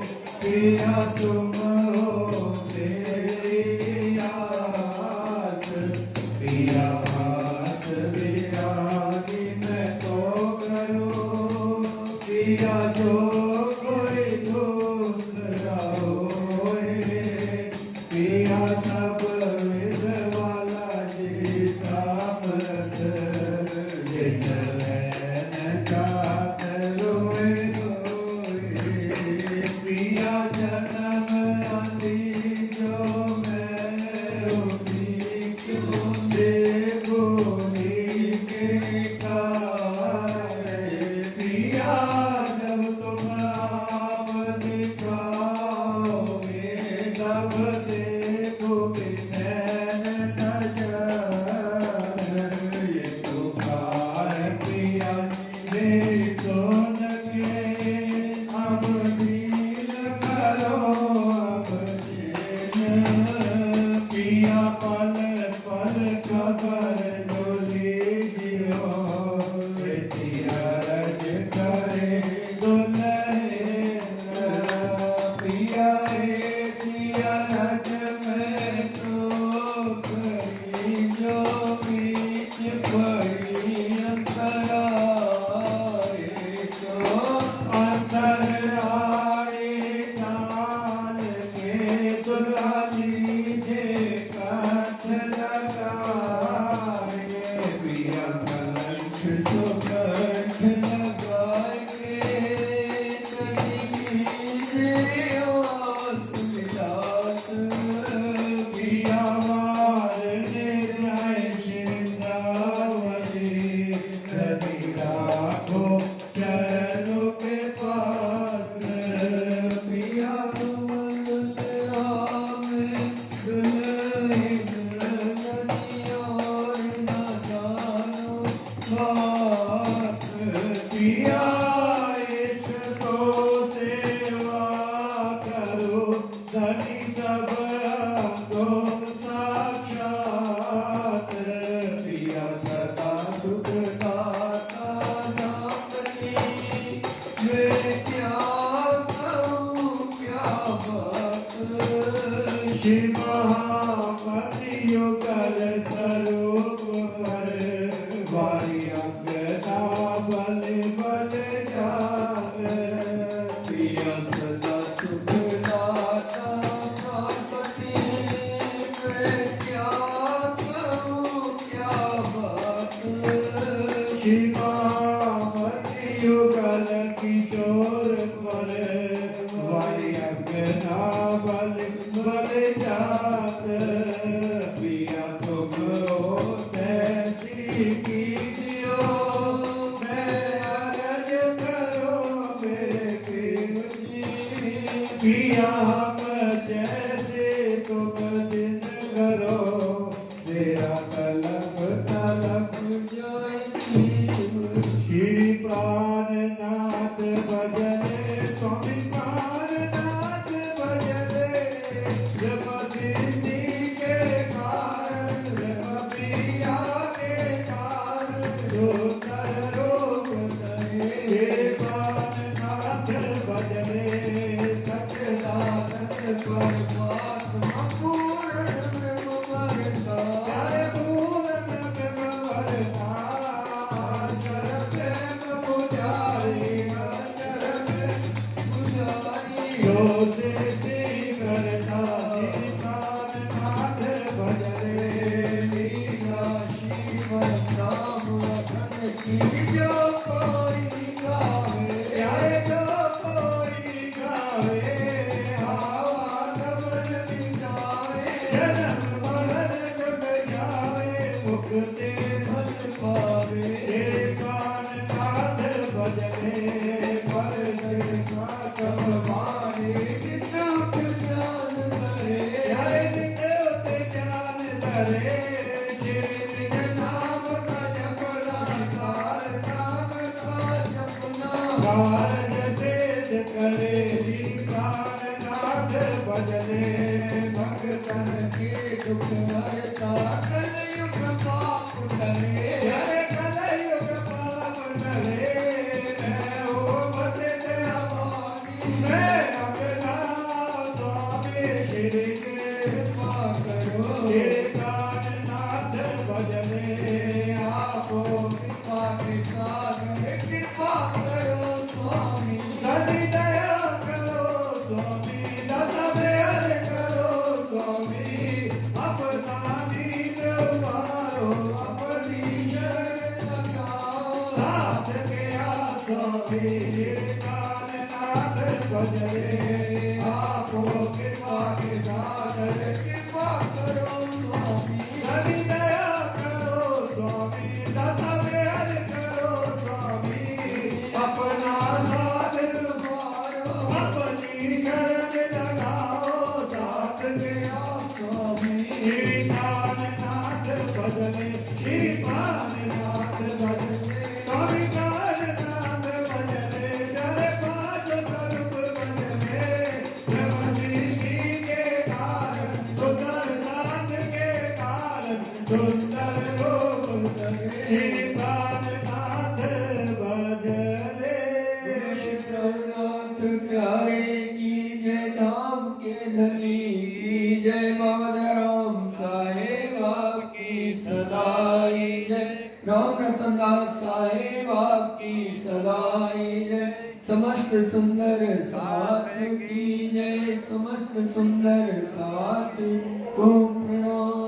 पिया तुम हो मेरी आस। पिया आस बिरागी मैं तो करूं, पिया जो कोई दूसरा होए। पिया सब विध वाला जी सामत, जिन रैन कात रोए रोए। पिया जन्म आदि जो मैं होती क्यों देखो के कारे। पिया जब तुम आप दिखाओगे, तब देखो नैन नजर। ये पुकार पिया मेरी सुन के, अब दिल करो अब जिन। पिया पल पल खबर लो लीजियो, बेटी अर्ज करे दुल्हन। पिया बेटी अर्ज में तो करी, जो बीच पड़ी अंतराए। तो अंतर आए डाल के, दुल्हा लीजे कंठ लगाए। प्रिया कंठ सुकंठ लगाए, आस विलास। प्रिया वार निर्णय सिंधावली, धनी राखो चरणों के पास। प्रिया तुम आवे दुल्हन और न जानो बात। प्रिया इस तो सेवा करो, धनी सब अंगों साक्षात। प्रिया सदा सुख दाता नामनी, मैं क्या कहूँ क्या बात। शिव महामति युगल स्वरूप पर, वारी अग्रता बल बल जात। प्रिया सदा सुख दाता नामनी, मैं क्या कहूँ क्या बात। शिव महामति युगल किशोर पर, वारी अग्रता बल बल जात। प्रिया तुम हो तैसी कीजियो, मैं अर्ज करो मेरे प्रेम जी। पिया हम जैसे तुम दिन करो, तेरा तलब तलब जाए जीव। श्री प्राणनाथ भजन स्वामी प्राणनाथ आत्मा पूर्ण ब्रह्म भरता प्यारे पूर्ण ब्रह्म भरता चर प्रेम पुजारी चर प्रेम पुजारी जो देती करता श्रीकान नाथ भजरे लीला श्रीमद नाम रखन की जो कोई गावे प्यारे जो कोई गावे आवा गमन बिताए जन्म मरण जग जाए मुक्ति फल पावे श्रीकान नाथ भजरे पर श्रीकान वाणी विद्युत ज्ञान करे प्यारे नित्य ज्ञान धरे श्री नाम का जपना कार नाम का जपना कारज सिद्ध करे श्रीकान नाथ भजरे भक्तन के दुख हरता कलयुग पाप करे जय कलयुग पाप करे मैं हो भजन वाणी मैं अपना स्वामी श्री के कृपा करो श्रीकान नाथ भजने आपो कृपा के सागर कृपा करो स्वामी धनी दया करो स्वामी दाता दयाल करो स्वामी अपना दीन उबारो अपनी शरण लगाओ साथ गया स्वामी श्रीकान नाथ भजने आपो कृपा के सागर कृपा करो स्वामी धनी दया करो स्वामी दाता दयाल करो स्वामी अपना साथ मारो अपनी शरण लगाओ साथ गया स्वामी श्रीकान नाथ भजने श्रीकान नाथ भजने स्वामी कान नाथ भजने जय पांच स्वरूप भजने ब्रह्म सृष्टि के कारण सुंदर नाथ के कारण सुंदर लोक लगे श्रीकान नाथ भजने नाथ प्यारे की जय धाम के धनी की जय बाबा साहेब आपकी सदाई जय राम रतन दास साहेब आपकी सदाई जय समस्त सुंदर साथ की जय समस्त सुंदर साथ को प्रणाम